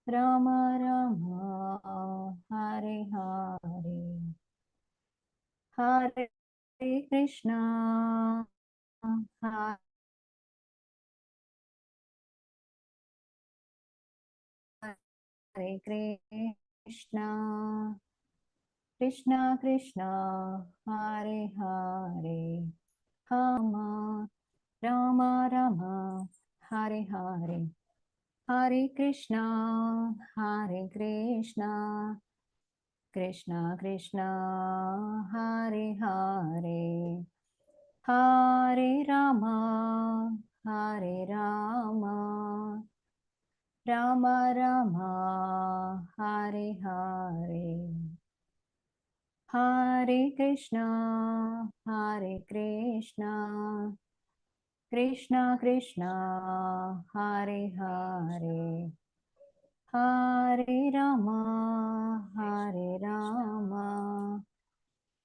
राम राम हरे हरे हरे कृष्णा हरे कृष्णा कृष्णा कृष्णा हरे हरे राम राम राम हरे हरे हरे कृष्णा कृष्णा कृष्णा हरे हरे हरे राम राम राम हरे हरे हरे कृष्णा कृष्णा कृष्णा हरे हरे हरे राम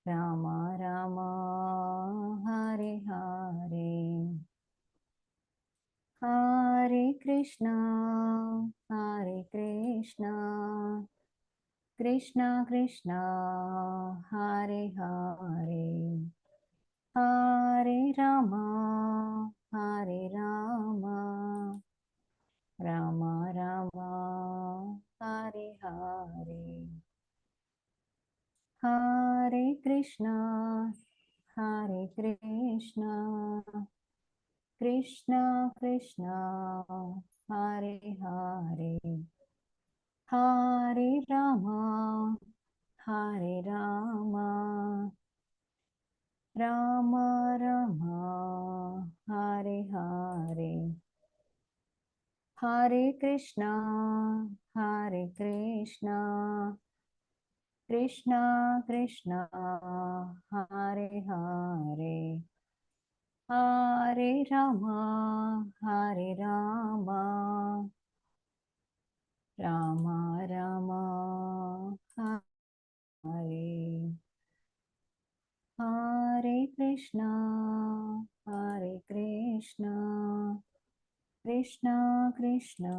राम राम हरे हरे हरे कृष्णा कृष्णा कृष्णा हरे हरे हरे राम राम राम हरे हरे हरे कृष्णा कृष्णा कृष्णा हरे हरे हरे राम राम राम हरे हरे हरे कृष्णा कृष्णा कृष्णा हरे हरे हरे राम राम राम हरे हरे कृष्णा कृष्णा कृष्णा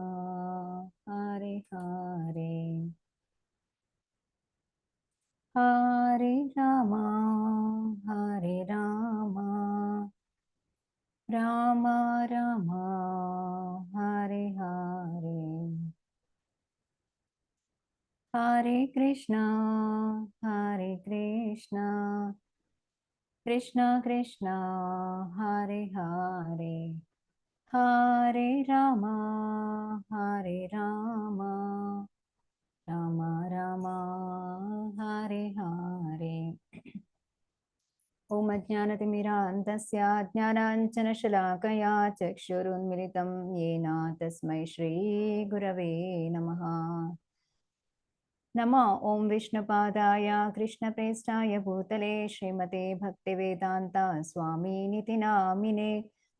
हरे हरे हरे राम राम राम हरे हरे हरे कृष्णा कृष्णा कृष्णा हरे हरे हरे राम राम राम हरे हरे ओम अज्ञानतिमिरान्धस्य ज्ञानाञ्जनशलाकया चक्षुरुन्मिलितं येन तस्मै श्रीगुरवे नमः नमो ओम विष्णुपादाय कृष्णप्रेष्ठाय भूतले श्रीमते भक्तिवेदान्ता स्वामिनिति नामिने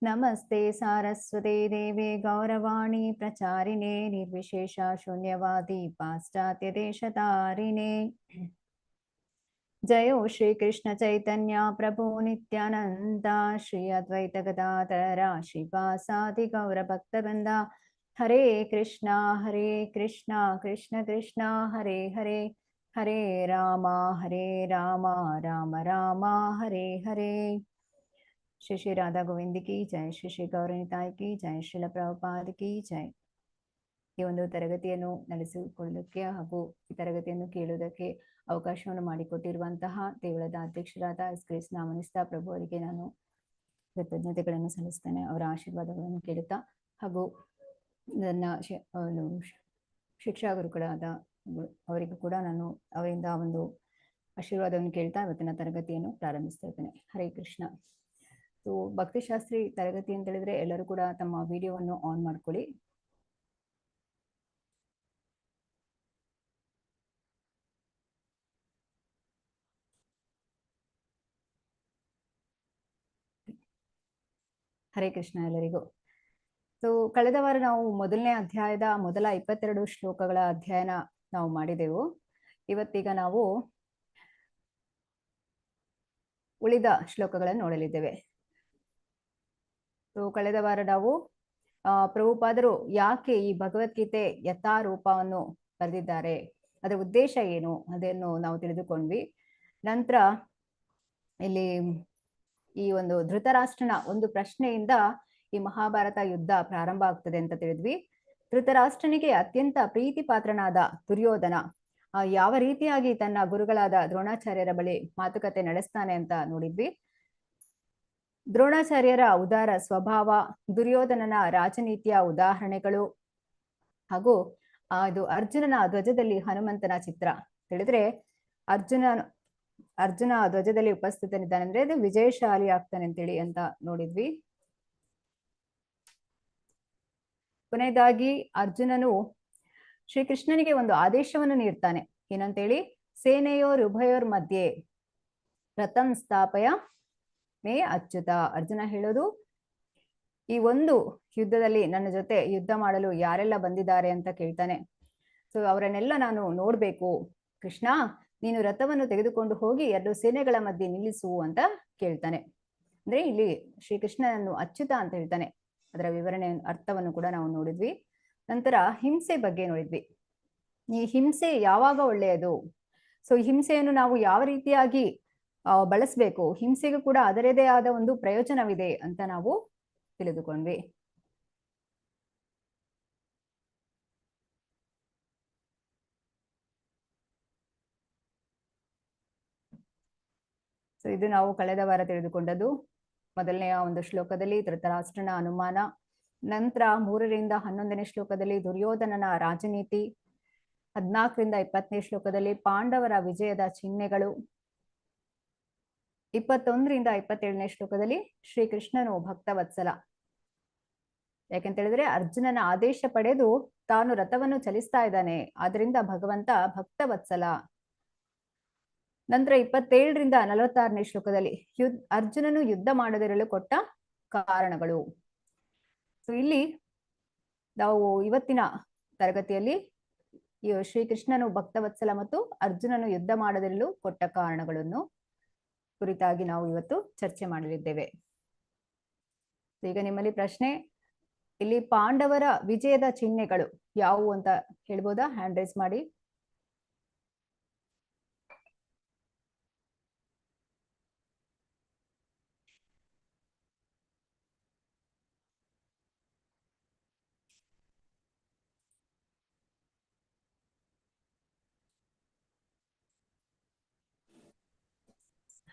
नमस्ते सारस्वते देवे गौरवाणी प्रचारिणे निर्विशेष शून्यवादी पाश्चात्य देशतारिणे जयो श्री कृष्ण चैतन्य प्रभु नित्यानंद श्री अद्वैत गदाधर श्रीवासादि गौर भक्तवृंदा हरे कृष्णा कृष्ण कृष्ण हरे हरे हरे राम राम राम हरे हरे श्री श्री राधा गोविंद की जय श्री श्री गौरनिताय की जय श्रील प्रभुपाद की जय ಈ ಒಂದು ತರಗತಿಯನ್ನು ನಡೆಸಿಕೊಳ್ಳಕ್ಕೆ ಹಾಗೂ ಈ ತರಗತಿಯನ್ನು ಕೇಳುವುದಕ್ಕೆ ಅವಕಾಶವನ್ನು ಮಾಡಿಕೊಟ್ಟಿರುವಂತಹ ದೇವಳದ ಅಧ್ಯಕ್ಷರಾದ ಎಸ್ ಕೃಷ್ಣ ನಾಮನಿಸ್ತಾ ಪ್ರಭು ಅವರಿಗೆ ನಾನು ಕೃತಜ್ಞತೆಗಳನ್ನು ಸಲ್ಲಿಸ್ತೇನೆ. ಅವರ ಆಶೀರ್ವಾದಗಳನ್ನು ಕೇಳುತ್ತಾ ಹಾಗೂ ನನ್ನ ಶಿಕ್ಷಾ ಗುರುಗಳಾದ ಅವರಿಗೂ ಕೂಡ ನಾನು ಅವರಿಂದ ಒಂದು ಆಶೀರ್ವಾದವನ್ನು ಕೇಳ್ತಾ ಇವತ್ತಿನ ತರಗತಿಯನ್ನು ಪ್ರಾರಂಭಿಸ್ತಾ ಇದ್ದೇನೆ. ಹರೇ ಕೃಷ್ಣ. ಸೊ ಭಕ್ತಿಶಾಸ್ತ್ರಿ ತರಗತಿ ಅಂತ ಹೇಳಿದ್ರೆ ಎಲ್ಲರೂ ಕೂಡ ತಮ್ಮ ವಿಡಿಯೋವನ್ನು ಆನ್ ಮಾಡ್ಕೊಳ್ಳಿ. ಹರೇ ಕೃಷ್ಣ ಎಲ್ಲರಿಗೂ. ಸೊ ಕಳೆದ ವಾರ ನಾವು ಮೊದಲನೇ ಅಧ್ಯಾಯದ ಮೊದಲ 22 ಶ್ಲೋಕಗಳ ಅಧ್ಯಯನ ನಾವು ಮಾಡಿದೆವು. ಇವತ್ತೀಗ ನಾವು ಉಳಿದ ಶ್ಲೋಕಗಳನ್ನು ನೋಡಲಿದ್ದೇವೆ. ಸೊ ಕಳೆದ ವಾರ ನಾವು ಪ್ರಭುಪಾದರು ಯಾಕೆ ಈ ಭಗವದ್ಗೀತೆ ಯಥಾರೂಪವನ್ನು ಬರೆದಿದ್ದಾರೆ, ಅದರ ಉದ್ದೇಶ ಏನು ಅದನ್ನು ನಾವು ತಿಳಿದುಕೊಂಡ್ವಿ. ನಂತರ ಇಲ್ಲಿ ಈ ಒಂದು ಧೃತರಾಷ್ಟ್ರನ ಒಂದು ಪ್ರಶ್ನೆಯಿಂದ ಈ ಮಹಾಭಾರತ ಯುದ್ಧ ಪ್ರಾರಂಭ ಆಗ್ತದೆ ಅಂತ ತಿಳಿದ್ವಿ. ಧೃತರಾಷ್ಟ್ರನಿಗೆ ಅತ್ಯಂತ ಪ್ರೀತಿ ಪಾತ್ರನಾದ ದುರ್ಯೋಧನ ಯಾವ ರೀತಿಯಾಗಿ ತನ್ನ ಗುರುಗಳಾದ ದ್ರೋಣಾಚಾರ್ಯರ ಬಳಿ ಮಾತುಕತೆ ನಡೆಸ್ತಾನೆ ಅಂತ ನೋಡಿದ್ವಿ. ದ್ರೋಣಾಚಾರ್ಯರ ಉದಾರ ಸ್ವಭಾವ, ದುರ್ಯೋಧನನ ರಾಜನೀತಿಯ ಉದಾಹರಣೆಗಳು, ಹಾಗೂ ಇದು ಅರ್ಜುನನ ಧ್ವಜದಲ್ಲಿ ಹನುಮಂತನ ಚಿತ್ರ ತಿಳಿದ್ರೆ ಅರ್ಜುನ ಧ್ವಜದಲ್ಲಿ ಉಪಸ್ಥಿತನಿದ್ದಾನೆ ಅಂದ್ರೆ ಅದು ವಿಜಯಶಾಲಿ ಆಗ್ತಾನೆ ಅಂತೇಳಿ ಅಂತ ನೋಡಿದ್ವಿ. ಕೊನೆಯದಾಗಿ ಅರ್ಜುನನು ಶ್ರೀಕೃಷ್ಣನಿಗೆ ಒಂದು ಆದೇಶವನ್ನು ನೀಡ್ತಾನೆ, ಏನಂತೇಳಿ, ಸೇನೆಯೋರುಭಯೋರ್ ಮಧ್ಯೆ ರಥಂ ಸ್ಥಾಪಯ ಮೇ ಅಚ್ಯುತ. ಅರ್ಜುನ ಹೇಳೋದು, ಈ ಒಂದು ಯುದ್ಧದಲ್ಲಿ ನನ್ನ ಜೊತೆ ಯುದ್ಧ ಮಾಡಲು ಯಾರೆಲ್ಲ ಬಂದಿದ್ದಾರೆ ಅಂತ ಕೇಳ್ತಾನೆ. ಸೊ ಅವರನ್ನೆಲ್ಲ ನಾನು ನೋಡ್ಬೇಕು, ಕೃಷ್ಣ ನೀನು ರಥವನ್ನು ತೆಗೆದುಕೊಂಡು ಹೋಗಿ 2 ಸೇನೆಗಳ ಮಧ್ಯೆ ನಿಲ್ಲಿಸು ಅಂತ ಕೇಳ್ತಾನೆ. ಅಂದ್ರೆ ಇಲ್ಲಿ ಶ್ರೀಕೃಷ್ಣನನ್ನು ಅಚ್ಯುತ ಅಂತ ಹೇಳ್ತಾನೆ. ಅದರ ವಿವರಣೆ ಅರ್ಥವನ್ನು ಕೂಡ ನಾವು ನೋಡಿದ್ವಿ. ನಂತರ ಹಿಂಸೆ ಬಗ್ಗೆ ನೋಡಿದ್ವಿ. ಈ ಹಿಂಸೆ ಯಾವಾಗ ಒಳ್ಳೆಯದು, ಸೊ ಹಿಂಸೆಯನ್ನು ನಾವು ಯಾವ ರೀತಿಯಾಗಿ ಬಳಸ್ಬೇಕು, ಹಿಂಸೆಗೂ ಕೂಡ ಅದರದೇ ಆದ ಒಂದು ಪ್ರಯೋಜನವಿದೆ ಅಂತ ನಾವು ತಿಳಿದುಕೊಂಡ್ವಿ. ಸೊ ಇದು ನಾವು ಕಳೆದ ವಾರ ತಿಳಿದುಕೊಂಡದ್ದು. ಮೊದಲನೆಯ ಒಂದು ಶ್ಲೋಕದಲ್ಲಿ ಧೃತರಾಷ್ಟ್ರನ ಅನುಮಾನ, ನಂತರ 3ರಿಂದ 11ನೇ ಶ್ಲೋಕದಲ್ಲಿ ದುರ್ಯೋಧನನ ರಾಜನೀತಿ, 14ರಿಂದ 20ನೇ ಶ್ಲೋಕದಲ್ಲಿ ಪಾಂಡವರ ವಿಜಯದ ಚಿಹ್ನೆಗಳು, 21ರಿಂದ 27ನೇ ಶ್ಲೋಕದಲ್ಲಿ ಶ್ರೀಕೃಷ್ಣನು ಭಕ್ತವತ್ಸಲ. ಯಾಕೆಂತ ಹೇಳಿದ್ರೆ ಅರ್ಜುನನ ಆದೇಶ ಪಡೆದು ತಾನು ರಥವನ್ನು ಚಲಿಸ್ತಾ ಇದ್ದಾನೆ, ಆದ್ರಿಂದ ಭಗವಂತ ಭಕ್ತವತ್ಸಲ. ನಂತರ 27ರಿಂದ 46ನೇ ಶ್ಲೋಕದಲ್ಲಿ ಅರ್ಜುನನು ಯುದ್ಧ ಮಾಡದಿರಲು ಕೊಟ್ಟ ಕಾರಣಗಳು. ಸೊ ಇಲ್ಲಿ ನಾವು ಇವತ್ತಿನ ತರಗತಿಯಲ್ಲಿ ಶ್ರೀಕೃಷ್ಣನು ಭಕ್ತವತ್ಸಲ ಮತ್ತು ಅರ್ಜುನನು ಯುದ್ಧ ಮಾಡದಿರಲು ಕೊಟ್ಟ ಕಾರಣಗಳನ್ನು ಕುರಿತಾಗಿ ನಾವು ಇವತ್ತು ಚರ್ಚೆ ಮಾಡಲಿದ್ದೇವೆ. ಈಗ ನಿಮ್ಮಲ್ಲಿ ಪ್ರಶ್ನೆ, ಇಲ್ಲಿ ಪಾಂಡವರ ವಿಜಯದ ಚಿಹ್ನೆಗಳು ಯಾವುವು ಅಂತ ಹೇಳ್ಬೋದಾ? ಹ್ಯಾಂಡ್ ರೈಸ್ ಮಾಡಿ.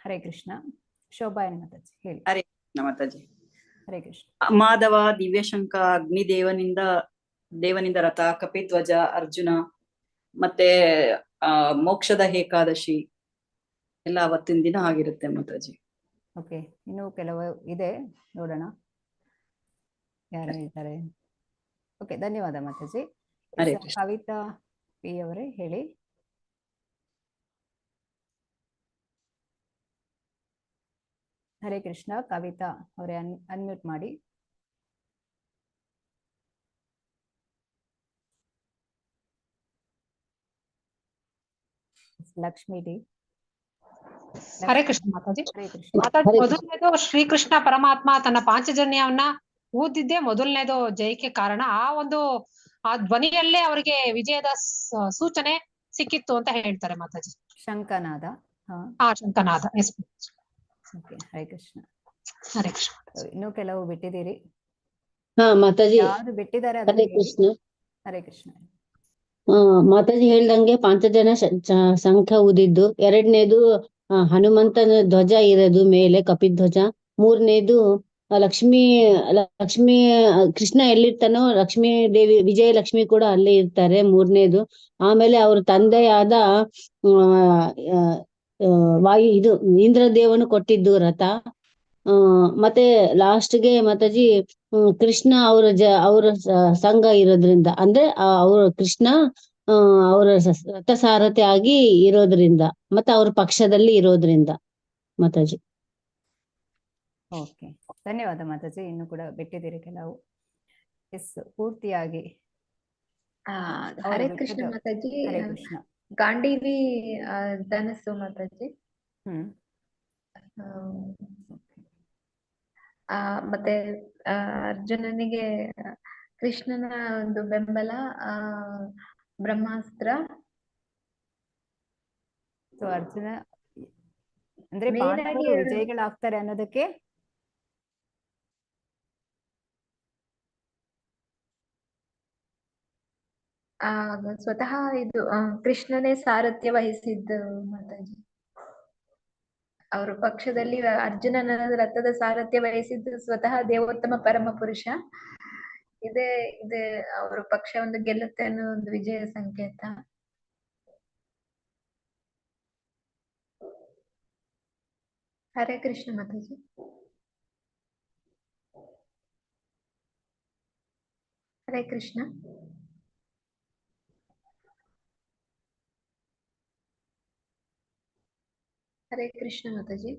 ಹರೇ ಕೃಷ್ಣ. ಶೋಭಾಯನ್ ಮಾತಾಜಿ ಹೇಳಿ. ಹರೇ ಕೃಷ್ಣ ಮಾತಾಜಿ. ಹರೇ ಕೃಷ್ಣ. ಮಾಧವ, ದಿವ್ಯಶಂಕ, ದೇವನಿಂದ ರಥ, ಕಪಿಧ್ವಜ, ಅರ್ಜುನ, ಮತ್ತೆ ಮೋಕ್ಷದ ಏಕಾದಶಿ ಎಲ್ಲ ಅವತ್ತಿನ ದಿನ ಆಗಿರುತ್ತೆ ಮಾತಾಜಿ. ಓಕೆ, ಇನ್ನು ಕೆಲವು ಇದೆ, ನೋಡೋಣ ಯಾರು ಹೇಳ್ತಾರೆ. ಓಕೆ, ಧನ್ಯವಾದ ಮಾತಾಜಿ. ಕವಿತಾ ಪಿ ಅವರೇ ಹೇಳಿ. ಹರೇ ಕೃಷ್ಣ. ಕವಿತಾ ಅವರೇ ಅನ್ಮ್ಯೂಟ್ ಮಾಡಿ. ಲಕ್ಷ್ಮೀ ಡಿ. ಹರೇ ಕೃಷ್ಣ ಮಾತಾಜಿ. ಹರೇ ಕೃಷ್ಣ. ಮೊದಲನೇದು ಶ್ರೀಕೃಷ್ಣ ಪರಮಾತ್ಮ ತನ್ನ ಪಾಂಚಜನ್ಯವನ್ನ ಊದಿದ್ದೇ ಮೊದಲನೇದು ಜಯಕ್ಕೆ ಕಾರಣ. ಆ ಧ್ವನಿಯಲ್ಲೇ ಅವರಿಗೆ ವಿಜಯದ ಸೂಚನೆ ಸಿಕ್ಕಿತ್ತು ಅಂತ ಹೇಳ್ತಾರೆ ಮಾತಾಜಿ. ಶಂಕನಾದ. ಶಂಕನಾದ. ಹರೇ ಕೃಷ್ಣ. ಹರೇ ಕೃಷ್ಣ. ಇನ್ನು ಕೆಲವು ಬಿಟ್ಟಿದ್ದೀರಿ. ಮಾತಾಜಿ ಯಾವ್ದು ಬಿಟ್ಟಿದ್ದಾರೆ? ಹರೇ ಕೃಷ್ಣ. ಹರೇ ಕೃಷ್ಣ. ಮಾತಾಜಿ ಹೇಳ್ದಂಗೆ ಪಾಂಚಜನ ಶಂಖ ಊದಿದ್ದು, 2ನೇದು ಹನುಮಂತನ ಧ್ವಜ ಇರೋದು ಮೇಲೆ, ಕಪಿಧ್ವಜ. 3ನೇದು ಲಕ್ಷ್ಮಿ ಕೃಷ್ಣ ಎಲ್ಲಿರ್ತಾನೋ ಲಕ್ಷ್ಮೀ ದೇವಿ, ವಿಜಯಲಕ್ಷ್ಮಿ ಕೂಡ ಅಲ್ಲೇ ಇರ್ತಾರೆ 3ನೇದು. ಆಮೇಲೆ ಅವ್ರ ತಂದೆಯಾದ ಇದು ಇಂದ್ರದೇವನು ಕೊಟ್ಟಿದ್ದು ರಥ. ಮತ್ತೆ ಲಾಸ್ಟ್ಗೆ ಮಾತಾಜಿ ಕೃಷ್ಣ ಅವರ ಸಂಘ ಇರೋದ್ರಿಂದ, ಅಂದ್ರೆ ಅವ್ರ ಕೃಷ್ಣ ಅವರ ರಥಸಾರಥಿ ಆಗಿ ಇರೋದ್ರಿಂದ, ಮತ್ತೆ ಅವ್ರ ಪಕ್ಷದಲ್ಲಿ ಇರೋದ್ರಿಂದ ಮಾತಾಜಿ. ಓಕೆ, ಧನ್ಯವಾದ ಮಾತಾಜಿ. ಇನ್ನು ಕೂಡ ಬಿಟ್ಟಿದ್ದೀರಿ ಕೆಲವು. ಎಸ್, ಪೂರ್ತಿಯಾಗಿ. ಹರೇ ಕೃಷ್ಣ ಮಾತಾಜಿ. ಹರೇ ಕೃಷ್ಣ. ಗಾಂಡೀವಿ ಧನಸ್ಸು ಮಾತಾಜಿ. ಆ ಮತ್ತೆ ಆ ಅರ್ಜುನನಿಗೆ ಕೃಷ್ಣನ ಒಂದು ಬೆಂಬಲ, ಆ ಬ್ರಹ್ಮಾಸ್ತ್ರ, ಸೊ ಅರ್ಜುನ ಅಂದ್ರೆ ಮೇನ್ ಆಗಿ ಪಾಂಡವರು ವಿಜಯಿಗಳಾಗ್ತಾರೆ ಅನ್ನೋದಕ್ಕೆ ಆ ಸ್ವತಃ ಇದು ಕೃಷ್ಣನೇ ಸಾರಥ್ಯ ವಹಿಸಿದ್ದು ಮಾತಾಜಿ. ಅವರ ಪಕ್ಷದಲ್ಲಿ ಅರ್ಜುನನ ರಥದ ಸಾರಥ್ಯ ವಹಿಸಿದ್ದು ಸ್ವತಃ ದೇವೋತ್ತಮ ಪರಮ ಪುರುಷ. ಇದೇ ಇದೇ ಅವರ ಪಕ್ಷ ಒಂದು ಗೆಲ್ಲುತ್ತೆ ಅನ್ನೋ ಒಂದು ವಿಜಯ ಸಂಕೇತ. ಹರೇ ಕೃಷ್ಣ ಮಾತಾಜಿ. ಹರೇ ಕೃಷ್ಣ. ಹರೇ ಕೃಷ್ಣ ಮಾತಾಜಿ.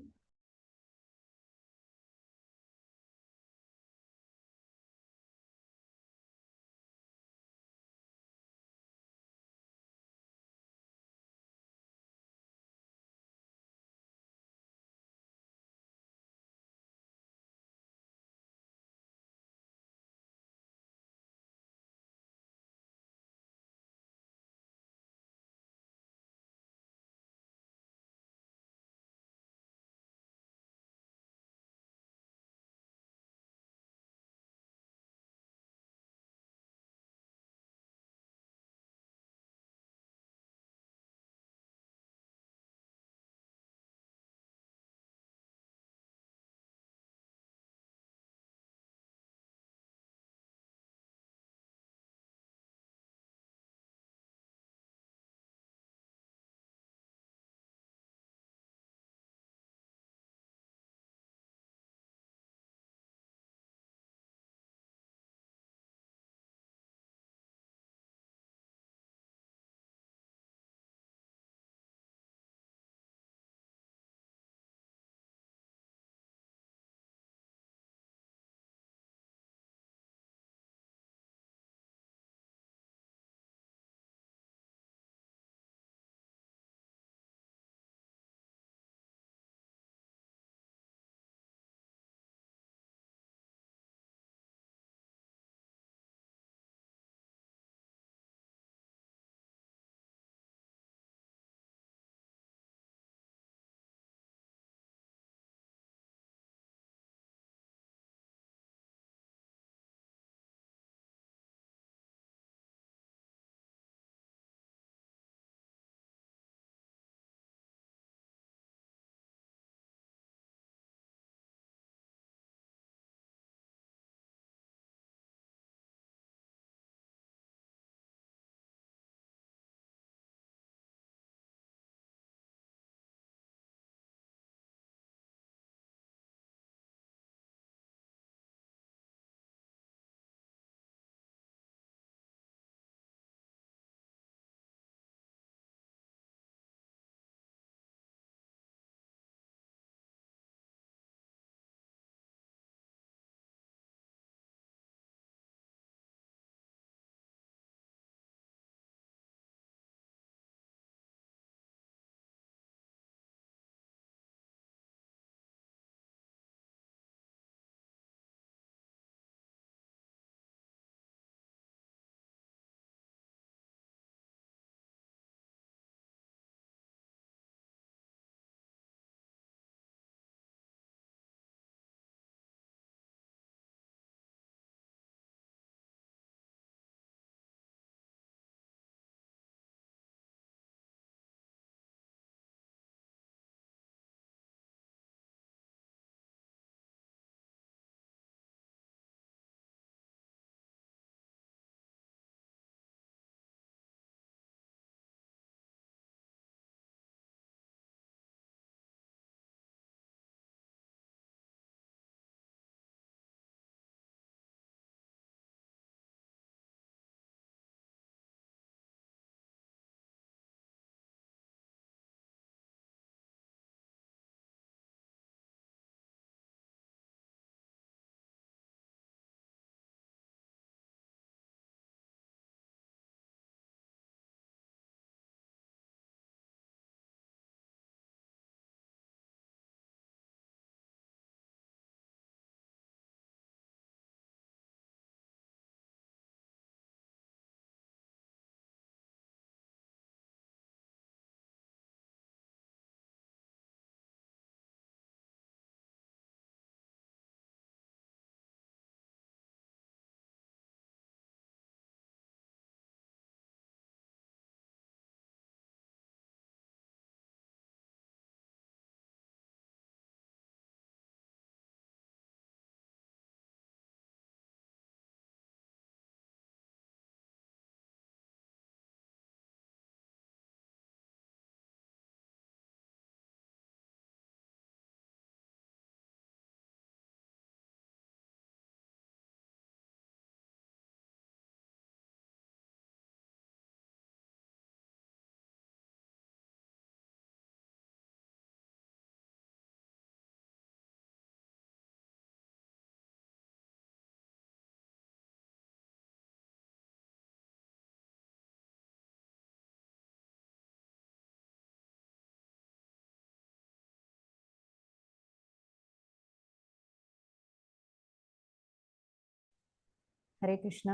ಹರೇ ಕೃಷ್ಣ.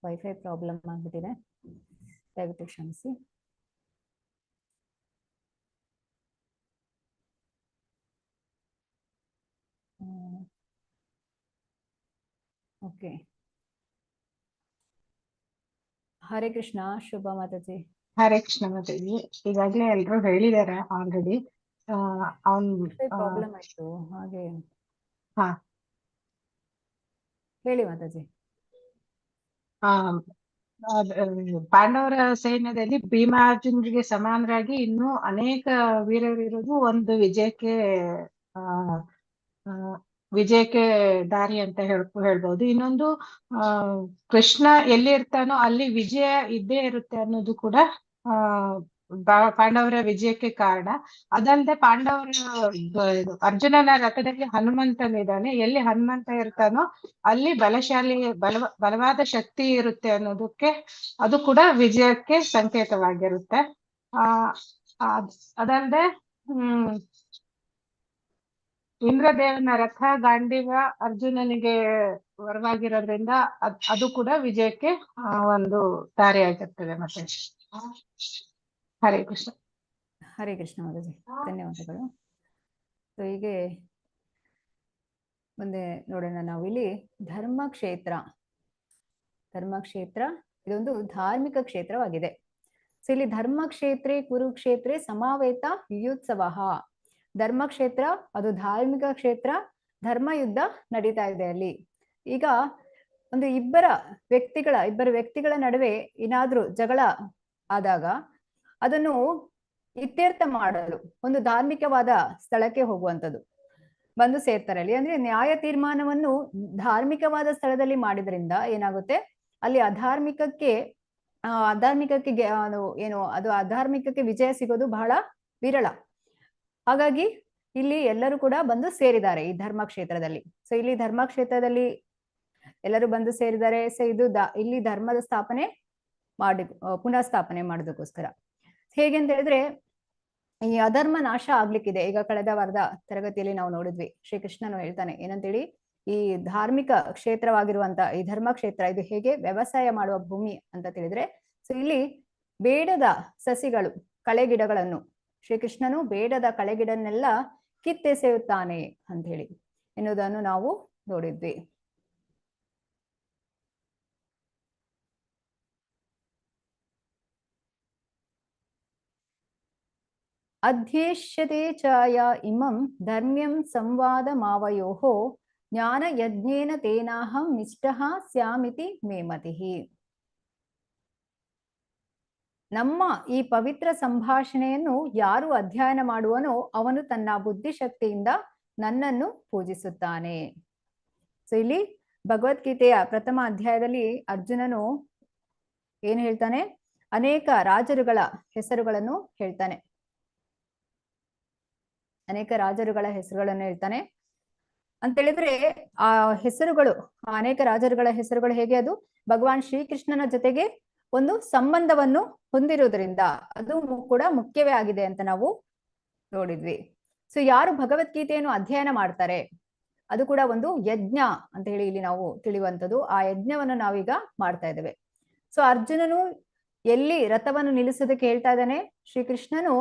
ವೈಫೈ ಪ್ರಾಬ್ಲಮ್ ಆಗ್ಬಿಟ್ಟಿದೆ, ದಯವಿಟ್ಟು ಕ್ಷಮಿಸಿ. ಓಕೆ, ಹರೇ ಕೃಷ್ಣ. ಶುಭ ಮಾತಾಜಿ. ಹರೇ ಕೃಷ್ಣ ಮಾತಾಜಿ. ಈಗಾಗ್ಲೇ ಎಲ್ರು ಹೇಳಿದಾರೆ ಆಲ್ರೆಡಿ. ಪ್ರಾಬ್ಲಮ್ ಆಯ್ತು ಹಾಗೆ. ಹಾ, ಹೇಳಿ ಮಾತಾಜಿ. ಪಾಂಡವರ ಸೈನ್ಯದಲ್ಲಿ ಭೀಮಾರ್ಜುನರಿಗೆ ಸಮಾನರಾಗಿ ಇನ್ನೂ ಅನೇಕ ವೀರರಿರುವುದು ಒಂದು ಆ ಆ, ವಿಜಯಕ್ಕೆ ದಾರಿ ಅಂತ ಹೇಳ್ಬೋದು. ಇನ್ನೊಂದು, ಕೃಷ್ಣ ಎಲ್ಲಿ ಇರ್ತಾನೋ ಅಲ್ಲಿ ವಿಜಯ ಇದ್ದೇ ಇರುತ್ತೆ ಅನ್ನೋದು ಕೂಡ ಪಾಂಡವರ ವಿಜಯಕ್ಕೆ ಕಾರಣ. ಅದಲ್ಲದೆ ಅರ್ಜುನನ ರಥದಲ್ಲಿ ಹನುಮಂತನಿದ್ದಾನೆ. ಎಲ್ಲಿ ಹನುಮಂತ ಇರ್ತಾನೋ ಅಲ್ಲಿ ಬಲವಾದ ಶಕ್ತಿ ಇರುತ್ತೆ ಅನ್ನೋದಕ್ಕೆ ಅದು ಕೂಡ ವಿಜಯಕ್ಕೆ ಸಂಕೇತವಾಗಿರುತ್ತೆ. ಅದಲ್ಲದೆ ಇಂದ್ರದೇವನ ರಥ ಗಾಂಡೀವ ಅರ್ಜುನನಿಗೆ ವರವಾಗಿರೋದ್ರಿಂದ ಅದು ಕೂಡ ವಿಜಯಕ್ಕೆ ಒಂದು ದಾರಿಯಾಗಿರ್ತದೆ. ಮತ್ತೆ ಹರೇ ಕೃಷ್ಣ. ಹರೇ ಕೃಷ್ಣ ಮಾತಾಜಿ, ಧನ್ಯವಾದಗಳು. ಸೊ ಹೀಗೆ ಮುಂದೆ ನೋಡೋಣ ನಾವು. ಇಲ್ಲಿ ಧರ್ಮಕ್ಷೇತ್ರ ಇದೊಂದು ಧಾರ್ಮಿಕ ಕ್ಷೇತ್ರವಾಗಿದೆ. ಸೊ ಇಲ್ಲಿ ಧರ್ಮಕ್ಷೇತ್ರೇ ಕುರುಕ್ಷೇತ್ರೇ ಸಮಾವೇತ ಯುಯೋತ್ಸವ. ಧರ್ಮಕ್ಷೇತ್ರ ಅದು ಧಾರ್ಮಿಕ ಕ್ಷೇತ್ರ, ಧರ್ಮ ಯುದ್ಧ ನಡೀತಾ ಇದೆ ಅಲ್ಲಿ. ಈಗ ಒಂದು ಇಬ್ಬರ ವ್ಯಕ್ತಿಗಳ ನಡುವೆ ಏನಾದ್ರೂ ಜಗಳ ಆದಾಗ ಅದನ್ನು ಇತ್ಯರ್ಥ ಮಾಡಲು ಒಂದು ಧಾರ್ಮಿಕವಾದ ಸ್ಥಳಕ್ಕೆ ಹೋಗುವಂಥದ್ದು ಬಂದು ಸೇರ್ತಾರೆ ಅಲ್ಲಿ. ಅಂದ್ರೆ ನ್ಯಾಯ ತೀರ್ಮಾನವನ್ನು ಧಾರ್ಮಿಕವಾದ ಸ್ಥಳದಲ್ಲಿ ಮಾಡಿದ್ರಿಂದ ಏನಾಗುತ್ತೆ, ಅಲ್ಲಿ ಅಧಾರ್ಮಿಕಕ್ಕೆ ವಿಜಯ ಸಿಗೋದು ಬಹಳ ವಿರಳ. ಹಾಗಾಗಿ ಇಲ್ಲಿ ಎಲ್ಲರೂ ಕೂಡ ಬಂದು ಸೇರಿದ್ದಾರೆ ಈ ಧರ್ಮಕ್ಷೇತ್ರದಲ್ಲಿ. ಸೊ ಇಲ್ಲಿ ಧರ್ಮಕ್ಷೇತ್ರದಲ್ಲಿ ಎಲ್ಲರೂ ಬಂದು ಸೇರಿದ್ದಾರೆ. ಸೊ ಇದು ಇಲ್ಲಿ ಧರ್ಮದ ಸ್ಥಾಪನೆ ಪುನಃ ಸ್ಥಾಪನೆ ಮಾಡೋದಕ್ಕೋಸ್ಕರ. ಹೇಗೆ ಅಂತ ಹೇಳಿದ್ರೆ, ಈ ಅಧರ್ಮ ನಾಶ ಆಗ್ಲಿಕ್ಕಿದೆ. ಈಗ ಕಳೆದ ವಾರದ ತರಗತಿಯಲ್ಲಿ ನಾವು ನೋಡಿದ್ವಿ, ಶ್ರೀಕೃಷ್ಣನು ಹೇಳ್ತಾನೆ ಏನಂತೇಳಿ, ಈ ಧಾರ್ಮಿಕ ಕ್ಷೇತ್ರವಾಗಿರುವಂತ ಈ ಧರ್ಮಕ್ಷೇತ್ರ ಇದು ಹೇಗೆ ವ್ಯವಸಾಯ ಮಾಡುವ ಭೂಮಿ ಅಂತ ತಿಳಿದ್ರೆ, ಸೊ ಇಲ್ಲಿ ಬೇಡದ ಸಸಿಗಳು, ಕಳೆಗಿಡಗಳನ್ನು ಶ್ರೀಕೃಷ್ಣನು ಬೇಡದ ಕಳೆಗಿಡನ್ನೆಲ್ಲ ಕಿತ್ತೆಸೆಯುತ್ತಾನೆ ಅಂತ ಹೇಳಿ ಎನ್ನುವುದನ್ನು ನಾವು ನೋಡಿದ್ವಿ. ಅಧ್ಯೇಷ್ಯತೆ ಚಾಯ ಇಮಂ ಧರ್ಮ್ಯಂ ಸಂವಾದ ಮಾವಯೋಃ ಜ್ಞಾನ ಯಜ್ಞೇನ ತೇನಾಹಂ ನಿಷ್ಠಃ ಸ್ಯಾಮಿತಿ ಮೇಮತಿಃ. ನಮ್ಮ ಈ ಪವಿತ್ರ ಸಂಭಾಷಣೆಯನ್ನು ಯಾರು ಅಧ್ಯಯನ ಮಾಡುವನೋ ಅವನು ತನ್ನ ಬುದ್ಧಿಶಕ್ತಿಯಿಂದ ನನ್ನನ್ನು ಪೂಜಿಸುತ್ತಾನೆ. ಸೊ ಇಲ್ಲಿ ಭಗವದ್ಗೀತೆಯ ಪ್ರಥಮ ಅಧ್ಯಾಯದಲ್ಲಿ ಅರ್ಜುನನು ಏನ್ ಹೇಳ್ತಾನೆ, ಅನೇಕ ರಾಜರುಗಳ ಹೆಸರುಗಳನ್ನು ಹೇಳ್ತಾನೆ. ಅಂತ ಹೇಳಿದ್ರೆ ಆ ಹೆಸರುಗಳು, ಅನೇಕ ರಾಜರುಗಳ ಹೆಸರುಗಳು ಹೇಗೆ, ಅದು ಭಗವಾನ್ ಶ್ರೀಕೃಷ್ಣನ ಜೊತೆಗೆ ಒಂದು ಸಂಬಂಧವನ್ನು ಹೊಂದಿರುವುದರಿಂದ ಅದು ಕೂಡ ಮುಖ್ಯವೇ ಆಗಿದೆ ಅಂತ ನಾವು ನೋಡಿದ್ವಿ. ಸೊ ಯಾರು ಭಗವದ್ಗೀತೆಯನ್ನು ಅಧ್ಯಯನ ಮಾಡ್ತಾರೆ ಅದು ಕೂಡ ಒಂದು ಯಜ್ಞ ಅಂತ ಹೇಳಿ ಇಲ್ಲಿ ನಾವು ತಿಳಿಯುವಂಥದ್ದು. ಆ ಯಜ್ಞವನ್ನು ನಾವೀಗ ಮಾಡ್ತಾ ಇದ್ದೇವೆ. ಸೊ ಅರ್ಜುನನು ಎಲ್ಲಿ ರಥವನ್ನು ನಿಲ್ಲಿಸೋದಕ್ಕೆ ಹೇಳ್ತಾ ಇದ್ದಾನೆ, ಶ್ರೀಕೃಷ್ಣನು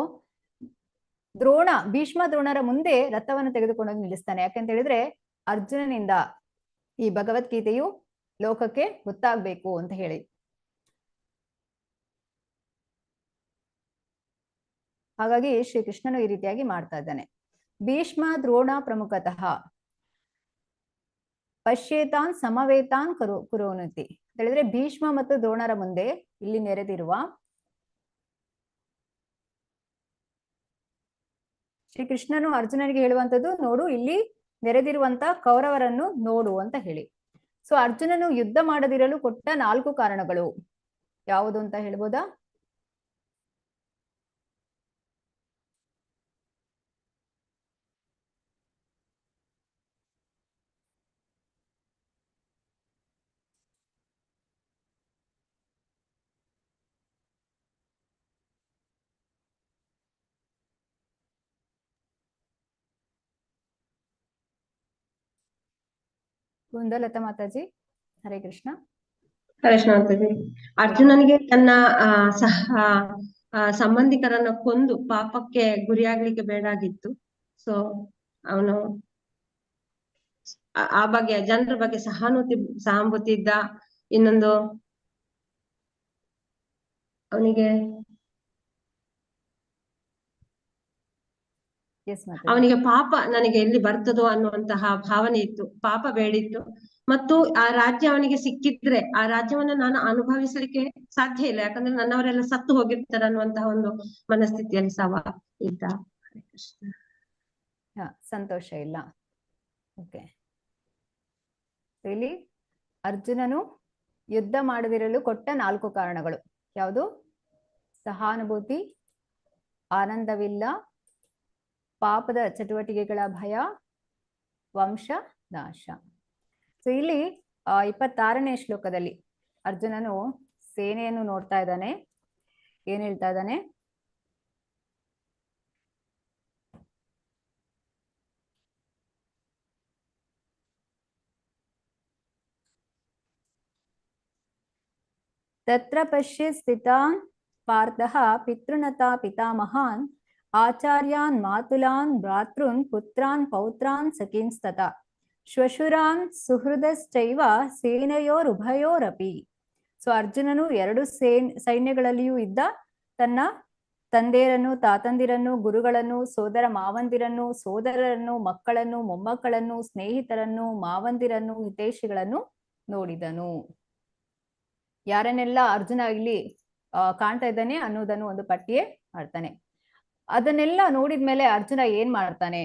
ಭೀಷ್ಮ ದ್ರೋಣರ ಮುಂದೆ ರಥವನ್ನು ತೆಗೆದುಕೊಂಡು ನಿಲ್ಲಿಸ್ತಾನೆ. ಯಾಕಂತ ಹೇಳಿದ್ರೆ ಅರ್ಜುನನಿಂದ ಈ ಭಗವದ್ಗೀತೆಯು ಲೋಕಕ್ಕೆ ಗೊತ್ತಾಗ್ಬೇಕು ಅಂತ ಹೇಳಿ. ಹಾಗಾಗಿ ಶ್ರೀಕೃಷ್ಣನು ಈ ರೀತಿಯಾಗಿ ಮಾಡ್ತಾ ಇದ್ದಾನೆ. ಭೀಷ್ಮ ದ್ರೋಣ ಪ್ರಮುಖತಃ ಪಶ್ಯೇತಾನ್ ಸಮವೇತಾನ್ ಕುರೋನುತಿ ಅಂತ ಹೇಳಿದ್ರೆ, ಭೀಷ್ಮ ಮತ್ತು ದ್ರೋಣರ ಮುಂದೆ ಇಲ್ಲಿ ನೆರೆದಿರುವ ಶ್ರೀಕೃಷ್ಣನು ಅರ್ಜುನನಿಗೆ ಹೇಳುವಂಥದ್ದು, ನೋಡು ಇಲ್ಲಿ ನೆರೆದಿರುವಂತ ಕೌರವರನ್ನು ನೋಡು ಅಂತ ಹೇಳಿ. ಸೊ ಅರ್ಜುನನು ಯುದ್ಧ ಮಾಡದಿರಲು ಕೊಟ್ಟ 4 ಕಾರಣಗಳು ಯಾವುದು ಅಂತ ಹೇಳ್ಬೋದಾ? ಕುಂದಲತಾ ಮಾತಾಜಿ, ಹರೇ ಕೃಷ್ಣ. ಕೃಷ್ಣ ಮಾತಾಜಿ, ಅರ್ಜುನನಿಗೆ ತನ್ನ ಸಂಬಂಧಿಕರನ್ನ ಕೊಂದು ಪಾಪಕ್ಕೆ ಗುರಿಯಾಗ್ಲಿಕ್ಕೆ ಬೇಡಾಗಿತ್ತು. ಸೊ ಅವನು ಆ ಬಗ್ಗೆ ಜನರ ಬಗ್ಗೆ ಸಹಾನುಭೂತಿ ಇದ್ದ. ಇನ್ನೊಂದು ಅವನಿಗೆ ಅವನಿಗೆ ಪಾಪ ನನಗೆ ಎಲ್ಲಿ ಬರ್ತದೋ ಅನ್ನುವಂತಹ ಭಾವನೆ ಇತ್ತು, ಪಾಪ ಬೇಡಿತ್ತು. ಮತ್ತು ಆ ರಾಜ್ಯ ಅವನಿಗೆ ಸಿಕ್ಕಿದ್ರೆ ಆ ರಾಜ್ಯವನ್ನ ನಾನು ಅನುಭವಿಸಲಿಕ್ಕೆ ಸಾಧ್ಯ ಇಲ್ಲ, ಯಾಕಂದ್ರೆ ನನ್ನವರೆಲ್ಲ ಸತ್ತು ಹೋಗಿರ್ತಾರೆ ಅನ್ನುವಂತಹ ಒಂದು ಮನಸ್ಥಿತಿಯಲ್ಲಿ ಸಹ ಇದ್ದ. ಹರೇ ಕೃಷ್ಣ. ಸಂತೋಷ ಇಲ್ಲ. ಓಕೆ, ಇಲ್ಲಿ ಅರ್ಜುನನು ಯುದ್ಧ ಮಾಡದಿರಲು ಕೊಟ್ಟ 4 ಕಾರಣಗಳು ಯಾವುದು? ಸಹಾನುಭೂತಿ, ಆನಂದವಿಲ್ಲ, ಪಾಪದ ಚಟುವಟಿಕೆಗಳ ಭಯ, ವಂಶ ನಾಶ. ಸೊ ಇಲ್ಲಿ 26ನೇ ಶ್ಲೋಕದಲ್ಲಿ ಅರ್ಜುನನು ಸೇನೆಯನ್ನು ನೋಡ್ತಾ ಇದ್ದಾನೆ. ಏನ್ ಹೇಳ್ತಾ ಇದ್ದಾನೆ? ತತ್ರ ಪಶ್ಯ ಸ್ಥಿತಾನ್ ಪಾರ್ಥಃ ಪಿತೃನತಾ ಪಿತಾಮಹಾನ್ ಆಚಾರ್ಯಾನ್ ಮಾತುಲಾನ್ ಭ್ರಾತೃನ್ ಪುತ್ರಾನ್ ಪೌತ್ರಾನ್ ಸಖೀನ್ಸ್ತತ ಶ್ವಶುರಾನ್ ಸುಹೃದಶ್ಚೈವ ಸೇನೆಯೋರುಭಯೋರಪಿ. ಸೊ ಅರ್ಜುನನು 2 ಸೈನ್ಯಗಳಲ್ಲಿಯೂ ಇದ್ದ. ತನ್ನ ತಂದೆಯರನ್ನು, ತಾತಂದಿರನ್ನು, ಗುರುಗಳನ್ನು, ಸೋದರ ಮಾವಂದಿರನ್ನು, ಸೋದರರನ್ನು, ಮಕ್ಕಳನ್ನು, ಮೊಮ್ಮಕ್ಕಳನ್ನು, ಸ್ನೇಹಿತರನ್ನು, ಮಾವಂದಿರನ್ನು, ಹಿತೈಷಿಗಳನ್ನು ನೋಡಿದನು. ಯಾರನ್ನೆಲ್ಲ ಅರ್ಜುನ ಇಲ್ಲಿ ಕಾಣ್ತಾ ಇದ್ದಾನೆ ಅನ್ನೋದನ್ನು ಒಂದು ಪಟ್ಟಿಯೇ ಮಾಡ್ತಾನೆ. ಅದನ್ನೆಲ್ಲ ನೋಡಿದ್ಮೇಲೆ ಅರ್ಜುನ ಏನ್ ಮಾಡ್ತಾನೆ?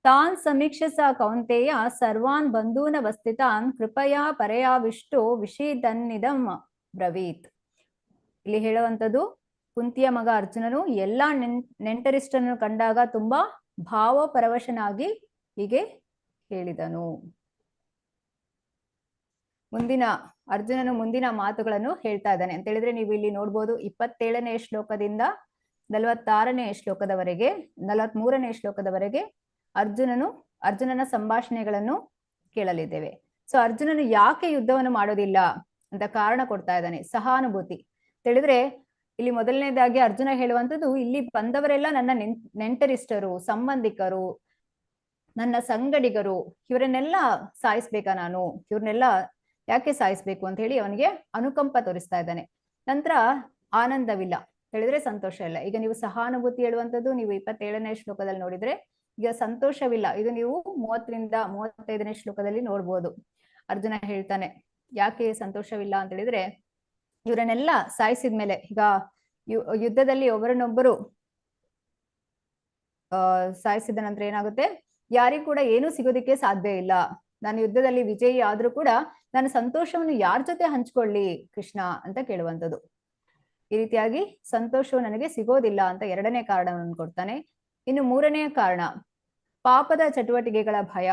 ತಾನ್ ಸಮೀಕ್ಷಸ ಕೌಂತೆಯ ಸರ್ವಾನ್ ಬಂಧೂನ ವಸ್ಥಿತಾನ್ ಕೃಪಯಾ ಪರಯಾವಿಷ್ಟು ವಿಷೀದನ್ನಿದಂ ಬ್ರವೀತ್. ಇಲ್ಲಿ ಹೇಳುವಂಥದ್ದು, ಕುಂತಿಯ ಮಗ ಅರ್ಜುನನು ಎಲ್ಲಾ ನೆಂಟರಿಷ್ಟನ್ನು ಕಂಡಾಗ ತುಂಬಾ ಭಾವಪರವಶನಾಗಿ ಹೀಗೆ ಹೇಳಿದನು. ಅರ್ಜುನನು ಮುಂದಿನ ಮಾತುಗಳನ್ನು ಹೇಳ್ತಾ ಇದ್ದಾನೆ ಅಂತ ಹೇಳಿದ್ರೆ ನೀವು ಇಲ್ಲಿ ನೋಡ್ಬೋದು. 27ನೇ ಶ್ಲೋಕದಿಂದ 46ನೇ ಶ್ಲೋಕದವರೆಗೆ, 43ನೇ ಶ್ಲೋಕದವರೆಗೆ ಅರ್ಜುನನ ಸಂಭಾಷಣೆಗಳನ್ನು ಕೇಳಲಿದ್ದೇವೆ. ಸೊ ಅರ್ಜುನನು ಯಾಕೆ ಯುದ್ಧವನ್ನು ಮಾಡೋದಿಲ್ಲ ಅಂತ ಕಾರಣ ಕೊಡ್ತಾ ಇದ್ದಾನೆ. ಸಹಾನುಭೂತಿ ತಿಳಿದ್ರೆ ಇಲ್ಲಿ ಮೊದಲನೇದಾಗಿ ಅರ್ಜುನ ಹೇಳುವಂಥದ್ದು, ಇಲ್ಲಿ ಬಂದವರೆಲ್ಲ ನನ್ನ ನೆಂಟರಿಷ್ಟರು, ಸಂಬಂಧಿಕರು, ನನ್ನ ಸಂಗಡಿಗರು, ಇವರನ್ನೆಲ್ಲ ಸಾಯಿಸ್ಬೇಕಾ ನಾನು? ಇವ್ರನ್ನೆಲ್ಲ ಯಾಕೆ ಸಾಯಿಸ್ಬೇಕು ಅಂತ ಹೇಳಿ ಅವನಿಗೆ ಅನುಕಂಪ ತೋರಿಸ್ತಾ ಇದ್ದಾನೆ. ನಂತರ ಆನಂದವಿಲ್ಲ ಹೇಳಿದ್ರೆ ಸಂತೋಷ ಇಲ್ಲ. ಈಗ ನೀವು ಸಹಾನುಭೂತಿ ಹೇಳುವಂಥದ್ದು ನೀವು 27ನೇ ಶ್ಲೋಕದಲ್ಲಿ ನೋಡಿದ್ರೆ, ಈಗ ಸಂತೋಷವಿಲ್ಲ ಇದು ನೀವು 30ರಿಂದ 35ನೇ ಶ್ಲೋಕದಲ್ಲಿ ನೋಡ್ಬೋದು. ಅರ್ಜುನ ಹೇಳ್ತಾನೆ ಯಾಕೆ ಸಂತೋಷವಿಲ್ಲ ಅಂತ ಹೇಳಿದ್ರೆ, ಇವರನ್ನೆಲ್ಲ ಸಾಯಿಸಿದ್ಮೇಲೆ ಈಗ ಯುದ್ಧದಲ್ಲಿ ಒಬ್ಬರನ್ನೊಬ್ಬರು ಸಾಯಿಸಿದ ನಂತರ ಏನಾಗುತ್ತೆ? ಯಾರಿಗೂ ಕೂಡ ಏನೂ ಸಿಗೋದಿಕ್ಕೆ ಸಾಧ್ಯ ಇಲ್ಲ. ನಾನು ಯುದ್ಧದಲ್ಲಿ ವಿಜಯಿ ಆದ್ರೂ ಕೂಡ ನನ್ನ ಸಂತೋಷವನ್ನು ಯಾರ ಜೊತೆ ಹಂಚ್ಕೊಳ್ಳಿ ಕೃಷ್ಣ ಅಂತ ಕೇಳುವಂಥದ್ದು. ಈ ರೀತಿಯಾಗಿ ಸಂತೋಷವು ನನಗೆ ಸಿಗೋದಿಲ್ಲ ಅಂತ 2ನೇ ಕಾರಣವನ್ನು ಕೊಡ್ತಾನೆ. ಇನ್ನು 3ನೇ ಕಾರಣ ಪಾಪದ ಚಟುವಟಿಕೆಗಳ ಭಯ.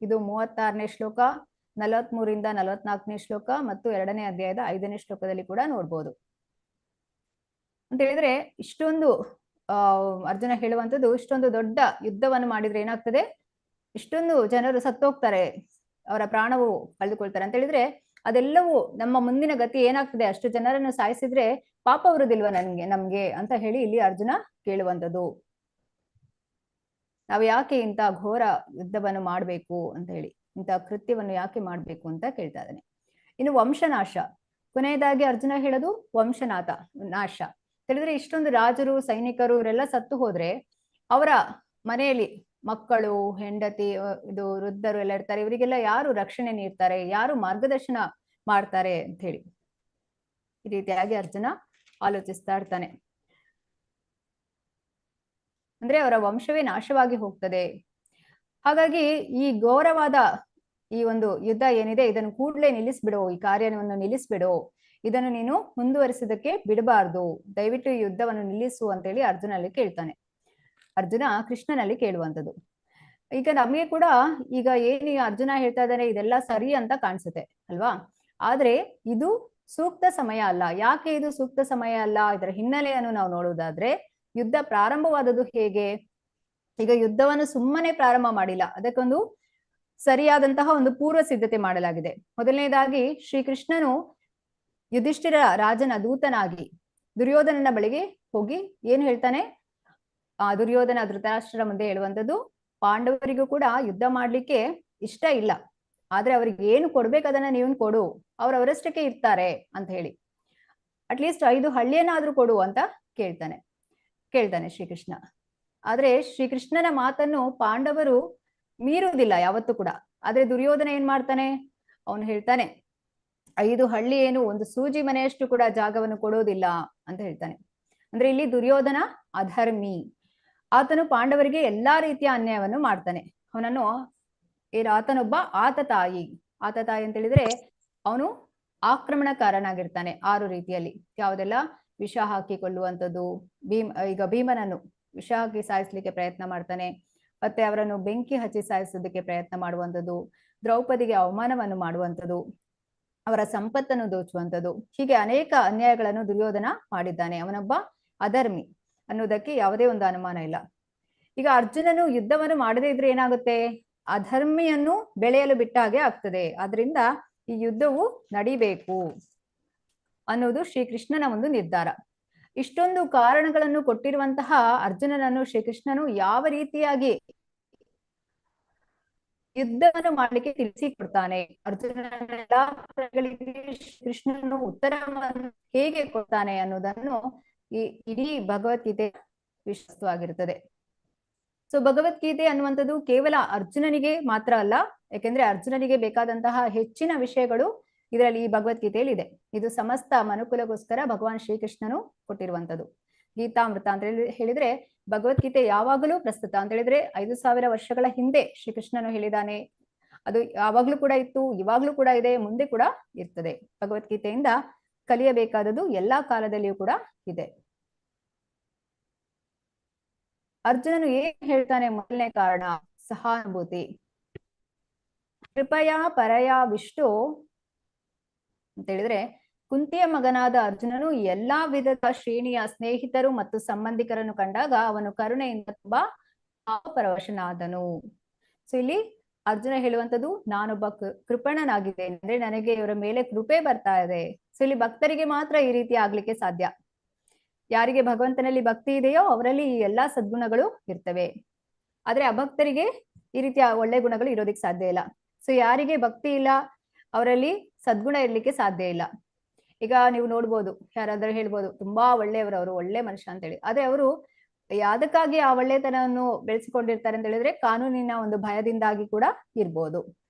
ಇದು 36ನೇ ಶ್ಲೋಕ, 43ರಿಂದ 44ನೇ ಶ್ಲೋಕ ಮತ್ತು 2ನೇ ಅಧ್ಯಾಯದ 5ನೇ ಶ್ಲೋಕದಲ್ಲಿ ಕೂಡ ನೋಡ್ಬೋದು. ಅಂತ ಹೇಳಿದ್ರೆ ಇಷ್ಟೊಂದು ಅರ್ಜುನ ಹೇಳುವಂಥದ್ದು, ಇಷ್ಟೊಂದು ದೊಡ್ಡ ಯುದ್ಧವನ್ನು ಮಾಡಿದ್ರೆ ಏನಾಗ್ತದೆ? ಇಷ್ಟೊಂದು ಜನರು ಸತ್ತೋಗ್ತಾರೆ, ಅವರ ಪ್ರಾಣವು ಕಳೆದುಕೊಳ್ತಾರೆ ಅಂತ ಹೇಳಿದ್ರೆ ಅದೆಲ್ಲವೂ ನಮ್ಮ ಮುಂದಿನ ಗತಿ ಏನಾಗ್ತದೆ? ಅಷ್ಟು ಜನರನ್ನು ಸಾಯಿಸಿದ್ರೆ ಪಾಪ ಬರುದಿಲ್ವ ನಮ್ಗೆ ಅಂತ ಹೇಳಿ ಇಲ್ಲಿ ಅರ್ಜುನ ಕೇಳುವಂಥದ್ದು. ನಾವು ಯಾಕೆ ಇಂಥ ಘೋರ ಯುದ್ಧವನ್ನು ಮಾಡ್ಬೇಕು ಅಂತ ಹೇಳಿ, ಇಂಥ ಕೃತ್ಯವನ್ನು ಯಾಕೆ ಮಾಡ್ಬೇಕು ಅಂತ ಕೇಳ್ತಾ ಇದ್ದಾನೆ. ಇನ್ನು ವಂಶನಾಶ, ಕೊನೆಯದಾಗಿ ಅರ್ಜುನ ಹೇಳೋದು ನಾಶ ಹೇಳಿದ್ರೆ, ಇಷ್ಟೊಂದು ರಾಜರು, ಸೈನಿಕರು ಇವರೆಲ್ಲ ಸತ್ತು ಹೋದ್ರೆ ಅವರ ಮನೆಯಲ್ಲಿ ಮಕ್ಕಳು, ಹೆಂಡತಿ, ಇದು ವೃದ್ಧರು ಎಲ್ಲ ಇರ್ತಾರೆ. ಇವರಿಗೆಲ್ಲ ಯಾರು ರಕ್ಷಣೆ ನೀಡ್ತಾರೆ? ಯಾರು ಮಾರ್ಗದರ್ಶನ ಮಾಡ್ತಾರೆ ಅಂತ ಹೇಳಿ ಈ ರೀತಿಯಾಗಿ ಅರ್ಜುನ ಆಲೋಚಿಸ್ತಾ ಇರ್ತಾನೆ. ಅಂದ್ರೆ ಅವರ ವಂಶವೇ ನಾಶವಾಗಿ ಹೋಗ್ತದೆ. ಹಾಗಾಗಿ ಈ ಘೋರವಾದ ಈ ಒಂದು ಯುದ್ಧ ಏನಿದೆ ಇದನ್ನು ಕೂಡಲೇ ನಿಲ್ಲಿಸ್ಬಿಡು, ಈ ಕಾರ್ಯವನ್ನು ನಿಲ್ಲಿಸ್ಬಿಡು, ಇದನ್ನು ನೀನು ಮುಂದುವರಿಸೋದಕ್ಕೆ ಬಿಡಬಾರ್ದು, ದಯವಿಟ್ಟು ಈ ಯುದ್ಧವನ್ನು ನಿಲ್ಲಿಸು ಅಂತೇಳಿ ಅರ್ಜುನಲ್ಲಿ ಕೇಳ್ತಾನೆ. ಅರ್ಜುನ ಕೃಷ್ಣನಲ್ಲಿ ಕೇಳುವಂಥದ್ದು. ಈಗ ನಮಗೆ ಕೂಡ ಈಗ ಏನು ಅರ್ಜುನ ಹೇಳ್ತಾ ಇದ್ದಾನೆ ಇದೆಲ್ಲ ಸರಿ ಅಂತ ಕಾಣಿಸುತ್ತೆ ಅಲ್ವಾ? ಆದ್ರೆ ಇದು ಸೂಕ್ತ ಸಮಯ ಅಲ್ಲ. ಯಾಕೆ ಇದು ಸೂಕ್ತ ಸಮಯ ಅಲ್ಲ? ಇದರ ಹಿನ್ನೆಲೆಯನ್ನು ನಾವು ನೋಡುವುದಾದ್ರೆ, ಯುದ್ಧ ಪ್ರಾರಂಭವಾದದ್ದು ಹೇಗೆ? ಈಗ ಯುದ್ಧವನ್ನು ಸುಮ್ಮನೆ ಪ್ರಾರಂಭ ಮಾಡಿಲ್ಲ, ಅದಕ್ಕೊಂದು ಸರಿಯಾದಂತಹ ಒಂದು ಪೂರ್ವ ಸಿದ್ಧತೆ ಮಾಡಲಾಗಿದೆ. ಮೊದಲನೇದಾಗಿ ಶ್ರೀಕೃಷ್ಣನು ಯುಧಿಷ್ಠಿರ ರಾಜನ ದೂತನಾಗಿ ದುರ್ಯೋಧನನ ಬಳಿಗೆ ಹೋಗಿ ಏನ್ ಹೇಳ್ತಾನೆ, ದುರ್ಯೋಧನ ಧೃತರಾಷ್ಟ್ರರ ಮುಂದೆ ಹೇಳುವಂಥದ್ದು, ಪಾಂಡವರಿಗೂ ಕೂಡ ಯುದ್ಧ ಮಾಡ್ಲಿಕ್ಕೆ ಇಷ್ಟ ಇಲ್ಲ, ಆದ್ರೆ ಅವ್ರಿಗೆ ಏನು ಕೊಡ್ಬೇಕು ಅದನ್ನ ನೀವು ಕೊಡು, ಅವರವರಷ್ಟಕ್ಕೆ ಇರ್ತಾರೆ ಅಂತ ಹೇಳಿ ಅಟ್ಲೀಸ್ಟ್ 5 ಹಳ್ಳಿಯನ್ನಾದ್ರೂ ಕೊಡು ಅಂತ ಕೇಳ್ತಾನೆ ಶ್ರೀಕೃಷ್ಣ. ಆದ್ರೆ ಶ್ರೀಕೃಷ್ಣನ ಮಾತನ್ನು ಪಾಂಡವರು ಮೀರುವುದಿಲ್ಲ ಯಾವತ್ತೂ ಕೂಡ. ಆದ್ರೆ ದುರ್ಯೋಧನ ಏನ್ ಮಾಡ್ತಾನೆ, ಅವನು ಹೇಳ್ತಾನೆ 5 ಹಳ್ಳಿ ಏನು, ಒಂದು ಸೂಜಿ ಮನೆಯಷ್ಟು ಕೂಡ ಜಾಗವನ್ನು ಕೊಡೋದಿಲ್ಲ ಅಂತ ಹೇಳ್ತಾನೆ. ಅಂದ್ರೆ ಇಲ್ಲಿ ದುರ್ಯೋಧನ ಅಧರ್ಮಿ, ಆತನು ಪಾಂಡವರಿಗೆ ಎಲ್ಲಾ ರೀತಿಯ ಅನ್ಯಾಯವನ್ನು ಮಾಡ್ತಾನೆ. ಆತನೊಬ್ಬ ಆತತಾಯಿ ಅಂತ ಹೇಳಿದ್ರೆ ಅವನು ಆಕ್ರಮಣಕಾರನಾಗಿರ್ತಾನೆ 6 ರೀತಿಯಲ್ಲಿ. ಯಾವುದೆಲ್ಲ, ವಿಷ ಹಾಕಿ ಕೊಲ್ಲುವಂಥದ್ದು, ಈಗ ಭೀಮನನ್ನು ವಿಷ ಹಾಕಿ ಸಾಯಿಸ್ಲಿಕ್ಕೆ ಪ್ರಯತ್ನ ಮಾಡ್ತಾನೆ, ಮತ್ತೆ ಅವರನ್ನು ಬೆಂಕಿ ಹಚ್ಚಿ ಸಾಯಿಸೋದಕ್ಕೆ ಪ್ರಯತ್ನ ಮಾಡುವಂಥದ್ದು, ದ್ರೌಪದಿಗೆ ಅವಮಾನವನ್ನು ಮಾಡುವಂಥದ್ದು, ಅವರ ಸಂಪತ್ತನ್ನು ದೋಚುವಂಥದ್ದು, ಹೀಗೆ ಅನೇಕ ಅನ್ಯಾಯಗಳನ್ನು ದುರ್ಯೋಧನ ಮಾಡಿದ್ದಾನೆ. ಅವನೊಬ್ಬ ಅಧರ್ಮಿ ಅನ್ನೋದಕ್ಕೆ ಯಾವುದೇ ಒಂದು ಅನುಮಾನ ಇಲ್ಲ. ಈಗ ಅರ್ಜುನನು ಯುದ್ಧವನ್ನು ಮಾಡದೇ ಇದ್ರೆ ಏನಾಗುತ್ತೆ, ಅಧರ್ಮಿಯನ್ನು ಬೆಳೆಯಲು ಬಿಟ್ಟ ಹಾಗೆ ಆಗ್ತದೆ. ಆದ್ರಿಂದ ಈ ಯುದ್ಧವು ನಡಿಬೇಕು ಅನ್ನೋದು ಶ್ರೀಕೃಷ್ಣನ ಒಂದು ನಿರ್ಧಾರ. ಇಷ್ಟೊಂದು ಕಾರಣಗಳನ್ನು ಕೊಟ್ಟಿರುವಂತಹ ಅರ್ಜುನನನ್ನು ಶ್ರೀಕೃಷ್ಣನು ಯಾವ ರೀತಿಯಾಗಿ ಯುದ್ಧವನ್ನು ಮಾಡ್ಲಿಕ್ಕೆ ತಿಳಿಸಿಕೊಡ್ತಾನೆ, ಅರ್ಜುನನ ಎಲ್ಲಾ ಪ್ರಶ್ನೆಗಳಿಗೆ ಕೃಷ್ಣನು ಉತ್ತರವನ್ನು ಹೇಗೆ ಕೊಡ್ತಾನೆ ಅನ್ನೋದನ್ನು ಈ ಇಡೀ ಭಗವದ್ಗೀತೆ ವಿಶ್ವಾಸವಾಗಿರುತ್ತದೆ. ಸೊ ಭಗವದ್ಗೀತೆ ಅನ್ನುವಂಥದ್ದು ಕೇವಲ ಅರ್ಜುನನಿಗೆ ಮಾತ್ರ ಅಲ್ಲ, ಯಾಕೆಂದ್ರೆ ಅರ್ಜುನನಿಗೆ ಬೇಕಾದಂತಹ ಹೆಚ್ಚಿನ ವಿಷಯಗಳು ಇದರಲ್ಲಿ ಈ ಭಗವದ್ಗೀತೆಯಲ್ಲಿ ಇದೆ. ಇದು ಸಮಸ್ತ ಮನುಕುಲಗೋಸ್ಕರ ಭಗವಾನ್ ಶ್ರೀಕೃಷ್ಣನು ಕೊಟ್ಟಿರುವಂಥದ್ದು. ಗೀತಾಮೃತ ಅಂತ ಹೇಳಿದ್ರೆ ಭಗವದ್ಗೀತೆ ಯಾವಾಗಲೂ ಪ್ರಸ್ತುತ ಅಂತ ಹೇಳಿದ್ರೆ 5000 ವರ್ಷಗಳ ಹಿಂದೆ ಶ್ರೀಕೃಷ್ಣನು ಹೇಳಿದಾನೆ. ಅದು ಯಾವಾಗ್ಲೂ ಕೂಡ ಇತ್ತು, ಇವಾಗ್ಲೂ ಕೂಡ ಇದೆ, ಮುಂದೆ ಕೂಡ ಇರ್ತದೆ. ಭಗವದ್ಗೀತೆಯಿಂದ ಕಲಿಯಬೇಕಾದದ್ದು ಎಲ್ಲಾ ಕಾಲದಲ್ಲಿಯೂ ಕೂಡ ಇದೆ. ಅರ್ಜುನನು ಏನ್ ಹೇಳ್ತಾನೆ, ಮೊದಲನೇ ಕಾರಣ ಸಹಾನುಭೂತಿ. ಕೃಪಯಾ ಪರಯಾ ವಿಷ್ಣು ಅಂತ ಹೇಳಿದ್ರೆ ಕುಂತಿಯ ಮಗನಾದ ಅರ್ಜುನನು ಎಲ್ಲಾ ವಿಧದ ಶ್ರೇಣಿಯ ಸ್ನೇಹಿತರು ಮತ್ತು ಸಂಬಂಧಿಕರನ್ನು ಕಂಡಾಗ ಅವನು ಕರುಣೆಯಿಂದ ತುಂಬಾ ಭಾವಪರವಶನಾದನು. ಸೊ ಇಲ್ಲಿ ಅರ್ಜುನ ಹೇಳುವಂಥದ್ದು, ನಾನೊಬ್ಬ ಕೃಪಣನಾಗಿದ್ದೇನೆ, ಅಂದ್ರೆ ನನಗೆ ಇವರ ಮೇಲೆ ಕೃಪೆ ಬರ್ತಾ ಇದೆ. ಸೊ ಇಲ್ಲಿ ಭಕ್ತರಿಗೆ ಮಾತ್ರ ಈ ರೀತಿ ಆಗ್ಲಿಕ್ಕೆ ಸಾಧ್ಯ. ಯಾರಿಗೆ ಭಗವಂತನಲ್ಲಿ ಭಕ್ತಿ ಇದೆಯೋ ಅವರಲ್ಲಿ ಈ ಎಲ್ಲಾ ಸದ್ಗುಣಗಳು ಇರ್ತವೆ. ಆದ್ರೆ ಅಭಕ್ತರಿಗೆ ಈ ರೀತಿಯ ಒಳ್ಳೆ ಗುಣಗಳು ಇರೋದಿಕ್ ಸಾಧ್ಯ ಇಲ್ಲ. ಸೊ ಯಾರಿಗೆ ಭಕ್ತಿ ಇಲ್ಲ ಅವರಲ್ಲಿ ಸದ್ಗುಣ ಇರ್ಲಿಕ್ಕೆ ಸಾಧ್ಯ ಇಲ್ಲ. ಈಗ ನೀವು ನೋಡ್ಬೋದು, ಯಾರಾದ್ರೂ ಹೇಳ್ಬೋದು ತುಂಬಾ ಒಳ್ಳೆಯವರು, ಅವರು ಒಳ್ಳೆ ಮನುಷ್ಯ ಅಂತ ಹೇಳಿ. ಆದ್ರೆ ಅವರು ಯಾದಕ್ಕಾಗಿ ಆ ಒಳ್ಳೆತನವನ್ನು ಬೆಳೆಸಿಕೊಂಡಿರ್ತಾರೆ ಅಂತ ಹೇಳಿದ್ರೆ ಕಾನೂನಿನ ಒಂದು ಭಯದಿಂದಾಗಿ ಕೂಡ ಇರ್ಬೋದು.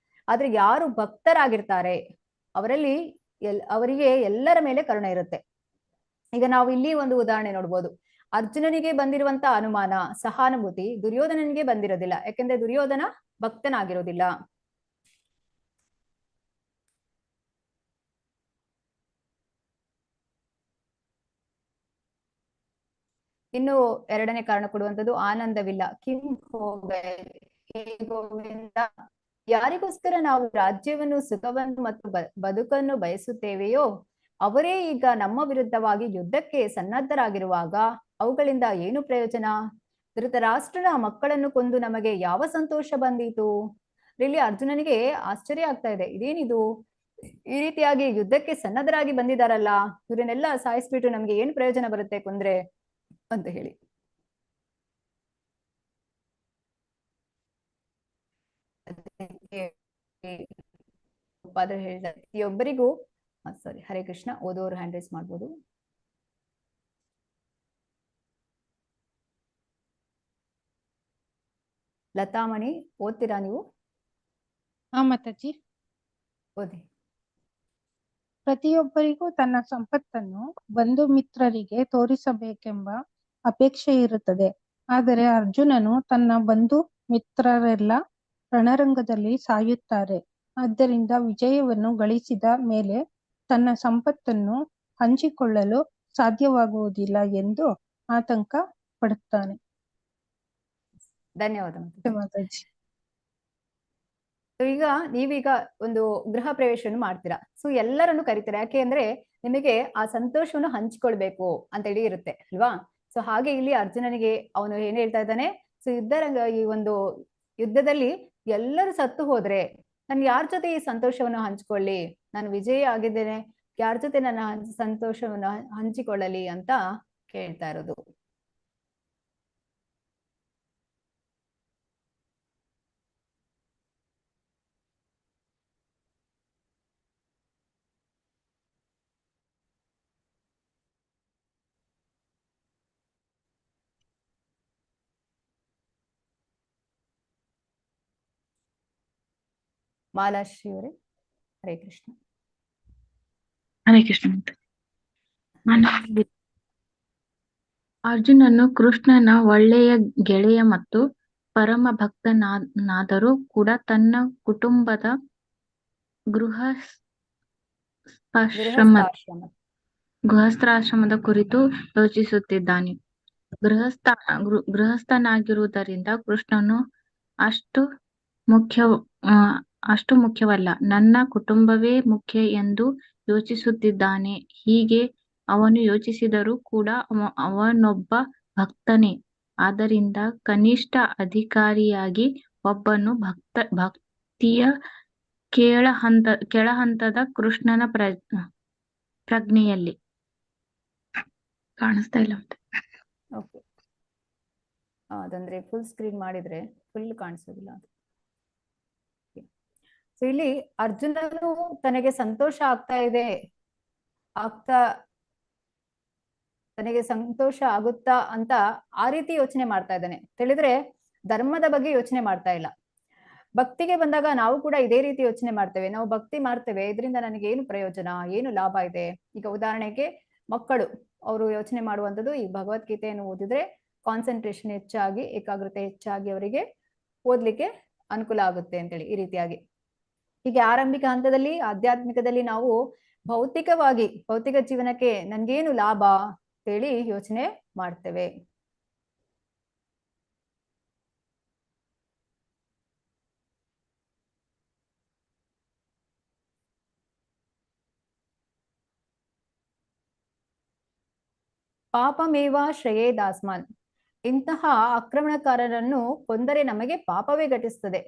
ಆದ್ರೆ ಯಾರು ಭಕ್ತರಾಗಿರ್ತಾರೆ ಅವರಲ್ಲಿ ಅವರಿಗೆ ಎಲ್ಲರ ಮೇಲೆ ಕರುಣೆ ಇರುತ್ತೆ. ಈಗ ನಾವು ಇಲ್ಲಿ ಒಂದು ಉದಾಹರಣೆ ನೋಡ್ಬೋದು. ಅರ್ಜುನನಿಗೆ ಬಂದಿರುವಂತ ಅನುಮಾನ, ಸಹಾನುಭೂತಿ ದುರ್ಯೋಧನನಿಗೆ ಬಂದಿರೋದಿಲ್ಲ, ಯಾಕೆಂದ್ರೆ ದುರ್ಯೋಧನ ಭಕ್ತನಾಗಿರೋದಿಲ್ಲ. ಇನ್ನು ಎರಡನೇ ಕಾರಣ ಕೊಡುವಂಥದ್ದು ಆನಂದವಿಲ್ಲ. ಕಿಂ ಹೋಗ ಗೋವಿಂದ, ಯಾರಿಗೋಸ್ಕರ ನಾವು ರಾಜ್ಯವನ್ನು, ಸುಖವನ್ನು ಮತ್ತು ಬದುಕನ್ನು ಬಯಸುತ್ತೇವೆಯೋ ಅವರೇ ಈಗ ನಮ್ಮ ವಿರುದ್ಧವಾಗಿ ಯುದ್ಧಕ್ಕೆ ಸನ್ನದ್ಧರಾಗಿರುವಾಗ ಅವುಗಳಿಂದ ಏನು ಪ್ರಯೋಜನ? ಧೃತರಾಷ್ಟ್ರನ ಮಕ್ಕಳನ್ನು ಕೊಂದು ನಮಗೆ ಯಾವ ಸಂತೋಷ ಬಂದೀತು? ಇಲ್ಲಿ ಅರ್ಜುನನಿಗೆ ಆಶ್ಚರ್ಯ ಆಗ್ತಾ ಇದೆ, ಇದೇನಿದು, ಈ ರೀತಿಯಾಗಿ ಯುದ್ಧಕ್ಕೆ ಸನ್ನದ್ಧರಾಗಿ ಬಂದಿದಾರಲ್ಲ, ಇವರನ್ನೆಲ್ಲ ಸಾಯಿಸ್ಬಿಟ್ಟು ನಮ್ಗೆ ಏನ್ ಪ್ರಯೋಜನ ಬರುತ್ತೆ ಕೊಂದ್ರೆ ಅಂತ ಹೇಳಿ. ಹೇಳ್ತಾರೆ ಪ್ರತಿಯೊಬ್ಬರಿಗೂ ಸಾರಿ, ಹರೇ ಕೃಷ್ಣ. ಓದೋರು ಹ್ಯಾಂಡ್ ರೈಸ್ ಮಾಡ್ಬೋದು. ಲತಾಮಣಿ ಓದ್ತೀರಾ ನೀವು? ಮಾತಾಜಿ. ಓದಿ. ಪ್ರತಿಯೊಬ್ಬರಿಗೂ ತನ್ನ ಸಂಪತ್ತನ್ನು ಬಂಧು ಮಿತ್ರರಿಗೆ ತೋರಿಸಬೇಕೆಂಬ ಅಪೇಕ್ಷೆ ಇರುತ್ತದೆ. ಆದರೆ ಅರ್ಜುನನು ತನ್ನ ಬಂಧು ಮಿತ್ರರೆಲ್ಲ ರಣರಂಗದಲ್ಲಿ ಸಾಯುತ್ತಾರೆ. ಆದ್ದರಿಂದ ವಿಜಯವನ್ನು ಗಳಿಸಿದ ಮೇಲೆ ತನ್ನ ಸಂಪತ್ತನ್ನು ಹಂಚಿಕೊಳ್ಳಲು ಸಾಧ್ಯವಾಗುವುದಿಲ್ಲ ಎಂದು ಆತಂಕ ಪಡುತ್ತಾನೆ. ಧನ್ಯವಾದ ಮಾತಾಜಿ. ಈಗ ನೀವೀಗ ಒಂದು ಗೃಹ ಪ್ರವೇಶವನ್ನು ಮಾಡ್ತೀರಾ. ಸೊ ಎಲ್ಲರನ್ನು ಕರಿತೀರಾ, ಯಾಕೆ ಅಂದ್ರೆ ನಿಮಗೆ ಆ ಸಂತೋಷವನ್ನು ಹಂಚಿಕೊಳ್ಬೇಕು ಅಂತೇಳಿ ಇರುತ್ತೆ ಅಲ್ವಾ? ಸೊ ಹಾಗೆ ಇಲ್ಲಿ ಅರ್ಜುನನಿಗೆ ಅವನು ಏನ್ ಹೇಳ್ತಾ ಇದ್ದಾನೆ, ಸೊ ಈ ಒಂದು ಯುದ್ಧದಲ್ಲಿ ಎಲ್ಲರೂ ಸತ್ತು ಹೋದ್ರೆ ನಾನು ಯಾರ ಜೊತೆ ಈ ಸಂತೋಷವನ್ನು ಹಂಚಿಕೊಳ್ಳಿ, ನಾನು ವಿಜಯಿ ಆಗಿದ್ದೇನೆ, ಯಾರ ಜೊತೆ ನನ್ನ ಸಂತೋಷವನ್ನು ಹಂಚಿಕೊಳ್ಳಲಿ ಅಂತ ಕೇಳ್ತಾ ಇರೋದು. ಮಾಲಾಶ್ರೀ ಅವರೇ, ಹರೇ ಕೃಷ್ಣ. ಹರೇ ಕೃಷ್ಣ. ಅರ್ಜುನನು ಕೃಷ್ಣನ ಒಳ್ಳೆಯ ಗೆಳೆಯ ಮತ್ತು ಪರಮ ಭಕ್ತನಾದರೂ ಕೂಡ ತನ್ನ ಕುಟುಂಬದ ಗೃಹಸ್ಥಾಶ್ರಮದ ಕುರಿತು ಯೋಚಿಸುತ್ತಿದ್ದಾನೆ. ಗೃಹಸ್ಥನಾಗಿರುವುದರಿಂದ ಕೃಷ್ಣನು ಅಷ್ಟು ಮುಖ್ಯವಲ್ಲ, ನನ್ನ ಕುಟುಂಬವೇ ಮುಖ್ಯ ಎಂದು ಯೋಚಿಸುತ್ತಿದ್ದಾನೆ. ಹೀಗೆ ಅವನು ಯೋಚಿಸಿದರೂ ಕೂಡ ಅವನೊಬ್ಬ ಭಕ್ತನೇ. ಆದ್ದರಿಂದ ಕನಿಷ್ಠ ಅಧಿಕಾರಿಯಾಗಿ ಒಬ್ಬನು ಭಕ್ತಿಯ ಕೆಳಹಂತದ ಕೃಷ್ಣನ ಪ್ರಜ್ಞೆಯಲ್ಲಿ ಕಾಣಿಸ್ತಾ ಇಲ್ಲ. ಓಕೆ, ಅದಂದ್ರೆ ಫುಲ್ ಸ್ಕ್ರೀನ್ ಮಾಡಿದ್ರೆ ಫುಲ್ ಕಾಣಿಸೋದಿಲ್ಲ ಅದು. ಸೊ ಇಲ್ಲಿ ಅರ್ಜುನನು ತನಗೆ ಸಂತೋಷ ತನಗೆ ಸಂತೋಷ ಆಗುತ್ತಾ ಅಂತ ಆ ರೀತಿ ಯೋಚನೆ ಮಾಡ್ತಾ ಇದ್ದಾನೆ. ತಿಳಿದ್ರೆ ಧರ್ಮದ ಬಗ್ಗೆ ಯೋಚನೆ ಮಾಡ್ತಾ ಇಲ್ಲ. ಭಕ್ತಿಗೆ ಬಂದಾಗ ನಾವು ಕೂಡ ಇದೇ ರೀತಿ ಯೋಚನೆ ಮಾಡ್ತೇವೆ. ನಾವು ಭಕ್ತಿ ಮಾಡ್ತೇವೆ, ಇದರಿಂದ ನನಗೆ ಏನು ಪ್ರಯೋಜನ, ಏನು ಲಾಭ ಇದೆ. ಈಗ ಉದಾಹರಣೆಗೆ ಮಕ್ಕಳು ಅವರು ಯೋಚನೆ ಮಾಡುವಂಥದ್ದು, ಈ ಭಗವದ್ಗೀತೆಯನ್ನು ಓದಿದ್ರೆ ಕಾನ್ಸಂಟ್ರೇಷನ್ ಹೆಚ್ಚಾಗಿ, ಏಕಾಗ್ರತೆ ಹೆಚ್ಚಾಗಿ ಅವರಿಗೆ ಓದ್ಲಿಕ್ಕೆ ಅನುಕೂಲ ಆಗುತ್ತೆ ಅಂತೇಳಿ ಈ ರೀತಿಯಾಗಿ. ಹೀಗೆ ಆರಂಭಿಕ ಹಂತದಲ್ಲಿ ಆಧ್ಯಾತ್ಮಿಕದಲ್ಲಿ ನಾವು ಭೌತಿಕ ಜೀವನಕ್ಕೆ ನನ್ಗೇನು ಲಾಭ ಹೇಳಿ ಯೋಚನೆ ಮಾಡ್ತೇವೆ. ಪಾಪಮೇವ ಶ್ರೇಯೇದಾಸ್ಮಾನ್, ಇಂತಹ ಆಕ್ರಮಣಕಾರರನ್ನು ಕೊಂದರೆ ನಮಗೆ ಪಾಪವೇ ಘಟಿಸ್ತದೆ.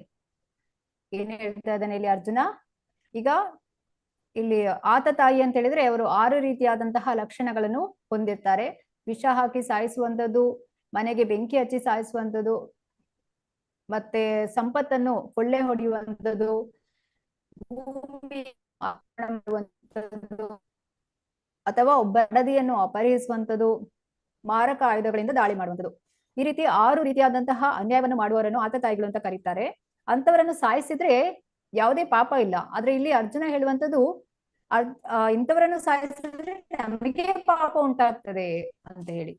ಏನ್ ಹೇಳ್ತಾ ಇದ್ದಾನೆ ಇಲ್ಲಿ ಅರ್ಜುನ? ಈಗ ಇಲ್ಲಿ ಆತ ತಾಯಿ ಅಂತ ಹೇಳಿದ್ರೆ ಅವರು 6 ರೀತಿಯಾದಂತಹ ಲಕ್ಷಣಗಳನ್ನು ಹೊಂದಿರ್ತಾರೆ. ವಿಷ ಹಾಕಿ ಸಾಯಿಸುವಂಥದ್ದು, ಮನೆಗೆ ಬೆಂಕಿ ಹಚ್ಚಿ ಸಾಯಿಸುವಂಥದ್ದು, ಮತ್ತೆ ಸಂಪತ್ತನ್ನು ಕೊಳ್ಳೆ ಹೊಡೆಯುವಂಥದ್ದು, ಭೂಮಿ ಮಾಡುವಂಥದ್ದು, ಅಥವಾ ಒಬ್ಬ ಬಡದಿಯನ್ನು ಅಪಹರಿಸುವಂಥದ್ದು, ಮಾರಕ ಆಯುಧಗಳಿಂದ ದಾಳಿ ಮಾಡುವಂಥದ್ದು. ಈ ರೀತಿ 6 ರೀತಿಯಾದಂತಹ ಅನ್ಯಾಯವನ್ನು ಮಾಡುವವರನ್ನು ಆತ ತಾಯಿಗಳು ಅಂತ ಕರೀತಾರೆ. ಅಂತವರನ್ನು ಸಾಯಿಸಿದ್ರೆ ಯಾವುದೇ ಪಾಪ ಇಲ್ಲ. ಆದ್ರೆ ಇಲ್ಲಿ ಅರ್ಜುನ ಹೇಳುವಂಥದ್ದು ಇಂಥವರನ್ನು ಸಾಯಿಸಿದ್ರೆ ನಮಗೆ ಪಾಪ ಉಂಟಾಗ್ತದೆ ಅಂತ ಹೇಳಿ.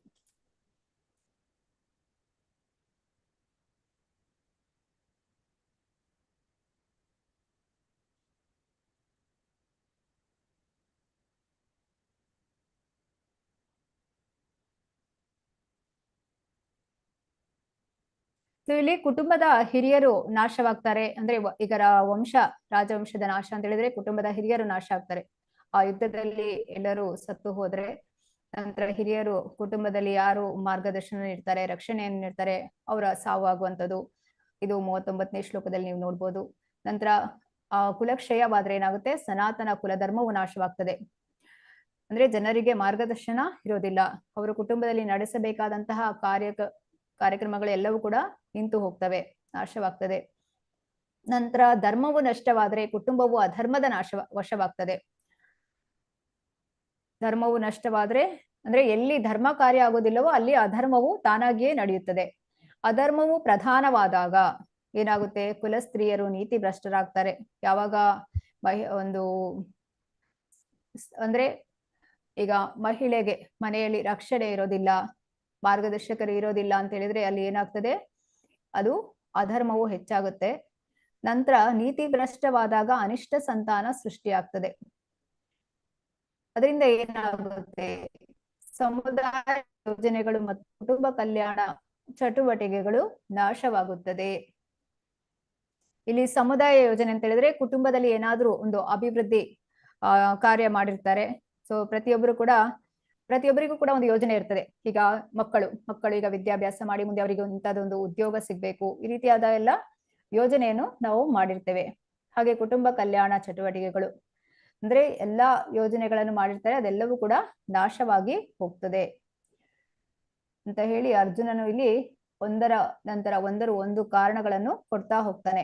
ಇಲ್ಲಿ ಕುಟುಂಬದ ಹಿರಿಯರು ನಾಶವಾಗ್ತಾರೆ. ಅಂದ್ರೆ ಈಗ ರಾಜವಂಶದ ನಾಶ ಅಂತ ಹೇಳಿದ್ರೆ ಕುಟುಂಬದ ಹಿರಿಯರು ನಾಶ ಆಗ್ತಾರೆ. ಆ ಯುದ್ಧದಲ್ಲಿ ಎಲ್ಲರೂ ಸತ್ತು ಹೋದ್ರೆ ನಂತರ ಹಿರಿಯರು ಕುಟುಂಬದಲ್ಲಿ ಯಾರು ಮಾರ್ಗದರ್ಶನ ನೀಡ್ತಾರೆ, ರಕ್ಷಣೆಯನ್ನು ನೀಡ್ತಾರೆ, ಅವರ ಸಾವು ಆಗುವಂಥದ್ದು. ಇದು 39ನೇ ಶ್ಲೋಕದಲ್ಲಿ ನೀವು ನೋಡ್ಬೋದು. ನಂತರ ಕುಲಕ್ಷಯವಾದ್ರೆ ಏನಾಗುತ್ತೆ? ಸನಾತನ ಕುಲಧರ್ಮವು ನಾಶವಾಗ್ತದೆ. ಅಂದ್ರೆ ಜನರಿಗೆ ಮಾರ್ಗದರ್ಶನ ಇರೋದಿಲ್ಲ. ಅವರು ಕುಟುಂಬದಲ್ಲಿ ನಡೆಸಬೇಕಾದಂತಹ ಕಾರ್ಯಕ್ರಮಗಳು ಎಲ್ಲವೂ ಕೂಡ ನಿಂತು ಹೋಗ್ತವೆ, ನಾಶವಾಗ್ತದೆ. ನಂತರ ಧರ್ಮವು ನಷ್ಟವಾದ್ರೆ ಕುಟುಂಬವು ಅಧರ್ಮದ ವಶವಾಗ್ತದೆ. ಧರ್ಮವು ನಷ್ಟವಾದ್ರೆ ಅಂದ್ರೆ ಎಲ್ಲಿ ಧರ್ಮ ಕಾರ್ಯ ಆಗೋದಿಲ್ಲವೋ ಅಲ್ಲಿ ಅಧರ್ಮವು ತಾನಾಗಿಯೇ ನಡೆಯುತ್ತದೆ. ಅಧರ್ಮವು ಪ್ರಧಾನವಾದಾಗ ಏನಾಗುತ್ತೆ? ಕುಲಸ್ತ್ರೀಯರು ನೀತಿ ಭ್ರಷ್ಟರಾಗ್ತಾರೆ. ಯಾವಾಗ ಅಂದ್ರೆ ಈಗ ಮಹಿಳೆಗೆ ಮನೆಯಲ್ಲಿ ರಕ್ಷಣೆ ಇರೋದಿಲ್ಲ, ಮಾರ್ಗದರ್ಶಕರು ಇರೋದಿಲ್ಲ ಅಂತ ಹೇಳಿದ್ರೆ ಅಲ್ಲಿ ಏನಾಗ್ತದೆ? ಅದು ಅಧರ್ಮವು ಹೆಚ್ಚಾಗುತ್ತೆ. ನಂತರ ನೀತಿ ಭ್ರಷ್ಟವಾದಾಗ ಅನಿಷ್ಟ ಸಂತಾನ ಸೃಷ್ಟಿಯಾಗ್ತದೆ. ಅದರಿಂದ ಏನಾಗುತ್ತೆ? ಸಮುದಾಯ ಯೋಜನೆಗಳು ಮತ್ತು ಕುಟುಂಬ ಕಲ್ಯಾಣ ಚಟುವಟಿಕೆಗಳು ನಾಶವಾಗುತ್ತದೆ. ಇಲ್ಲಿ ಸಮುದಾಯ ಯೋಜನೆ ಅಂತ ಹೇಳಿದ್ರೆ ಕುಟುಂಬದಲ್ಲಿ ಏನಾದ್ರೂ ಒಂದು ಅಭಿವೃದ್ಧಿ ಕಾರ್ಯ ಮಾಡಿರ್ತಾರೆ. ಸೊ ಪ್ರತಿಯೊಬ್ಬರಿಗೂ ಕೂಡ ಒಂದು ಯೋಜನೆ ಇರ್ತದೆ. ಈಗ ಮಕ್ಕಳು ಈಗ ವಿದ್ಯಾಭ್ಯಾಸ ಮಾಡಿ ಮುಂದೆ ಅವರಿಗೆ ಇಂಥದ್ದೊಂದು ಉದ್ಯೋಗ ಸಿಗ್ಬೇಕು, ಈ ರೀತಿಯಾದ ಎಲ್ಲ ಯೋಜನೆಯನ್ನು ನಾವು ಮಾಡಿರ್ತೇವೆ. ಹಾಗೆ ಕುಟುಂಬ ಕಲ್ಯಾಣ ಚಟುವಟಿಕೆಗಳು ಅಂದ್ರೆ ಎಲ್ಲಾ ಯೋಜನೆಗಳನ್ನು ಮಾಡಿರ್ತಾರೆ, ಅದೆಲ್ಲವೂ ಕೂಡ ನಾಶವಾಗಿ ಹೋಗ್ತದೆ ಅಂತ ಹೇಳಿ ಅರ್ಜುನನು ಇಲ್ಲಿ ಒಂದರ ನಂತರ ಒಂದು ಕಾರಣಗಳನ್ನು ಕೊಡ್ತಾ ಹೋಗ್ತಾನೆ.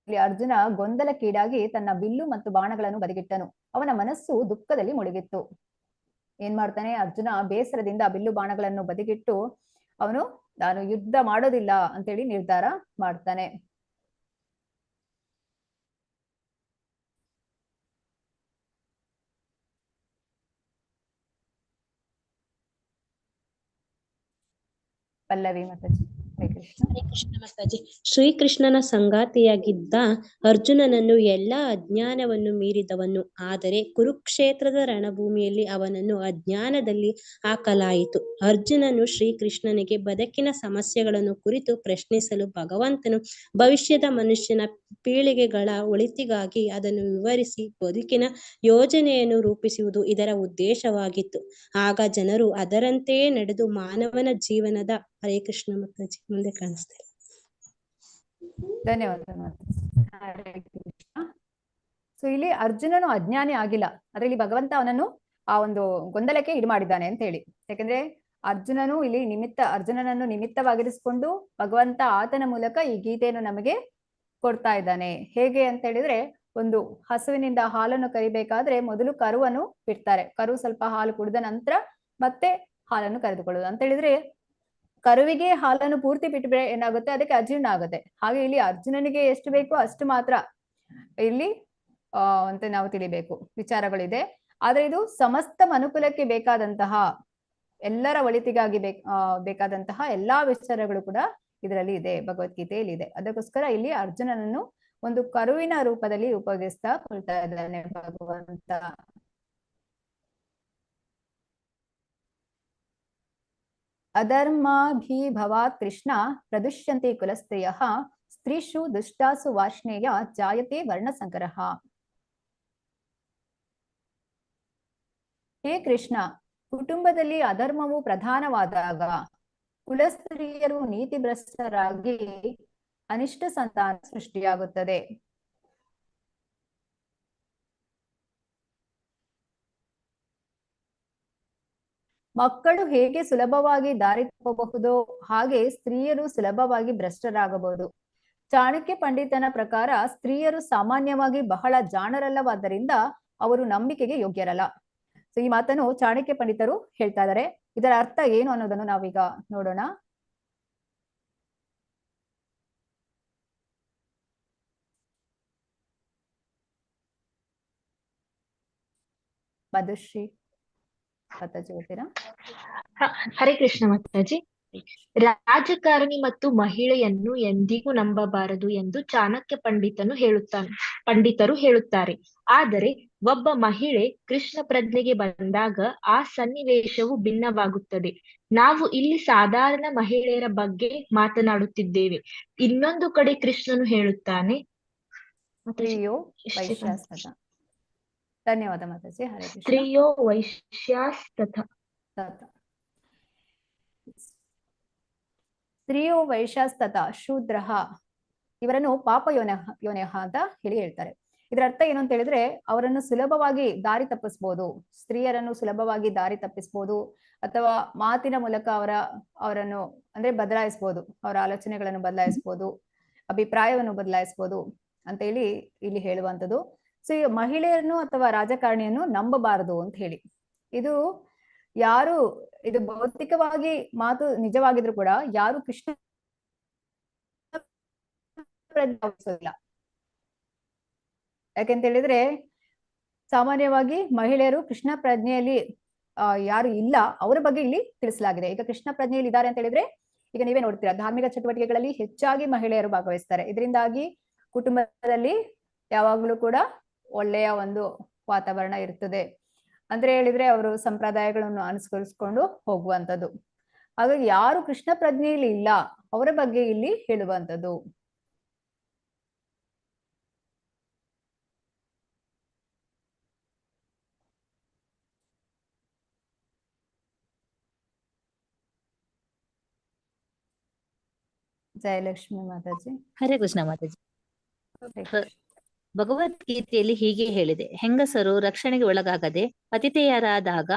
ಇಲ್ಲಿ ಅರ್ಜುನ ಗೊಂದಲಕ್ಕೀಡಾಗಿ ತನ್ನ ಬಿಲ್ಲು ಮತ್ತು ಬಾಣಗಳನ್ನು ಬದಿಗಿಟ್ಟನು. ಅವನ ಮನಸ್ಸು ದುಃಖದಲ್ಲಿ ಮುಳುಗಿತ್ತು. ಏನ್ ಮಾಡ್ತಾನೆ ಅರ್ಜುನ? ಬೇಸರದಿಂದ ಬಿಲ್ಲು ಬಾಣಗಳನ್ನು ಬದಿಗಿಟ್ಟು ಅವನು ನಾನು ಯುದ್ಧ ಮಾಡೋದಿಲ್ಲ ಅಂತೇಳಿ ನಿರ್ಧಾರ ಮಾಡ್ತಾನೆ. ಪಲ್ಲವಿ ಮಾತಾಜಿ. ಹರೇ ಕೃಷ್ಣ. ಹರೇ ಕೃಷ್ಣ ಮಾತಾಜಿ. ಶ್ರೀಕೃಷ್ಣನ ಸಂಗಾತಿಯಾಗಿದ್ದ ಅರ್ಜುನನನ್ನು ಎಲ್ಲಾ ಅಜ್ಞಾನವನ್ನು ಮೀರಿದವನು. ಆದರೆ ಕುರುಕ್ಷೇತ್ರದ ರಣಭೂಮಿಯಲ್ಲಿ ಅವನನ್ನು ಅಜ್ಞಾನದಲ್ಲಿ ಹಾಕಲಾಯಿತು. ಅರ್ಜುನನು ಶ್ರೀಕೃಷ್ಣನಿಗೆ ಬದುಕಿನ ಸಮಸ್ಯೆಗಳನ್ನು ಕುರಿತು ಪ್ರಶ್ನಿಸಲು ಭಗವಂತನು ಭವಿಷ್ಯದ ಮನುಷ್ಯನ ಪೀಳಿಗೆಗಳ ಒಳಿತಿಗಾಗಿ ಅದನ್ನು ವಿವರಿಸಿ ಬದುಕಿನ ಯೋಜನೆಯನ್ನು ರೂಪಿಸುವುದು ಇದರ ಉದ್ದೇಶವಾಗಿತ್ತು. ಆಗ ಜನರು ಅದರಂತೆಯೇ ನಡೆದು ಮಾನವನ ಜೀವನದ ಹರೇ ಕೃಷ್ಣ ಮಾತಾಜಿ ಮುಂದೆ ಕಾಣಿಸ್ತೇನೆ. ಧನ್ಯವಾದ ಹರೇ ಕೃಷ್ಣ. ಸೊ ಇಲ್ಲಿ ಅರ್ಜುನನು ಅಜ್ಞಾನಿ ಆಗಿಲ್ಲ, ಆದ್ರೆ ಇಲ್ಲಿ ಭಗವಂತ ಅವನನ್ನು ಆ ಒಂದು ಗೊಂದಲಕ್ಕೆ ಈಡು ಮಾಡಿದ್ದಾನೆ ಅಂತ ಹೇಳಿ. ಯಾಕಂದ್ರೆ ಅರ್ಜುನನು ಇಲ್ಲಿ ಅರ್ಜುನನನ್ನು ನಿಮಿತ್ತವಾಗಿರಿಸಿಕೊಂಡು ಭಗವಂತ ಆತನ ಮೂಲಕ ಈ ಗೀತೆಯನ್ನು ನಮಗೆ ಕೊಡ್ತಾ ಇದ್ದಾನೆ. ಹೇಗೆ ಅಂತ ಹೇಳಿದ್ರೆ, ಒಂದು ಹಸುವಿನಿಂದ ಹಾಲನ್ನು ಕರಿಬೇಕಾದ್ರೆ ಮೊದಲು ಕರುವನ್ನು ಬಿಡ್ತಾರೆ. ಕರು ಸ್ವಲ್ಪ ಹಾಲು ಕುಡಿದ ನಂತರ ಮತ್ತೆ ಹಾಲನ್ನು ಕರೆದುಕೊಳ್ಳುವುದು ಅಂತ ಹೇಳಿದ್ರೆ, ಕರುವಿಗೆ ಹಾಲನ್ನು ಪೂರ್ತಿ ಬಿಟ್ಟರೆ ಏನಾಗುತ್ತೆ, ಅದಕ್ಕೆ ಅಜೀರ್ಣ ಆಗುತ್ತೆ. ಹಾಗೆ ಇಲ್ಲಿ ಅರ್ಜುನನಿಗೆ ಎಷ್ಟು ಬೇಕೋ ಅಷ್ಟು ಮಾತ್ರ ಇಲ್ಲಿ ಅಂತ ನಾವು ತಿಳಿಬೇಕು ವಿಚಾರಗಳಿದೆ. ಆದ್ರೆ ಇದು ಸಮಸ್ತ ಮನುಕುಲಕ್ಕೆ ಬೇಕಾದಂತಹ, ಎಲ್ಲರ ಒಳಿತಿಗಾಗಿ ಬೇಕಾದಂತಹ ಎಲ್ಲಾ ವಿಚಾರಗಳು ಕೂಡ ಇದರಲ್ಲಿ ಇದೆ, ಭಗವದ್ಗೀತೆಯಲ್ಲಿ ಇದೆ. ಅದಕ್ಕೋಸ್ಕರ ಇಲ್ಲಿ ಅರ್ಜುನನನ್ನು ಒಂದು ಕರುವಿನ ರೂಪದಲ್ಲಿ ಉಪಯೋಗಿಸ್ತಾ ಕೊಳ್ತಾ ಇದ್ದಾನೆ ಭಗವಂತ. ಅಧರ್ಮಾಭಿಭವಾತ್ ಕೃಷ್ಣ ಪ್ರದುಷ್ಯಂತೆ ಕುಲಸ್ತ್ರೀಯಃ ಸ್ತ್ರೀಷು ದುಷ್ಟಾಸು ವಾರ್ಷ್ಣೇಯ ಜಾಯತೆ ವರ್ಣಸಂಕರಃ. ಹೇ ಕೃಷ್ಣ, ಕುಟುಂಬದಲ್ಲಿ ಅಧರ್ಮವು ಪ್ರಧಾನವಾದಾಗ ಕುಲಸ್ತ್ರೀಯರು ನೀತಿಭ್ರಷ್ಟರಾಗಿ ಅನಿಷ್ಟ ಸಂತಾನ ಸೃಷ್ಟಿಯಾಗುತ್ತದೆ. ಮಕ್ಕಳು ಹೇಗೆ ಸುಲಭವಾಗಿ ದಾರಿ ತಪ್ಪಬಹುದೋ ಹಾಗೆ ಸ್ತ್ರೀಯರು ಸುಲಭವಾಗಿ ಭ್ರಷ್ಟರಾಗಬಹುದು. ಚಾಣಕ್ಯ ಪಂಡಿತನ ಪ್ರಕಾರ ಸ್ತ್ರೀಯರು ಸಾಮಾನ್ಯವಾಗಿ ಬಹಳ ಜಾಣರಲ್ಲವಾದ್ದರಿಂದ ಅವರು ನಂಬಿಕೆಗೆ ಯೋಗ್ಯರಲ್ಲ. ಸೊ ಈ ಮಾತನ್ನು ಚಾಣಕ್ಯ ಪಂಡಿತರು ಹೇಳ್ತಾ ಇದ್ದಾರೆ. ಇದರ ಅರ್ಥ ಏನು ಅನ್ನೋದನ್ನು ನಾವೀಗ ನೋಡೋಣ. ಮಧುಶ್ರೀ ಮಾತಾಜಿ ಹೇಳ್ತೀರಾ? ಹರೇ ಕೃಷ್ಣ ಮಾತಾಜಿ. ರಾಜಕಾರಣಿ ಮತ್ತು ಮಹಿಳೆಯನ್ನು ಎಂದಿಗೂ ನಂಬಬಾರದು ಎಂದು ಚಾಣಕ್ಯ ಪಂಡಿತರು ಹೇಳುತ್ತಾರೆ. ಆದರೆ ಒಬ್ಬ ಮಹಿಳೆ ಕೃಷ್ಣ ಪ್ರಜ್ಞೆಗೆ ಬಂದಾಗ ಆ ಸನ್ನಿವೇಶವು ಭಿನ್ನವಾಗುತ್ತದೆ. ನಾವು ಇಲ್ಲಿ ಸಾಧಾರಣ ಮಹಿಳೆಯರ ಬಗ್ಗೆ ಮಾತನಾಡುತ್ತಿದ್ದೇವೆ. ಇನ್ನೊಂದು ಕಡೆ ಕೃಷ್ಣನು ಹೇಳುತ್ತಾನೆ, ಸ್ತ್ರೀಯೋ ವೈಶ್ಯಾಸ್ತಥ. ಧನ್ಯವಾದ ಮಾತಾಜಿ. ಹರೇ ಕೃಷ್ಣ. ಸ್ತ್ರೀಯೋ ವೈಶ್ಯಾಸ್ತಥ. ಸ್ತ್ರೀಯೋ ವೈಶ್ಯಾಸ್ತಥ ಶೂದ್ರಃ, ಇವರನ್ನು ಪಾಪ ಯೋನಃ ಅಂತ ಹೇಳ್ತಾರೆ. ಇದರ ಅರ್ಥ ಏನು ಅಂತ ಹೇಳಿದ್ರೆ, ಅವರನ್ನು ಸುಲಭವಾಗಿ ದಾರಿ ತಪ್ಪಿಸ್ಬೋದು, ಸ್ತ್ರೀಯರನ್ನು ಸುಲಭವಾಗಿ ದಾರಿ ತಪ್ಪಿಸ್ಬೋದು, ಅಥವಾ ಮಾತಿನ ಮೂಲಕ ಅವರನ್ನು ಅಂದ್ರೆ ಬದಲಾಯಿಸ್ಬೋದು, ಅವರ ಆಲೋಚನೆಗಳನ್ನು ಬದಲಾಯಿಸ್ಬೋದು, ಅಭಿಪ್ರಾಯವನ್ನು ಬದಲಾಯಿಸ್ಬೋದು ಅಂತ ಹೇಳಿ ಇಲ್ಲಿ ಹೇಳುವಂಥದ್ದು. ಸೊ ಈ ಮಹಿಳೆಯರನ್ನು ಅಥವಾ ರಾಜಕಾರಣಿಯನ್ನು ನಂಬಬಾರದು ಅಂತ ಹೇಳಿ, ಇದು ಭೌತಿಕವಾಗಿ ಮಾತು ನಿಜವಾಗಿದ್ರು ಕೂಡ ಯಾರು ಕೃಷ್ಣ ಪ್ರಜ್ಞೆ. ಯಾಕೆಂತ ಹೇಳಿದ್ರೆ ಸಾಮಾನ್ಯವಾಗಿ ಮಹಿಳೆಯರು ಕೃಷ್ಣ ಪ್ರಜ್ಞೆಯಲ್ಲಿ ಯಾರು ಇಲ್ಲ ಅವರ ಬಗ್ಗೆ ಇಲ್ಲಿ ತಿಳಿಸಲಾಗಿದೆ. ಈಗ ಕೃಷ್ಣ ಪ್ರಜ್ಞೆಯಲ್ಲಿ ಇದ್ದಾರೆ ಅಂತ ಹೇಳಿದ್ರೆ, ಈಗ ನೀವೇ ನೋಡ್ತೀರಾ, ಧಾರ್ಮಿಕ ಚಟುವಟಿಕೆಗಳಲ್ಲಿ ಹೆಚ್ಚಾಗಿ ಮಹಿಳೆಯರು ಭಾಗವಹಿಸ್ತಾರೆ. ಇದರಿಂದಾಗಿ ಕುಟುಂಬದಲ್ಲಿ ಯಾವಾಗಲೂ ಕೂಡ ಒಳ್ಳೆಯ ಒಂದು ವಾತಾವರಣ ಇರ್ತದೆ. ಅಂದ್ರೆ ಹೇಳಿದ್ರೆ ಅವರು ಸಂಪ್ರದಾಯಗಳನ್ನು ಅನುಸರಿಸಿಕೊಂಡು ಹೋಗುವಂಥದ್ದು. ಹಾಗಾಗಿ ಯಾರು ಕೃಷ್ಣ ಪ್ರಜ್ಞೆಯಲ್ಲಿ ಇಲ್ಲ ಅವರ ಬಗ್ಗೆ ಇಲ್ಲಿ ಹೇಳುವಂಥದ್ದು. ಜಯಲಕ್ಷ್ಮಿ ಮಾತಾಜಿ. ಹರೇ ಕೃಷ್ಣ ಮಾತಾಜಿ. ಹರೇ ಹ- ಭಗವದ್ಗೀತೆಯಲ್ಲಿ ಹೀಗೆ ಹೇಳಿದೆ, ಹೆಂಗಸರು ರಕ್ಷಣೆಗೆ ಒಳಗಾಗದೆ ಪತಿತೆಯರಾದಾಗ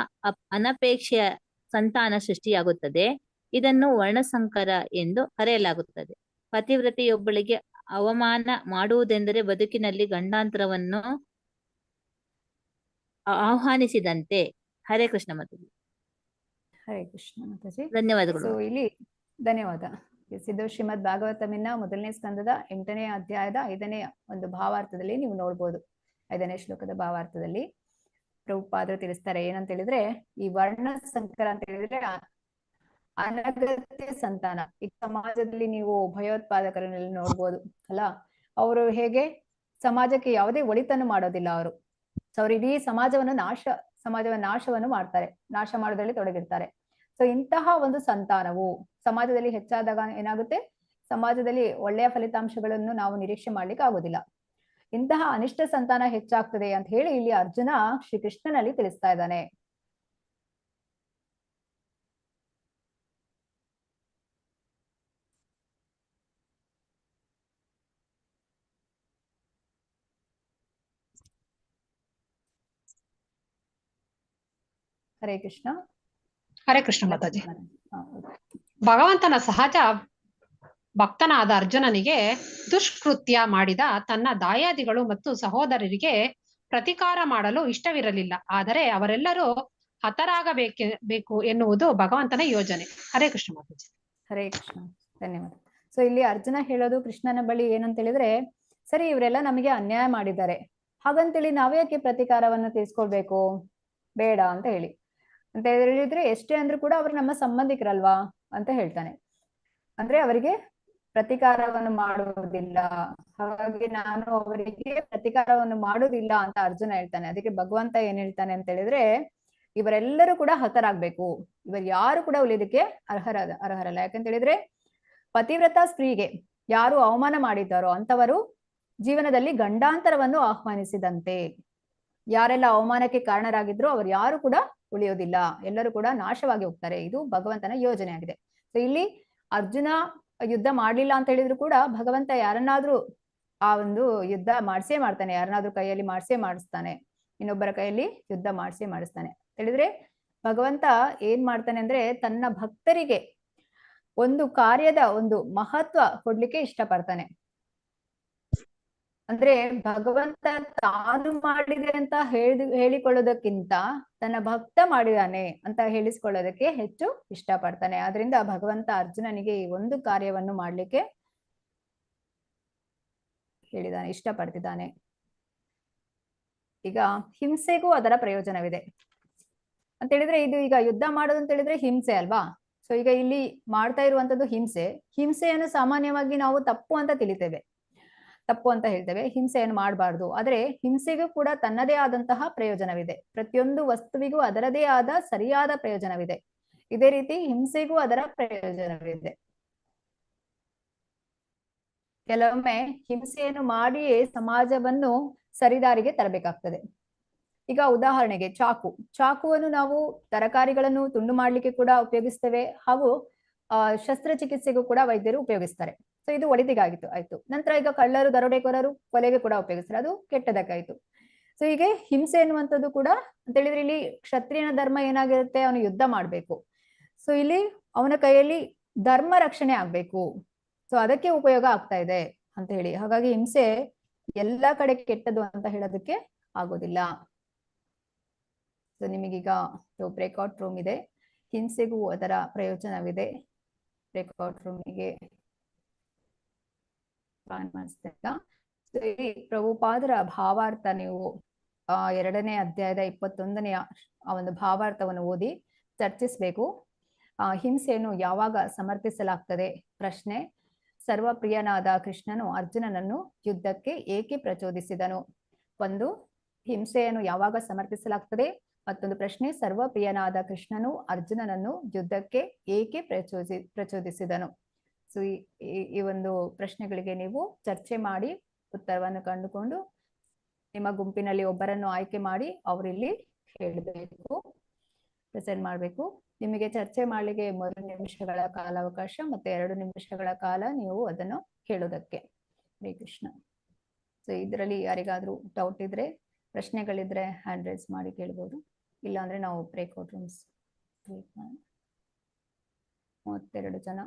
ಅನಪೇಕ್ಷೆಯ ಸಂತಾನ ಸೃಷ್ಟಿಯಾಗುತ್ತದೆ. ಇದನ್ನು ವರ್ಣಸಂಕರ ಎಂದು ಕರೆಯಲಾಗುತ್ತದೆ. ಪತಿವ್ರತೆಯೊಬ್ಬಳಿಗೆ ಅವಮಾನ ಮಾಡುವುದೆಂದರೆ ಬದುಕಿನಲ್ಲಿ ಗಂಡಾಂತರವನ್ನು ಆಹ್ವಾನಿಸಿದಂತೆ. ಹರೇ ಕೃಷ್ಣ ಮಾತಾಜಿ. ಹರೇ ಕೃಷ್ಣ ಮಾತಾಜಿ. ಧನ್ಯವಾದಗಳು. ಸೊ ಇಲ್ಲಿ ಧನ್ಯವಾದ. ಇದು ಶ್ರೀಮದ್ ಭಾಗವತಮಿನ 1ನೇ ಸ್ಕಂದದ 8ನೇ ಅಧ್ಯಾಯದ 5ನೇ ಒಂದು ಭಾವಾರ್ಥದಲ್ಲಿ ನೀವು ನೋಡ್ಬೋದು. 5ನೇ ಶ್ಲೋಕದ ಭಾವಾರ್ಥದಲ್ಲಿ ಪ್ರಭುಪಾದರು ತಿಳಿಸ್ತಾರೆ ಏನಂತ ಹೇಳಿದ್ರೆ, ಈ ವರ್ಣ ಸಂಕರ ಅಂತ ಹೇಳಿದ್ರೆ ಅನಗತ್ಯ ಸಂತಾನ. ಈಗ ಸಮಾಜದಲ್ಲಿ ನೀವು ಭಯೋತ್ಪಾದಕರನ್ನೆಲ್ಲ ನೋಡ್ಬೋದು ಅಲ್ಲ, ಅವರು ಹೇಗೆ ಸಮಾಜಕ್ಕೆ ಯಾವುದೇ ಒಳಿತನ್ನು ಮಾಡೋದಿಲ್ಲ ಅವರು. ಸೊ ಅವ್ರು ಇಡೀ ಸಮಾಜವನ್ನು ನಾಶವನ್ನು ಮಾಡ್ತಾರೆ, ನಾಶ ಮಾಡೋದ್ರಲ್ಲಿ ತೊಡಗಿರ್ತಾರೆ. ಸೊ ಇಂತಹ ಒಂದು ಸಂತಾನವು ಸಮಾಜದಲ್ಲಿ ಹೆಚ್ಚಾದಾಗ ಏನಾಗುತ್ತೆ, ಸಮಾಜದಲ್ಲಿ ಒಳ್ಳೆಯ ಫಲಿತಾಂಶಗಳನ್ನು ನಾವು ನಿರೀಕ್ಷೆ ಮಾಡ್ಲಿಕ್ಕೆ ಆಗೋದಿಲ್ಲ. ಇಂತಹ ಅನಿಷ್ಟ ಸಂತಾನ ಹೆಚ್ಚಾಗ್ತದೆ ಅಂತ ಹೇಳಿ ಇಲ್ಲಿ ಅರ್ಜುನ ಶ್ರೀಕೃಷ್ಣನಲ್ಲಿ ತಿಳಿಸ್ತಾ ಇದ್ದಾನೆ. ಹರೇ ಕೃಷ್ಣ. ಹರೇ ಕೃಷ್ಣ ಮಾತಾಜಿ. ಹಾ. ಭಗವಂತನ ಸಹಜ ಭಕ್ತನಾದ ಅರ್ಜುನನಿಗೆ ದುಷ್ಕೃತ್ಯ ಮಾಡಿದ ತನ್ನ ದಾಯಾದಿಗಳು ಮತ್ತು ಸಹೋದರರಿಗೆ ಪ್ರತಿಕಾರ ಮಾಡಲು ಇಷ್ಟವಿರಲಿಲ್ಲ. ಆದರೆ ಅವರೆಲ್ಲರೂ ಹತರಾಗಬೇಕು ಎನ್ನುವುದು ಭಗವಂತನ ಯೋಜನೆ. ಹರೇ ಕೃಷ್ಣ ಮಾತಾಜಿ. ಹರೇ ಕೃಷ್ಣ. ಧನ್ಯವಾದ. ಸೊ ಇಲ್ಲಿ ಅರ್ಜುನ ಹೇಳೋದು ಕೃಷ್ಣನ ಬಳಿ ಏನಂತ ಹೇಳಿದ್ರೆ, ಸರಿ ಇವರೆಲ್ಲ ನಮಗೆ ಅನ್ಯಾಯ ಮಾಡಿದ್ದಾರೆ, ಹಾಗಂತೇಳಿ ನಾವ್ಯಾಕೆ ಪ್ರತಿಕಾರವನ್ನು ತೀರ್ಸ್ಕೊಳ್ಬೇಕು, ಬೇಡ ಅಂತ ಹೇಳಿ ಅಂತ ಹೇಳಿದ್ರೆ ಎಷ್ಟೇ ಅಂದ್ರೂ ಕೂಡ ಅವರು ನಮ್ಮ ಸಂಬಂಧಿಕರಲ್ವಾ ಅಂತ ಹೇಳ್ತಾನೆ. ಅಂದ್ರೆ ಅವರಿಗೆ ಪ್ರತಿಕಾರವನ್ನು ಮಾಡುವುದಿಲ್ಲ, ಹಾಗಾಗಿ ನಾನು ಅವರಿಗೆ ಪ್ರತಿಕಾರವನ್ನು ಮಾಡುವುದಿಲ್ಲ ಅಂತ ಅರ್ಜುನ ಹೇಳ್ತಾನೆ. ಅದಕ್ಕೆ ಭಗವಂತ ಏನ್ ಹೇಳ್ತಾನೆ ಅಂತ ಹೇಳಿದ್ರೆ, ಇವರೆಲ್ಲರೂ ಕೂಡ ಹತರಾಗ್ಬೇಕು, ಇವರು ಯಾರು ಕೂಡ ಉಳಿಯೋದಕ್ಕೆ ಅರ್ಹರಲ್ಲ. ಯಾಕಂತ ಹೇಳಿದ್ರೆ ಪತಿವ್ರತ ಸ್ತ್ರೀಗೆ ಯಾರು ಅವಮಾನ ಮಾಡಿದ್ದಾರೋ ಅಂತವರು ಜೀವನದಲ್ಲಿ ಗಂಡಾಂತರವನ್ನು ಆಹ್ವಾನಿಸಿದಂತೆ. ಯಾರೆಲ್ಲ ಅವಮಾನಕ್ಕೆ ಕಾರಣರಾಗಿದ್ರು ಅವ್ರು ಯಾರು ಕೂಡ ಉಳಿಯೋದಿಲ್ಲ, ಎಲ್ಲರೂ ಕೂಡ ನಾಶವಾಗಿ ಹೋಗ್ತಾರೆ. ಇದು ಭಗವಂತನ ಯೋಜನೆ ಆಗಿದೆ. ಸೊ ಇಲ್ಲಿ ಅರ್ಜುನ ಯುದ್ಧ ಮಾಡ್ಲಿಲ್ಲ ಅಂತ ಹೇಳಿದ್ರು ಕೂಡ ಭಗವಂತ ಯಾರನ್ನಾದ್ರೂ ಆ ಒಂದು ಯುದ್ಧ ಮಾಡಿಸೇ ಮಾಡ್ತಾನೆ, ಯಾರನ್ನಾದ್ರೂ ಕೈಯಲ್ಲಿ ಮಾಡಿಸ್ತಾನೆ, ಇನ್ನೊಬ್ಬರ ಕೈಯಲ್ಲಿ ಯುದ್ಧ ಮಾಡಿಸ್ತಾನೆ. ಹೇಳಿದ್ರೆ ಭಗವಂತ ಏನ್ ಮಾಡ್ತಾನೆ ಅಂದ್ರೆ ತನ್ನ ಭಕ್ತರಿಗೆ ಒಂದು ಕಾರ್ಯದ ಒಂದು ಮಹತ್ವ ಕೊಡ್ಲಿಕ್ಕೆ ಇಷ್ಟಪಡ್ತಾನೆ. ಅಂದ್ರೆ ಭಗವಂತ ತಾನು ಮಾಡಿದೆ ಅಂತ ಹೇಳಿಕೊಳ್ಳೋದಕ್ಕಿಂತ ತನ್ನ ಭಕ್ತ ಮಾಡಿದಾನೆ ಅಂತ ಹೇಳಿಸ್ಕೊಳ್ಳೋದಕ್ಕೆ ಹೆಚ್ಚು ಇಷ್ಟಪಡ್ತಾನೆ. ಆದ್ರಿಂದ ಭಗವಂತ ಅರ್ಜುನನಿಗೆ ಈ ಒಂದು ಕಾರ್ಯವನ್ನು ಮಾಡ್ಲಿಕ್ಕೆ ಹೇಳಿದಾನೆ, ಇಷ್ಟಪಡ್ತಿದ್ದಾನೆ. ಈಗ ಹಿಂಸೆಗೂ ಅದರ ಪ್ರಯೋಜನವಿದೆ ಅಂತ ಹೇಳಿದ್ರೆ, ಇದು ಈಗ ಯುದ್ಧ ಮಾಡೋದು ಅಂತ ಹೇಳಿದ್ರೆ ಹಿಂಸೆ ಅಲ್ವಾ. ಸೊ ಈಗ ಇಲ್ಲಿ ಮಾಡ್ತಾ ಇರುವಂತದ್ದು ಹಿಂಸೆಯನ್ನು ಸಾಮಾನ್ಯವಾಗಿ ನಾವು ತಪ್ಪು ಅಂತ ಹೇಳ್ತೇವೆ, ಹಿಂಸೆಯನ್ನು ಮಾಡಬಾರ್ದು. ಆದ್ರೆ ಹಿಂಸೆಗೂ ಕೂಡ ತನ್ನದೇ ಆದಂತಹ ಪ್ರಯೋಜನವಿದೆ. ಪ್ರತಿಯೊಂದು ವಸ್ತುವಿಗೂ ಅದರದೇ ಆದ ಸರಿಯಾದ ಪ್ರಯೋಜನವಿದೆ. ಇದೇ ರೀತಿ ಹಿಂಸೆಗೂ ಅದರ ಪ್ರಯೋಜನವಿದೆ. ಕೆಲವೊಮ್ಮೆ ಹಿಂಸೆಯನ್ನು ಮಾಡಿಯೇ ಸಮಾಜವನ್ನು ಸರಿದಾರಿಗೆ ತರಬೇಕಾಗ್ತದೆ. ಈಗ ಉದಾಹರಣೆಗೆ ಚಾಕುವನ್ನು ನಾವು ತರಕಾರಿಗಳನ್ನು ತುಂಡು ಮಾಡ್ಲಿಕ್ಕೆ ಕೂಡ ಉಪಯೋಗಿಸ್ತೇವೆ, ಹಾಗೂ ಶಸ್ತ್ರಚಿಕಿತ್ಸೆಗೂ ಕೂಡ ವೈದ್ಯರು ಉಪಯೋಗಿಸ್ತಾರೆ. ಸೊ ಇದು ಒಳಿತಿಗಾಗಿತ್ತು, ಆಯ್ತು. ನಂತರ ಈಗ ಕಳ್ಳರು, ದರೋಡೆಕೋರರು ಕೊಲೆಗೆ ಕೂಡ ಉಪಯೋಗಿಸ್ತಾರೆ, ಅದು ಕೆಟ್ಟದಕ್ಕಾಯ್ತು. ಸೊ ಹೀಗೆ ಹಿಂಸೆ ಎನ್ನುವಂಥದ್ದು ಕೂಡ ಅಂತ ಹೇಳಿದ್ರೆ ಇಲ್ಲಿ ಕ್ಷತ್ರಿಯನ ಧರ್ಮ ಏನಾಗಿರುತ್ತೆ, ಅವನು ಯುದ್ಧ ಮಾಡ್ಬೇಕು. ಸೊ ಇಲ್ಲಿ ಅವನ ಕೈಯಲ್ಲಿ ಧರ್ಮ ರಕ್ಷಣೆ ಆಗ್ಬೇಕು. ಸೊ ಅದಕ್ಕೆ ಉಪಯೋಗ ಆಗ್ತಾ ಇದೆ ಅಂತ ಹೇಳಿ, ಹಾಗಾಗಿ ಹಿಂಸೆ ಎಲ್ಲಾ ಕಡೆ ಕೆಟ್ಟದ್ದು ಅಂತ ಹೇಳೋದಕ್ಕೆ ಆಗೋದಿಲ್ಲ. ಸೊ ನಿಮಗೀಗ ಬ್ರೇಕ್ಔಟ್ ರೂಮ್ ಇದೆ, ಹಿಂಸೆಗೂ ಅದರ ಪ್ರಯೋಜನವಿದೆ. ಬ್ರೇಕ್ಔಟ್ ರೂಮಿಗೆ ಪ್ರಭುಪಾದರ ಭಾವಾರ್ಥ ನೀವು 2ನೇ ಅಧ್ಯಾಯದ 21ನೇ ಆ ಒಂದು ಭಾವಾರ್ಥವನ್ನು ಓದಿ ಚರ್ಚಿಸಬೇಕು. ಹಿಂಸೆಯನ್ನು ಯಾವಾಗ ಸಮರ್ಥಿಸಲಾಗ್ತದೆ ಪ್ರಶ್ನೆ. ಸರ್ವಪ್ರಿಯನಾದ ಕೃಷ್ಣನು ಅರ್ಜುನನನ್ನು ಯುದ್ಧಕ್ಕೆ ಏಕೆ ಪ್ರಚೋದಿಸಿದನು? ಒಂದು, ಹಿಂಸೆಯನ್ನು ಯಾವಾಗ ಸಮರ್ಥಿಸಲಾಗ್ತದೆ. ಮತ್ತೊಂದು ಪ್ರಶ್ನೆ, ಸರ್ವಪ್ರಿಯನಾದ ಕೃಷ್ಣನು ಅರ್ಜುನನನ್ನು ಯುದ್ಧಕ್ಕೆ ಏಕೆ ಪ್ರಚೋದಿಸಿದನು? ಸೊ ಈ ಒಂದು ಪ್ರಶ್ನೆಗಳಿಗೆ ನೀವು ಚರ್ಚೆ ಮಾಡಿ ಉತ್ತರವನ್ನು ಕಂಡುಕೊಂಡು ನಿಮ್ಮ ಗುಂಪಿನಲ್ಲಿ ಒಬ್ಬರನ್ನು ಆಯ್ಕೆ ಮಾಡಿ ಅವರಿಲ್ಲಿ ಹೇಳಬೇಕು, ಪ್ರೆಸೆಂಟ್ ಮಾಡಬೇಕು. ನಿಮಗೆ ಚರ್ಚೆ ಮಾಡಲಿಕ್ಕೆ 3 ನಿಮಿಷಗಳ ಕಾಲಾವಕಾಶ ಮತ್ತೆ 2 ನಿಮಿಷಗಳ ಕಾಲ ನೀವು ಅದನ್ನು ಹೇಳೋದಕ್ಕೆ. ಹರೇ ಕೃಷ್ಣ. ಸೊ ಇದರಲ್ಲಿ ಯಾರಿಗಾದ್ರೂ ಡೌಟ್ ಇದ್ರೆ, ಪ್ರಶ್ನೆಗಳಿದ್ರೆ ಹ್ಯಾಂಡ್ ರೈಸ್ ಮಾಡಿ ಕೇಳ್ಬೋದು. ಇಲ್ಲಾಂದ್ರೆ ನಾವು ಬ್ರೇಕ್ಔಟ್ ರೂಮ್ಸ್ 32 ಜನ,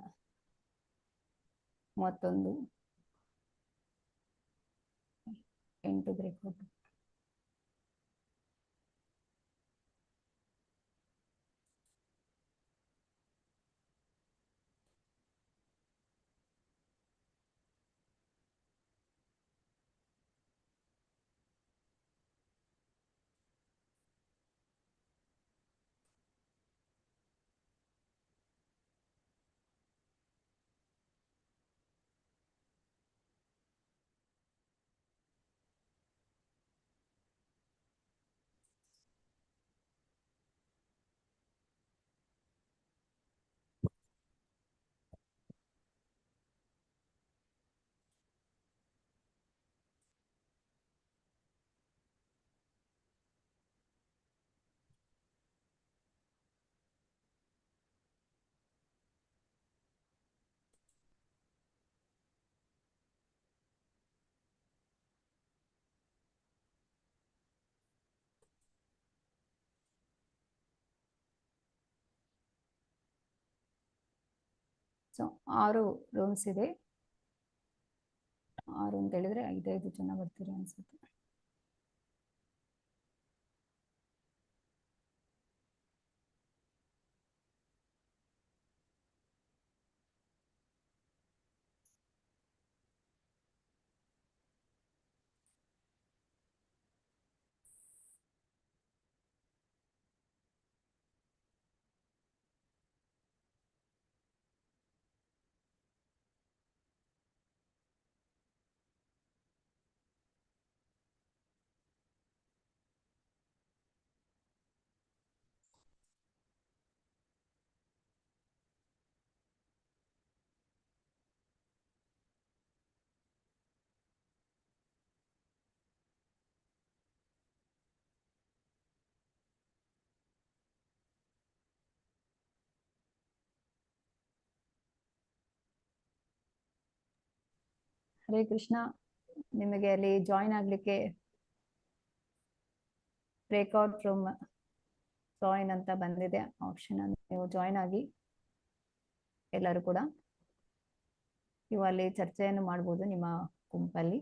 31, 8 ಬ್ರೇಕ್ಔಟ್. ಸೊ 6 ರೂಮ್ಸ್ ಇದೆ. 6 ಅಂತ ಹೇಳಿದ್ರೆ 5 ಜನ ಬರ್ತೀರಿ ಅನ್ಸುತ್ತೆ. ಹರೇ ಕೃಷ್ಣ. ನಿಮಗೆ ಅಲ್ಲಿ ಜಾಯಿನ್ ಆಗ್ಲಿಕ್ಕೆ ಬ್ರೇಕ್ಔಟ್ ರೂಮ್ ಜಾಯಿನ್ ಅಂತ ಬಂದಿದೆ ಆಪ್ಷನ್, ನೀವು ಜಾಯಿನ್ ಆಗಿ ಎಲ್ಲರೂ ಕೂಡ ನೀವು ಅಲ್ಲಿ ಚರ್ಚೆಯನ್ನು ಮಾಡ್ಬೋದು ನಿಮ್ಮ ಗುಂಪಲ್ಲಿ.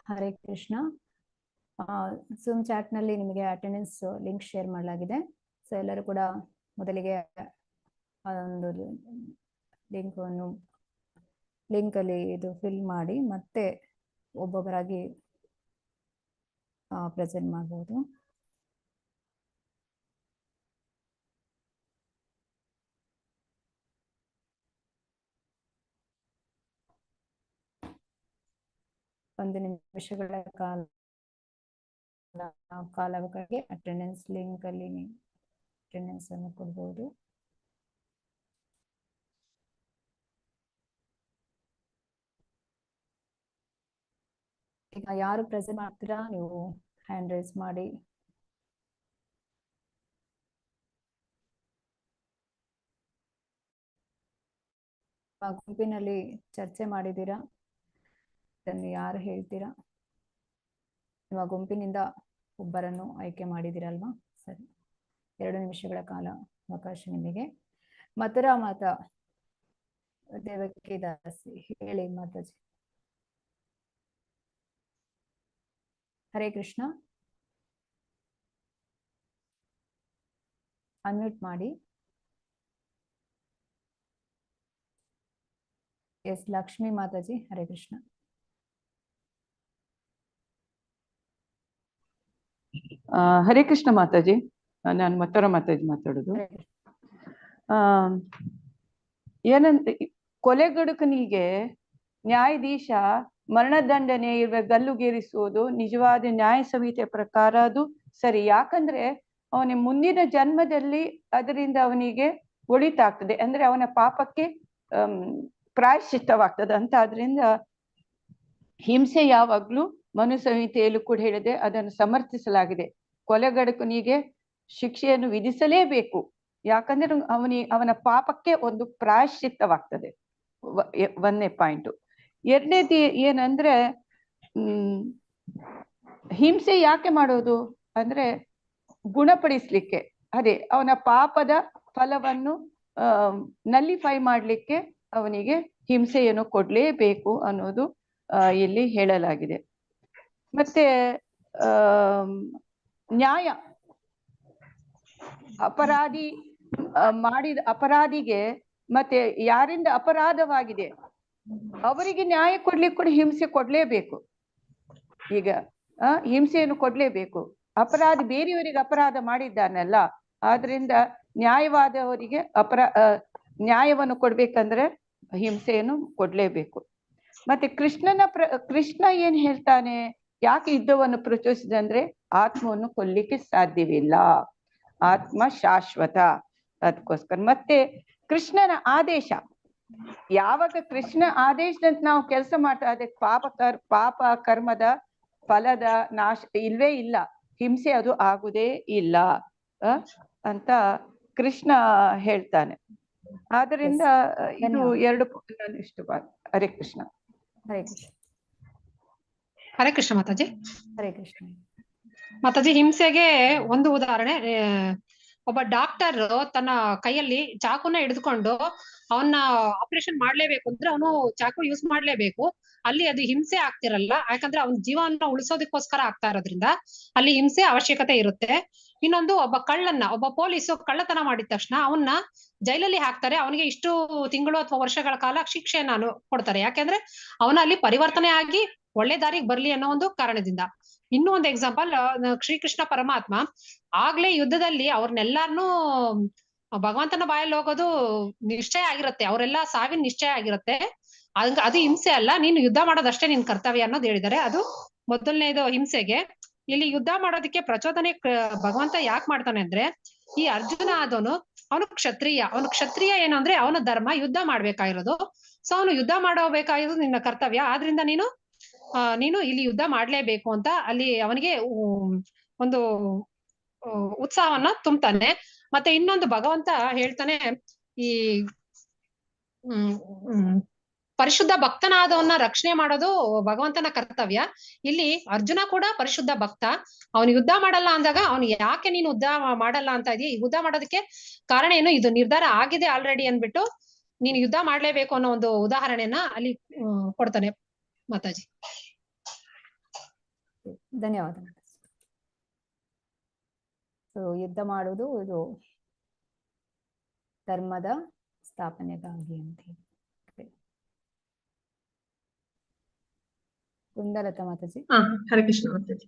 ಹರೇ ಕೃಷ್ಣ. ಜೂಮ್ ಚಾಟ್ ನಲ್ಲಿ ನಿಮಗೆ ಅಟೆಂಡೆನ್ಸ್ ಲಿಂಕ್ ಶೇರ್ ಮಾಡಲಾಗಿದೆ. ಸೊ ಎಲ್ಲರೂ ಕೂಡ ಮೊದಲಿಗೆ ಒಂದು ಲಿಂಕ್ ಅಲ್ಲಿ ಇದು ಫಿಲ್ ಮಾಡಿ ಮತ್ತೆ ಒಬ್ಬೊಬ್ಬರಾಗಿ ಪ್ರೆಸೆಂಟ್ ಮಾಡಬಹುದು. ಒಂದು ನಿಮಿಷಗಳ ಕಾಲಾವಕಾಶಕ್ಕೆ ಅಟೆಂಡೆನ್ಸ್ ಲಿಂಕ್ ಅಲ್ಲಿ ಅಟೆಂಡೆನ್ಸ್ ಅನ್ನು ಕೊಡಬಹುದು. ಈಗ ಯಾರು ಪ್ರೆಸೆಂಟ್ ಮಾಡ್ತೀರಾ ನೀವು ಹ್ಯಾಂಡ್ ರೈಸ್ ಮಾಡಿ. ಗುಂಪಿನಲ್ಲಿ ಚರ್ಚೆ ಮಾಡಿದ್ದೀರಾ? ಇದನ್ನು ಯಾರು ಹೇಳ್ತೀರಾ? ನಿಮ್ಮ ಗುಂಪಿನಿಂದ ಒಬ್ಬರನ್ನು ಆಯ್ಕೆ ಮಾಡಿದಿರಲ್ವಾ? ಸರಿ, 2 ನಿಮಿಷಗಳ ಕಾಲ ಅವಕಾಶ ನಿಮಗೆ. ಮಥುರಾ ಮಾತಾ ದೇವಕಿ ದಾಸಿ ಹೇಳಿ ಮಾತಾಜಿ. ಹರೇ ಕೃಷ್ಣ. ಅನ್ಮ್ಯೂಟ್ ಮಾಡಿ. ಎಸ್, ಲಕ್ಷ್ಮಿ ಮಾತಾಜಿ. ಹರೇ ಕೃಷ್ಣ. ಹರೇ ಕೃಷ್ಣ ಮಾತಾಜಿ. ನಾನು ಮಥುರಾ ಮಾತಾಜಿ ಮಾತಾಡೋದು. ಏನಂತ, ಕೊಲೆಗಡುಕನಿಗೆ ನ್ಯಾಯಾಧೀಶ ಮರಣದಂಡನೆ ಇರುವ ಗಲ್ಲುಗೇರಿಸುವುದು ನಿಜವಾದ ನ್ಯಾಯ ಸಂಹಿತೆ ಪ್ರಕಾರ ಅದು ಸರಿ. ಯಾಕಂದ್ರೆ ಅವನ ಮುಂದಿನ ಜನ್ಮದಲ್ಲಿ ಅದರಿಂದ ಅವನಿಗೆ ಒಳಿತಾಗ್ತದೆ, ಅಂದ್ರೆ ಅವನ ಪಾಪಕ್ಕೆ ಪ್ರಾಯಶ್ಚಿತ್ತವಾಗ್ತದೆ ಅಂತ. ಆದ್ರಿಂದ ಹಿಂಸೆ ಯಾವಾಗ್ಲೂ ಮನು ಸಂಹಿತೆಯಲ್ಲೂ ಕೂಡ ಹೇಳಿದೆ, ಅದನ್ನು ಸಮರ್ಥಿಸಲಾಗಿದೆ. ಕೊಲೆಗಡುಕನಿಗೆ ಶಿಕ್ಷೆಯನ್ನು ವಿಧಿಸಲೇಬೇಕು, ಯಾಕಂದ್ರೆ ಅವನ ಪಾಪಕ್ಕೆ ಒಂದು ಪ್ರಾಯಶ್ಚಿತ್ತವಾಗ್ತದೆ. 1ನೇ ಪಾಯಿಂಟ್. 2ನೇದು ಏನಂದ್ರೆ, ಹಿಂಸೆ ಯಾಕೆ ಮಾಡೋದು ಅಂದ್ರೆ ಗುಣಪಡಿಸ್ಲಿಕ್ಕೆ. ಅದೇ ಅವನ ಪಾಪದ ಫಲವನ್ನು ನಲ್ಲಿಫೈ ಮಾಡ್ಲಿಕ್ಕೆ ಅವನಿಗೆ ಹಿಂಸೆಯನ್ನು ಕೊಡ್ಲೇಬೇಕು ಅನ್ನೋದು ಇಲ್ಲಿ ಹೇಳಲಾಗಿದೆ. ಮತ್ತೆ ನ್ಯಾಯ, ಅಪರಾಧಿ ಮಾಡಿದ ಅಪರಾಧಿಗೆ ಮತ್ತೆ ಯಾರಿಂದ ಅಪರಾಧವಾಗಿದೆ ಅವರಿಗೆ ನ್ಯಾಯ ಕೊಡ್ಲಿಕ್ಕೆ ಕೂಡ ಹಿಂಸೆ ಕೊಡ್ಲೇಬೇಕು. ಈಗ ಹಿಂಸೆಯನ್ನು ಕೊಡ್ಲೇಬೇಕು. ಅಪರಾಧಿ ಬೇರೆಯವರಿಗೆ ಅಪರಾಧ ಮಾಡಿದ್ದಾನಲ್ಲ, ಆದ್ರಿಂದ ನ್ಯಾಯವಾದವರಿಗೆ ನ್ಯಾಯವನ್ನು ಕೊಡ್ಬೇಕಂದ್ರೆ ಹಿಂಸೆಯನ್ನು ಕೊಡ್ಲೇಬೇಕು. ಮತ್ತೆ ಕೃಷ್ಣ ಏನ್ ಹೇಳ್ತಾನೆ, ಯಾಕೆ ಯುದ್ಧವನ್ನು ಪ್ರಚೋದಿಸಿದ ಅಂದ್ರೆ ಆತ್ಮವನ್ನು ಕೊಲ್ಲಿಕ್ಕೆ ಸಾಧ್ಯವಿಲ್ಲ, ಆತ್ಮ ಶಾಶ್ವತ, ಅದಕ್ಕೋಸ್ಕರ. ಮತ್ತೆ ಕೃಷ್ಣನ ಆದೇಶ, ಯಾವಾಗ ಕೃಷ್ಣ ಆದೇಶದಂತೆ ನಾವು ಕೆಲಸ ಮಾಡ್ತಾ ಅದಕ್ಕೆ ಪಾಪ ಕರ್ಮದ ಫಲದ ನಾಶ ಇಲ್ವೇ ಇಲ್ಲ, ಹಿಂಸೆ ಅದು ಆಗುದೇ ಇಲ್ಲ ಅಂತ ಕೃಷ್ಣ ಹೇಳ್ತಾನೆ. ಆದ್ರಿಂದ ಇದು 2 ಇಷ್ಟು. ಹರೇ ಕೃಷ್ಣ. ಹರೇ ಕೃಷ್ಣ. ಹರೇ ಕೃಷ್ಣ ಮಾತಾಜಿ. ಹರೇ ಕೃಷ್ಣ ಮಾತಾಜಿ, ಹಿಂಸೆಗೆ ಒಂದು ಉದಾಹರಣೆ. ಒಬ್ಬ ಡಾಕ್ಟರ್ ತನ್ನ ಕೈಯಲ್ಲಿ ಚಾಕುನ ಹಿಡಿದುಕೊಂಡು ಅವನ್ನ ಆಪರೇಷನ್ ಮಾಡ್ಲೇಬೇಕು ಅಂದ್ರೆ ಅವನು ಚಾಕು ಯೂಸ್ ಮಾಡ್ಲೇಬೇಕು. ಅಲ್ಲಿ ಅದು ಹಿಂಸೆ ಆಗ್ತಿರಲ್ಲ, ಯಾಕಂದ್ರೆ ಅವನ ಜೀವನ ಉಳಿಸೋದಕ್ಕೋಸ್ಕರ ಆಗ್ತಾ ಇರೋದ್ರಿಂದ ಅಲ್ಲಿ ಹಿಂಸೆ ಅವಶ್ಯಕತೆ ಇರುತ್ತೆ. ಇನ್ನೊಂದು, ಒಬ್ಬ ಪೊಲೀಸು ಕಳ್ಳತನ ಮಾಡಿದ ತಕ್ಷಣ ಅವನ್ನ ಜೈಲಲ್ಲಿ ಹಾಕ್ತಾರೆ. ಅವನಿಗೆ ಇಷ್ಟು ತಿಂಗಳು ಅಥವಾ ವರ್ಷಗಳ ಕಾಲ ಶಿಕ್ಷೆಯನ್ನು ಕೊಡ್ತಾರೆ. ಯಾಕೆಂದ್ರೆ ಅವನ ಅಲ್ಲಿ ಪರಿವರ್ತನೆ ಆಗಿ ಒಳ್ಳೆ ದಾರಿಗೆ ಬರ್ಲಿ ಅನ್ನೋ ಒಂದು ಕಾರಣದಿಂದ. ಇನ್ನೂ ಒಂದು ಎಕ್ಸಾಂಪಲ್, ಶ್ರೀಕೃಷ್ಣ ಪರಮಾತ್ಮ ಆಗ್ಲೇ ಯುದ್ಧದಲ್ಲಿ ಅವ್ರನ್ನೆಲ್ಲಾರ್ನು ಭಗವಂತನ ಬಾಯಲ್ಲಿ ಹೋಗೋದು ನಿಶ್ಚಯ ಆಗಿರುತ್ತೆ, ಅವರೆಲ್ಲ ಸಾವಿನ ನಿಶ್ಚಯ ಆಗಿರುತ್ತೆ. ಅದು ಹಿಂಸೆ ಅಲ್ಲ, ನೀನು ಯುದ್ಧ ಮಾಡೋದಷ್ಟೇ ನಿನ್ ಕರ್ತವ್ಯ ಅನ್ನೋದು ಹೇಳಿದ್ದಾರೆ. ಅದು ಮೊದಲನೇದು ಹಿಂಸೆಗೆ. ಇಲ್ಲಿ ಯುದ್ಧ ಮಾಡೋದಕ್ಕೆ ಪ್ರಚೋದನೆ ಭಗವಂತ ಯಾಕೆ ಮಾಡ್ತಾನೆ ಅಂದ್ರೆ, ಈ ಅರ್ಜುನ ಆದವನು ಅವನು ಕ್ಷತ್ರಿಯ ಏನು ಅಂದ್ರೆ ಅವನ ಧರ್ಮ ಯುದ್ಧ ಮಾಡ್ಬೇಕಾಗಿರೋದು. ಸೊ ಅವನು ಯುದ್ಧ ಮಾಡೋಬೇಕಾಗಿರೋದು ನಿನ್ನ ಕರ್ತವ್ಯ. ಆದ್ರಿಂದ ನೀನು ಇಲ್ಲಿ ಯುದ್ಧ ಮಾಡ್ಲೇಬೇಕು ಅಂತ ಅಲ್ಲಿ ಅವನಿಗೆ ಒಂದು ಉತ್ಸಾಹವನ್ನ ತುಂಬ್ತಾನೆ. ಮತ್ತೆ ಇನ್ನೊಂದು, ಭಗವಂತ ಹೇಳ್ತಾನೆ, ಈ ಪರಿಶುದ್ಧ ಭಕ್ತನಾದವನ್ನ ರಕ್ಷಣೆ ಮಾಡೋದು ಭಗವಂತನ ಕರ್ತವ್ಯ. ಇಲ್ಲಿ ಅರ್ಜುನ ಕೂಡ ಪರಿಶುದ್ಧ ಭಕ್ತ. ಅವನು ಯುದ್ಧ ಮಾಡಲ್ಲ ಅಂದಾಗ ಅವನು ಯಾಕೆ ನೀನು ಯುದ್ಧ ಮಾಡಲ್ಲ ಅಂತ ಇದೀಯ, ಯುದ್ಧ ಮಾಡೋದಕ್ಕೆ ಕಾರಣ ಏನು, ಇದು ನಿರ್ಧಾರ ಆಗಿದೆ ಆಲ್ರೆಡಿ ಅನ್ಬಿಟ್ಟು ನೀನು ಯುದ್ಧ ಮಾಡ್ಲೇಬೇಕು ಅನ್ನೋ ಒಂದು ಉದಾಹರಣೆಯನ್ನ ಅಲ್ಲಿ ಕೊಡ್ತಾನೆ ಮಾತಾಜಿ. ಧನ್ಯವಾದ. ಸೊ ಯುದ್ಧ ಮಾಡುವುದು ಇದು ಧರ್ಮದ ಸ್ಥಾಪನೆಗಾಗಿ ಅಂತ ಹೇಳಿ. ಕುಂದಲತಾ ಮಾತಾಜಿ. ಹರೇ ಕೃಷ್ಣ ಮಾತಾಜಿ.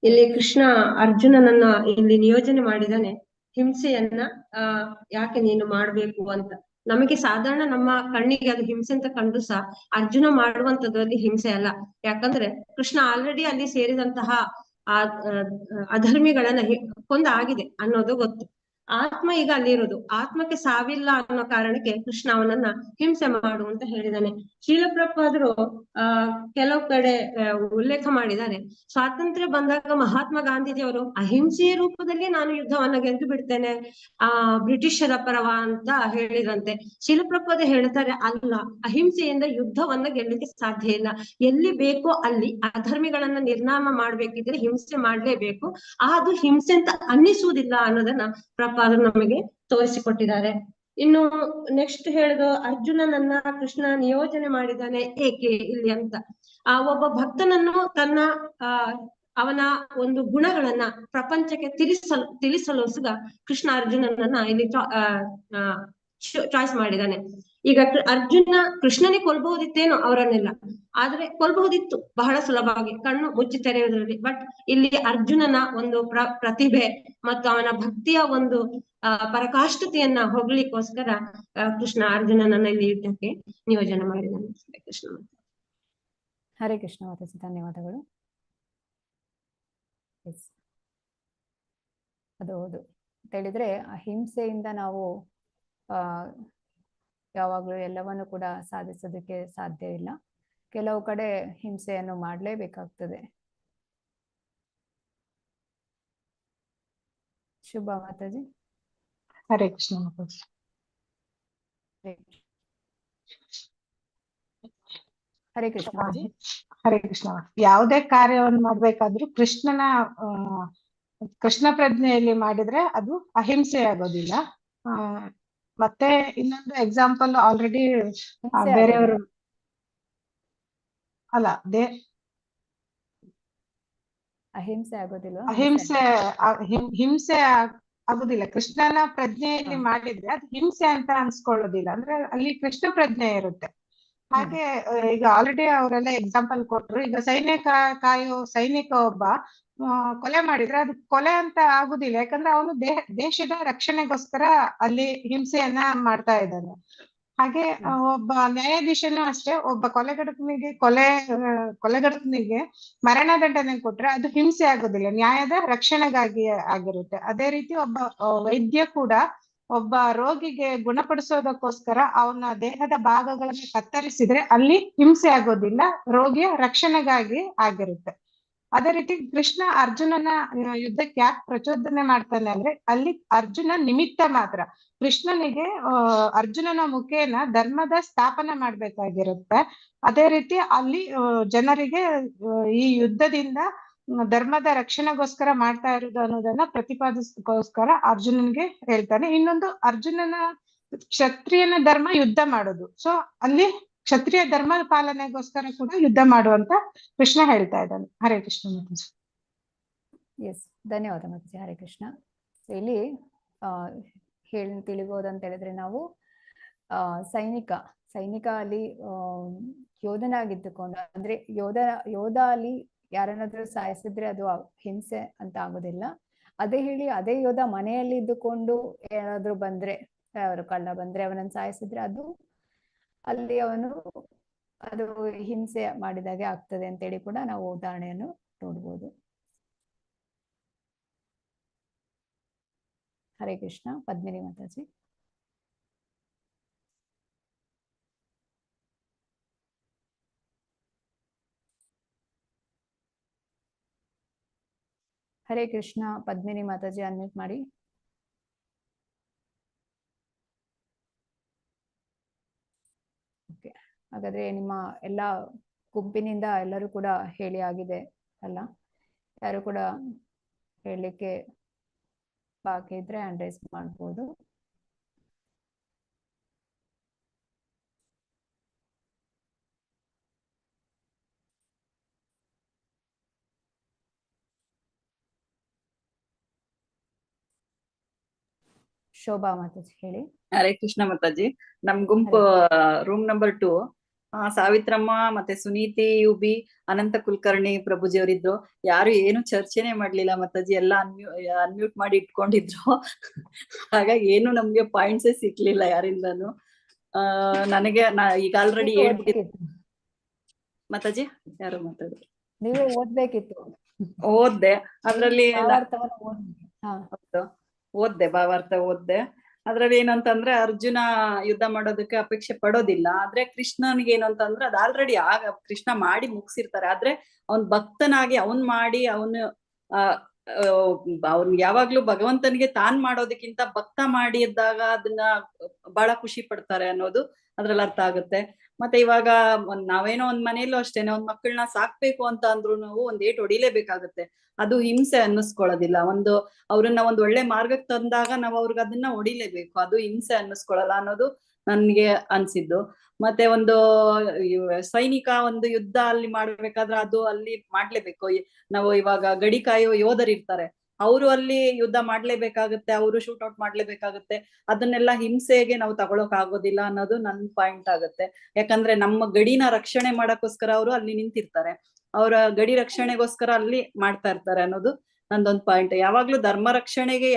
ಇಲ್ಲಿ ಕೃಷ್ಣ ಅರ್ಜುನನನ್ನ ಇಲ್ಲಿ ನಿಯೋಜನೆ ಮಾಡಿದಾನೆ ಹಿಂಸೆಯನ್ನ ಯಾಕೆ ನೀನು ಮಾಡ್ಬೇಕು ಅಂತ. ನಮಗೆ ಸಾಧಾರಣ ನಮ್ಮ ಕಣ್ಣಿಗೆ ಅದು ಹಿಂಸೆ ಅಂತ ಕಂಡು ಸಹ ಅರ್ಜುನ ಮಾಡುವಂತದ್ದು ಅಲ್ಲಿ ಹಿಂಸೆ ಅಲ್ಲ. ಯಾಕಂದ್ರೆ ಕೃಷ್ಣ ಆಲ್ರೆಡಿ ಅಲ್ಲಿ ಸೇರಿದಂತಹ ಆ ಅಧರ್ಮಿಗಳನ್ನ ಕೊಂದಾಗಿದೆ ಅನ್ನೋದು ಗೊತ್ತು. ಆತ್ಮ ಈಗ ಅಲ್ಲಿರೋದು, ಆತ್ಮಕ್ಕೆ ಸಾವಿಲ್ಲ ಅನ್ನೋ ಕಾರಣಕ್ಕೆ ಕೃಷ್ಣ ಅವನನ್ನ ಹಿಂಸೆ ಮಾಡು ಅಂತ ಹೇಳಿದಾನೆ. ಶೀಲಪ್ರಪಾದರು ಕೆಲವು ಕಡೆ ಉಲ್ಲೇಖ ಮಾಡಿದ್ದಾರೆ, ಸ್ವಾತಂತ್ರ್ಯ ಬಂದಾಗ ಮಹಾತ್ಮ ಗಾಂಧೀಜಿಯವರು ಅಹಿಂಸೆಯ ರೂಪದಲ್ಲಿ ನಾನು ಯುದ್ಧವನ್ನ ಗೆದ್ದು ಬಿಡ್ತೇನೆ ಬ್ರಿಟಿಷರ ಪರವ ಅಂತ ಹೇಳಿದಂತೆ. ಶೀಲಪ್ರಪಾದ ಹೇಳ್ತಾರೆ, ಅಲ್ಲ, ಅಹಿಂಸೆಯಿಂದ ಯುದ್ಧವನ್ನ ಗೆಲ್ಲಲಿಕ್ಕೆ ಸಾಧ್ಯ ಇಲ್ಲ. ಎಲ್ಲಿ ಬೇಕೋ ಅಲ್ಲಿ ಅಧರ್ಮಿಗಳನ್ನ ನಿರ್ನಾಮ ಮಾಡ್ಬೇಕಿದ್ರೆ ಹಿಂಸೆ ಮಾಡ್ಲೇಬೇಕು. ಅದು ಹಿಂಸೆ ಅಂತ ಅನ್ನಿಸುವುದಿಲ್ಲ ಅನ್ನೋದನ್ನ ಪ್ರಪಾದರು ನಮಗೆ ತೋರಿಸಿಕೊಟ್ಟಿದ್ದಾರೆ. ಇನ್ನು ನೆಕ್ಸ್ಟ್ ಹೇಳುದು, ಅರ್ಜುನನನ್ನ ಕೃಷ್ಣ ನಿಯೋಜನೆ ಮಾಡಿದ್ದಾನೆ ಏಕೆ ಇಲ್ಲಿ ಅಂತ. ಒಬ್ಬ ಭಕ್ತನನ್ನು ತನ್ನ ಅವನ ಒಂದು ಗುಣಗಳನ್ನ ಪ್ರಪಂಚಕ್ಕೆ ತಿಳಿಸಲು ಸುಗ ಕೃಷ್ಣ ಅರ್ಜುನನನ್ನ ಇಲ್ಲಿ ಚಾಯ್ಸ್ ಮಾಡಿದ್ದಾನೆ. ಈಗ ಅರ್ಜುನ ಕೃಷ್ಣನೇ ಕೊಲ್ಬಹುದಿತ್ತೇನೋ ಅವರನ್ನೆಲ್ಲ, ಆದ್ರೆ ಕೊಲ್ಬಹುದಿತ್ತು ಬಹಳ ಸುಲಭವಾಗಿ ಕಣ್ಣು ಮುಚ್ಚಿ ತೆರೆಯುವುದರಲ್ಲಿ. ಬಟ್ ಇಲ್ಲಿ ಅರ್ಜುನನ ಒಂದು ಪ್ರತಿಭೆ ಮತ್ತು ಅವನ ಭಕ್ತಿಯ ಒಂದು ಪರಾಕಾಷ್ಠತೆಯನ್ನ ಹೊಗಳಿಕೋಸ್ಕರ ಕೃಷ್ಣ ಅರ್ಜುನನನ್ನ ಇಲ್ಲಿ ಯುದ್ಧಕ್ಕೆ ನಿಯೋಜನೆ ಮಾಡಿದ್ದಾನೆ. ಕೃಷ್ಣ. ಹರೇ ಕೃಷ್ಣ ಮಾತಾಜಿ, ಧನ್ಯವಾದಗಳು. ಅದು ಹೌದು ಅಂತ ಹೇಳಿದ್ರೆ ಅಹಿಂಸೆಯಿಂದ ನಾವು ಯಾವಾಗಲೂ ಎಲ್ಲವನ್ನು ಕೂಡ ಸಾಧಿಸೋದಕ್ಕೆ ಸಾಧ್ಯ ಇಲ್ಲ. ಕೆಲವು ಕಡೆ ಹಿಂಸೆಯನ್ನು ಮಾಡಲೇಬೇಕಾಗ್ತದೆ. ಶುಭ ಮಾತಾಜಿ. ಹರೇ ಕೃಷ್ಣ ಮಾತಾಜಿ. ಹರೇ ಕೃಷ್ಣ ಮಾತಾಜಿ. ಹರೇ ಕೃಷ್ಣ. ಯಾವುದೇ ಕಾರ್ಯವನ್ನು ಮಾಡ್ಬೇಕಾದ್ರೂ ಕೃಷ್ಣ ಪ್ರಜ್ಞೆಯಲ್ಲಿ ಮಾಡಿದ್ರೆ ಅದು ಅಹಿಂಸೆ ಆಗೋದಿಲ್ಲ. ಮತ್ತೆ ಇನ್ನೊಂದು ಎಕ್ಸಾಂಪಲ್ ಆಲ್ರೆಡಿ ಬೇರೆಯವರು ಅಲ್ಲ ಅಹಿಂಸೆ ಆಗೋದಿಲ್ಲ. ಹಿಂಸೆ ಆಗುದಿಲ್ಲ. ಕೃಷ್ಣನ ಪ್ರಜ್ಞೆಯಲ್ಲಿ ಮಾಡಿದ್ರೆ ಅದು ಹಿಂಸೆ ಅಂತ ಅನ್ಸ್ಕೊಳ್ಳೋದಿಲ್ಲ. ಅಂದ್ರೆ ಅಲ್ಲಿ ಕೃಷ್ಣ ಪ್ರಜ್ಞೆ ಇರುತ್ತೆ. ಹಾಗೆ ಈಗ ಆಲ್ರೆಡಿ ಅವರೆಲ್ಲ ಎಕ್ಸಾಂಪಲ್ ಕೊಟ್ರು. ಈಗ ಸೈನಿಕ ಒಬ್ಬ ಕೊಲೆ ಮಾಡಿದ್ರೆ ಅದು ಕೊಲೆ ಅಂತ ಆಗುದಿಲ್ಲ. ಯಾಕಂದ್ರೆ ಅವನು ದೇಶದ ರಕ್ಷಣೆಗೋಸ್ಕರ ಅಲ್ಲಿ ಹಿಂಸೆಯನ್ನ ಮಾಡ್ತಾ ಇದ್ದಾನೆ. ಹಾಗೆ ಒಬ್ಬ ನ್ಯಾಯಾಧೀಶನು ಅಷ್ಟೇ, ಒಬ್ಬ ಕೊಲೆಗಡಕನಿಗೆ ಮರಣದಂಡನೆ ಕೊಟ್ರೆ ಅದು ಹಿಂಸೆ ಆಗೋದಿಲ್ಲ, ನ್ಯಾಯದ ರಕ್ಷಣೆಗಾಗಿ ಆಗಿರುತ್ತೆ. ಅದೇ ರೀತಿ ಒಬ್ಬ ವೈದ್ಯ ಕೂಡ ಒಬ್ಬ ರೋಗಿಗೆ ಗುಣಪಡಿಸೋದಕ್ಕೋಸ್ಕರ ಅವನ ದೇಹದ ಭಾಗಗಳನ್ನ ಕತ್ತರಿಸಿದ್ರೆ ಅಲ್ಲಿ ಹಿಂಸೆ ಆಗೋದಿಲ್ಲ, ರೋಗಿಯ ರಕ್ಷಣೆಗಾಗಿ ಆಗಿರುತ್ತೆ. ಅದೇ ರೀತಿ ಕೃಷ್ಣ ಅರ್ಜುನನ ಯುದ್ಧಕ್ಕೆ ಯಾಕೆ ಪ್ರಚೋದನೆ ಮಾಡ್ತಾನೆ ಅಂದ್ರೆ ಅಲ್ಲಿ ಅರ್ಜುನ ನಿಮಿತ್ತ ಮಾತ್ರ. ಕೃಷ್ಣನಿಗೆ ಅರ್ಜುನನ ಮುಖೇನ ಧರ್ಮದ ಸ್ಥಾಪನೆ ಮಾಡ್ಬೇಕಾಗಿರುತ್ತೆ. ಅದೇ ರೀತಿ ಅಲ್ಲಿ ಜನರಿಗೆ ಈ ಯುದ್ಧದಿಂದ ಧರ್ಮದ ರಕ್ಷಣೆಗೋಸ್ಕರ ಮಾಡ್ತಾ ಇರೋದು ಅನ್ನೋದನ್ನ ಪ್ರತಿಪಾದಿಸೋಸ್ಕರ ಅರ್ಜುನನ್ಗೆ ಹೇಳ್ತಾನೆ. ಇನ್ನೊಂದು, ಅರ್ಜುನನ ಕ್ಷತ್ರಿಯನ ಧರ್ಮ ಯುದ್ಧ ಮಾಡೋದು. ಸೊ ಅಲ್ಲಿ ಕ್ಷತ್ರಿಯ ಧರ್ಮ ಪಾಲನೆಗೋಸ್ಕರ ಕೂಡ ಯುದ್ಧ ಮಾಡುವಂತ ಕೃಷ್ಣ ಹೇಳ್ತಾ ಇದ್ದಾನೆ. ಹರೇ ಕೃಷ್ಣ ಮಾತಾಜಿ. ಎಸ್, ಧನ್ಯವಾದ ಮಾತಾಜಿ. ಹರೇ ಕೃಷ್ಣ. ಇಲ್ಲಿ ತಿಳಿಬೋದಂತ ಹೇಳಿದ್ರೆ ನಾವು ಸೈನಿಕ ಅಲ್ಲಿ ಯೋಧನಾಗಿದ್ದುಕೊಂಡು, ಅಂದ್ರೆ ಯೋಧ ಅಲ್ಲಿ ಯಾರನ್ನಾದ್ರೂ ಸಾಯಿಸಿದ್ರೆ ಅದು ಹಿಂಸೆ ಅಂತ ಆಗೋದಿಲ್ಲ. ಅದೇ ಯೋಧ ಮನೆಯಲ್ಲಿ ಇದ್ದುಕೊಂಡು ಯಾರಾದ್ರೂ ಬಂದ್ರೆ, ಅವರು ಕಳ್ಳ ಬಂದ್ರೆ ಅವನನ್ನು ಸಾಯಿಸಿದ್ರೆ ಅದು ಹಿಂಸೆ ಮಾಡಿದಾಗೆ ಆಗ್ತದೆ ಅಂತೇಳಿ ಕೂಡ ನಾವು ಉದಾಹರಣೆಯನ್ನು ನೋಡ್ಬೋದು. ಹರೇ ಕೃಷ್ಣ. ಪದ್ಮಿನಿ ಮಾತಾಜಿ. ಹರೇ ಕೃಷ್ಣ. ಪದ್ಮಿನಿ ಮಾತಾಜಿ, ಅನ್ಮ್ಯೂಟ್ ಮಾಡಿ. ಓಕೆ, ಹಾಗಾದ್ರೆ ನಿಮ್ಮ ಎಲ್ಲ ಗುಂಪಿನಿಂದ ಎಲ್ಲರೂ ಕೂಡ ಹೇಳಿ ಆಗಿದೆ ಅಲ್ಲ? ಯಾರು ಕೂಡ ಹೇಳಲಿಕ್ಕೆ ಬಾಕಿ ಇದ್ರೆ ಹ್ಯಾಂಡ್ ರೈಸ್ ಮಾಡ್ಬೋದು. ಶೋಭಾ ಮಾತಾಜಿ ಹೇಳಿ. ಹರೇ ಕೃಷ್ಣ ಮಾತಾಜಿ. ನಮ್ ಗುಂಪು ರೂಮ್ ನಂಬರ್ 2 ಸಾವಿತ್ರಮ್ಮ ಮತ್ತೆ ಸುನೀತಿ ಯುಬಿ ಅನಂತ ಕುಲಕರ್ಣಿ ಪ್ರಭುಜಿ ಅವರಿದ್ರು. ಯಾರು ಏನು ಚರ್ಚೆನೆ ಮಾಡ್ಲಿಲ್ಲ ಮಾತಾಜಿ, ಎಲ್ಲ ಅನ್ಮ್ಯೂಟ್ ಮಾಡಿ ಇಟ್ಕೊಂಡಿದ್ರು. ಹಾಗಾಗಿ ಏನು ನಮ್ಗೆ ಪಾಯಿಂಟ್ಸೇ ಸಿಕ್ಲಿಲ್ಲ ಯಾರಿಂದಾನು. ನನಗೆ ಈಗ ಆಲ್ರೆಡಿ ಹೇಳ್ಬಿಟ್ಟಿದ್ದೆ ಮಾತಾಜಿ. ಯಾರು ಮಾತಾಡಿದ್ರು? ನೀವೇ ಓದ್ಬೇಕಿತ್ತು. ಓದ್ದೆ, ಅದ್ರಲ್ಲಿ ಓದ್ದೆ ಭಾವಾರ್ಥ ಓದ್ದೆ. ಅದ್ರಲ್ಲಿ ಏನಂತಂದ್ರೆ ಅರ್ಜುನ ಯುದ್ಧ ಮಾಡೋದಕ್ಕೆ ಅಪೇಕ್ಷೆ ಪಡೋದಿಲ್ಲ. ಆದ್ರೆ ಕೃಷ್ಣನ್ಗೆ ಏನು ಅಂತಂದ್ರೆ ಅದ್ ಆಲ್ರೆಡಿ ಕೃಷ್ಣ ಮಾಡಿ ಮುಗಿಸಿರ್ತಾರೆ. ಆದ್ರೆ ಅವನ್ ಭಕ್ತನಾಗಿ ಅವನ್ ಮಾಡಿ ಅವನು ಅವ್ನ್ ಯಾವಾಗ್ಲೂ ಭಗವಂತನಿಗೆ ತಾನ್ ಮಾಡೋದಕ್ಕಿಂತ ಭಕ್ತ ಮಾಡಿ ಇದ್ದಾಗ ಅದನ್ನ ಬಹಳ ಖುಷಿ ಪಡ್ತಾರೆ ಅನ್ನೋದು ಅದ್ರಲ್ಲಿ ಅರ್ಥ ಆಗುತ್ತೆ. ಮತ್ತೆ ಇವಾಗ ನಾವೇನೋ ಒಂದ್ ಮನೆಯಲ್ಲೂ ಅಷ್ಟೇನೆ, ಒಂದ್ ಮಕ್ಕಳನ್ನ ಸಾಕ್ಬೇಕು ಅಂತ ಅಂದ್ರು ನಾವು ಒಂದ್ ಏಟ್ ಹೊಡಿಲೇಬೇಕಾಗತ್ತೆ. ಅದು ಹಿಂಸೆ ಅನ್ನಿಸ್ಕೊಳ್ಳೋದಿಲ್ಲ. ಅವ್ರನ್ನ ಒಂದ್ ಒಳ್ಳೆ ಮಾರ್ಗಕ್ಕೆ ತಂದಾಗ ನಾವು ಅವ್ರಿಗೆ ಅದನ್ನ ಹೊಡಿಲೇಬೇಕು, ಅದು ಹಿಂಸೆ ಅನ್ನಿಸ್ಕೊಳ್ಳಲ್ಲ ಅನ್ನೋದು ನನ್ಗೆ ಅನ್ಸಿದ್ದು. ಮತ್ತೆ ಒಂದು ಸೈನಿಕ ಒಂದು ಯುದ್ಧ ಅಲ್ಲಿ ಮಾಡ್ಬೇಕಾದ್ರೆ ಅದು ಅಲ್ಲಿ ಮಾಡ್ಲೇಬೇಕು. ನಾವು ಇವಾಗ ಗಡಿ ಕಾಯೋ ಯೋಧರು ಇರ್ತಾರೆ, ಅವರು ಅಲ್ಲಿ ಯುದ್ಧ ಮಾಡ್ಲೇಬೇಕಾಗತ್ತೆ, ಅವರು ಶೂಟ್ ಔಟ್ ಮಾಡ್ಲೇಬೇಕಾಗತ್ತೆ. ಅದನ್ನೆಲ್ಲ ಹಿಂಸೆಗೆ ನಾವು ತಗೊಳಕ್ ಆಗೋದಿಲ್ಲ ಅನ್ನೋದು ನನ್ ಪಾಯಿಂಟ್ ಆಗುತ್ತೆ. ಯಾಕಂದ್ರೆ ನಮ್ಮ ಗಡಿನ ರಕ್ಷಣೆ ಮಾಡಕ್ಕೋಸ್ಕರ ಅವರು ಅಲ್ಲಿ ನಿಂತಿರ್ತಾರೆ, ಅವರ ಗಡಿ ರಕ್ಷಣೆಗೋಸ್ಕರ ಅಲ್ಲಿ ಮಾಡ್ತಾ ಇರ್ತಾರೆ ಅನ್ನೋದು ನಂದೊಂದು ಪಾಯಿಂಟ್. ಯಾವಾಗ್ಲೂ ಧರ್ಮ ರಕ್ಷಣೆಗೆ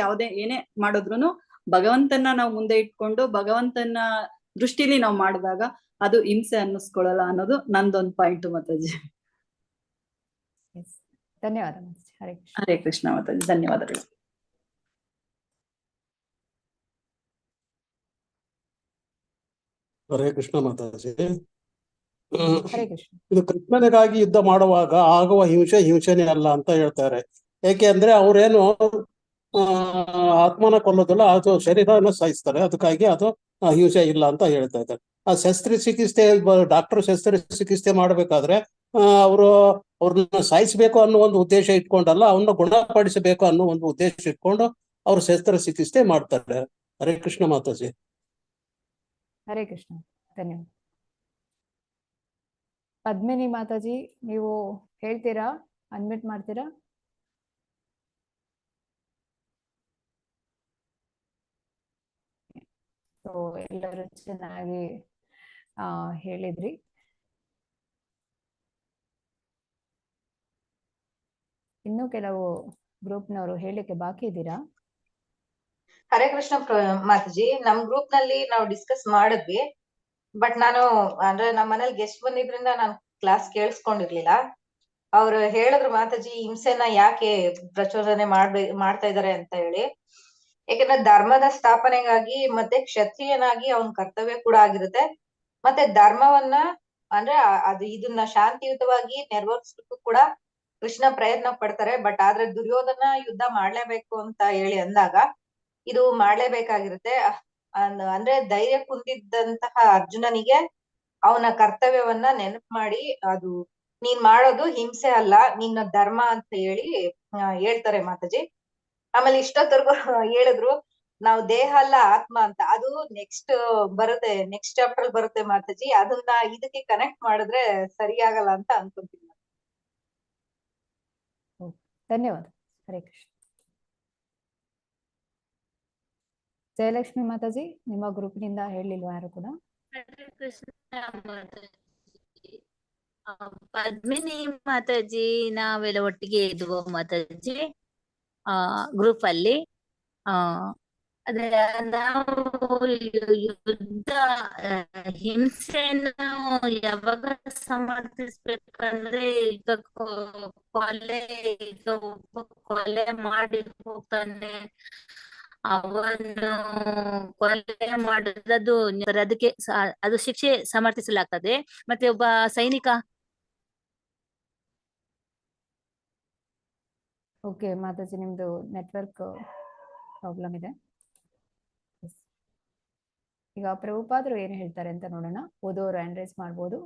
ಏನೇ ಮಾಡಿದ್ರುನು ಭಗವಂತನ ನಾವು ಮುಂದೆ ಇಟ್ಕೊಂಡು ಭಗವಂತನ ದೃಷ್ಟಿಲಿ ನಾವು ಮಾಡಿದಾಗ ಅದು ಹಿಂಸೆ ಅನ್ನಿಸ್ಕೊಳ್ಳಲ್ಲ ಅನ್ನೋದು ನಂದೊಂದು ಪಾಯಿಂಟ್ ಮಾತಾಜಿ. ಧನ್ಯವಾದ. ಹರೇ ಕೃಷ್ಣ ಮಾತಾಜಿ, ಧನ್ಯವಾದಗಳು. ಹರೇ ಕೃಷ್ಣ ಮಾತಾಜಿ. ಹರೇ ಕೃಷ್ಣ. ಇದು ಕೃಷ್ಣನಿಗಾಗಿ ಯುದ್ಧ ಮಾಡುವಾಗ ಆಗುವ ಹಿಂಸೆನೇ ಅಲ್ಲ ಅಂತ ಹೇಳ್ತಾರೆ. ಏಕೆ ಅಂದ್ರೆ ಅವ್ರೇನು ಆತ್ಮನ ಕೊಲ್ಲೋದಿಲ್ಲ, ಅದು ಶರೀರನ ಸಾಯಿಸ್ತಾರೆ. ಅದಕ್ಕಾಗಿ ಅದು ಹಿಂಸೆ ಇಲ್ಲ ಅಂತ ಹೇಳ್ತಾ ಇದ್ದಾರೆ. ಆ ಶಸ್ತ್ರಚಿಕಿತ್ಸೆ ಡಾಕ್ಟರ್ ಶಸ್ತ್ರಚಿಕಿತ್ಸೆ ಮಾಡ್ಬೇಕಾದ್ರೆ ಅವ್ರನ್ನ ಸಾಯಿಸ್ಬೇಕು ಅನ್ನೋ ಒಂದು ಉದ್ದೇಶ ಇಟ್ಕೊಂಡಲ್ಲ, ಅವನ್ನ ಗುಣಪಡಿಸಬೇಕು ಅನ್ನೋ ಒಂದು ಉದ್ದೇಶ ಇಟ್ಕೊಂಡು ಅವ್ರು ಶಸ್ತ್ರಚಿಕಿತ್ಸೆ ಮಾಡ್ತಾರೆ. ಹರೇ ಕೃಷ್ಣ ಮಾತಾಜಿ. ಹರೇ ಕೃಷ್ಣ, ಧನ್ಯವಾದ. ಪದ್ಮಿನಿ ಮಾತಾಜಿ, ನೀವು ಹೇಳ್ತೀರಾ? ಅನ್ಮಿಟ್ ಮಾಡ್ತೀರಾ? ಸೊ ಎಲ್ಲರೂ ಚೆನ್ನಾಗಿ ಹೇಳಿದ್ರಿ. ಇನ್ನು ಕೆಲವು ಗ್ರೂಪ್ನವರು ಹೇಳಿಕ್ಕೆ ಬಾಕಿ ಇದ್ದೀರಾ? ಹರೇ ಕೃಷ್ಣ ಮಾತಾಜಿ, ನಮ್ ಗ್ರೂಪ್ ನಲ್ಲಿ ನಾವು ಡಿಸ್ಕಸ್ ಮಾಡಿದ್ವಿ. ಬಟ್ ನಾನು ಅಂದ್ರೆ ನಮ್ಮ ಮನೇಲಿ ಗೆಸ್ಟ್ ಬಂದಿದ್ರಿಂದ ನಾನು ಕ್ಲಾಸ್ ಕೇಳಿಸ್ಕೊಂಡಿರ್ಲಿಲ್ಲ. ಅವ್ರು ಹೇಳಿದ್ರು ಮಾತಾಜಿ ಹಿಂಸೆನ ಯಾಕೆ ಪ್ರಚೋದನೆ ಮಾಡ್ತಾ ಇದಾರೆ ಅಂತ ಹೇಳಿ. ಯಾಕಂದ್ರೆ ಧರ್ಮದ ಸ್ಥಾಪನೆಗಾಗಿ ಮತ್ತೆ ಕ್ಷತ್ರಿಯನಾಗಿ ಅವನ ಕರ್ತವ್ಯ ಕೂಡ ಆಗಿರುತ್ತೆ. ಮತ್ತೆ ಧರ್ಮವನ್ನ ಅಂದ್ರೆ ಇದನ್ನ ಶಾಂತಿಯುತವಾಗಿ ನೆರವೇರಿಸಲಿಕ್ಕೂ ಕೂಡ ಕೃಷ್ಣ ಪ್ರಯತ್ನ ಪಡ್ತಾರೆ. ಬಟ್ ಆದ್ರೆ ದುರ್ಯೋಧನ ಯುದ್ಧ ಮಾಡ್ಲೇಬೇಕು ಅಂತ ಹೇಳಿ ಅಂದಾಗ ಇದು ಮಾಡ್ಲೇಬೇಕಾಗಿರುತ್ತೆ. ಅಂದ್ರೆ ಧೈರ್ಯ ಕುಂದಿದ್ದಂತಹ ಅರ್ಜುನನಿಗೆ ಅವನ ಕರ್ತವ್ಯವನ್ನ ನೆನಪು ಮಾಡಿ, ಅದು ನೀನ್ ಮಾಡೋದು ಹಿಂಸೆ ಅಲ್ಲ, ನಿನ್ನ ಧರ್ಮ ಅಂತ ಹೇಳಿ ಹೇಳ್ತಾರೆ ಮಾತಾಜಿ. ಆಮೇಲೆ ಇಷ್ಟೊತ್ತರ್ಗು ಹೇಳಿದ್ರು ನಾವು ದೇಹ ಅಲ್ಲ ಆತ್ಮ ಅಂತ. ಅದು ನೆಕ್ಸ್ಟ್ ಚಾಪ್ಟರ್ ಬರುತ್ತೆ ಮಾತಾಜಿ. ಅದನ್ನ ಇದಕ್ಕೆ ಕನೆಕ್ಟ್ ಮಾಡಿದ್ರೆ ಸರಿಯಾಗಲ್ಲ ಅಂತ ಅನ್ಕೊಂತೀನಿ. ಧನ್ಯವಾದ. ಹರೇ ಕೃಷ್ಣ. ಜಯಲಕ್ಷ್ಮಿ ಮಾತಾಜಿ, ನಿಮ್ಮ ಗ್ರೂಪ್ನಿಂದ ಹೇಳಿಲ್ವಾ ಯಾರು ಕೂಡ? ಪದ್ಮಿನಿ ಮಾತಾಜಿ, ನಾವೆಲ್ಲ ಒಟ್ಟಿಗೆ ಇದ್ವು ಮಾತಾಜಿ ಗ್ರೂಪ್ ಅಲ್ಲಿ. ಅದೇ ನಾವು ಯುದ್ಧ ಹಿಂಸೆಯನ್ನು ಯಾವಾಗ ಸಮರ್ಥಿಸ್ಬೇಕಂದ್ರೆ ಈಗ ಕೊಲೆ ಮಾಡಿ ಹೋಗ್ತಾನೆ, ಅವನು ಕೊಲೆ ಮಾಡಿದ್ದು ಅದಕ್ಕೆ ಅದು ಶಿಕ್ಷೆ ಸಮರ್ಥಿಸಲಾಗ್ತದೆ. ಮತ್ತೆ ಒಬ್ಬ ಸೈನಿಕ. ಓಕೆ ಮಾತಾಜಿ, ನಿಮ್ದು ನೆಟ್ವರ್ಕ್ ಪ್ರಾಬ್ಲಮ್ ಇದೆ. ಈಗ ಪ್ರಭುಪಾದರು ಏನು ಹೇಳ್ತಾರೆ ಅಂತ ನೋಡೋಣ. ಓದೋರು ಹ್ಯಾಂಡ್ ರೈಸ್ ಮಾಡ್ಬೋದು.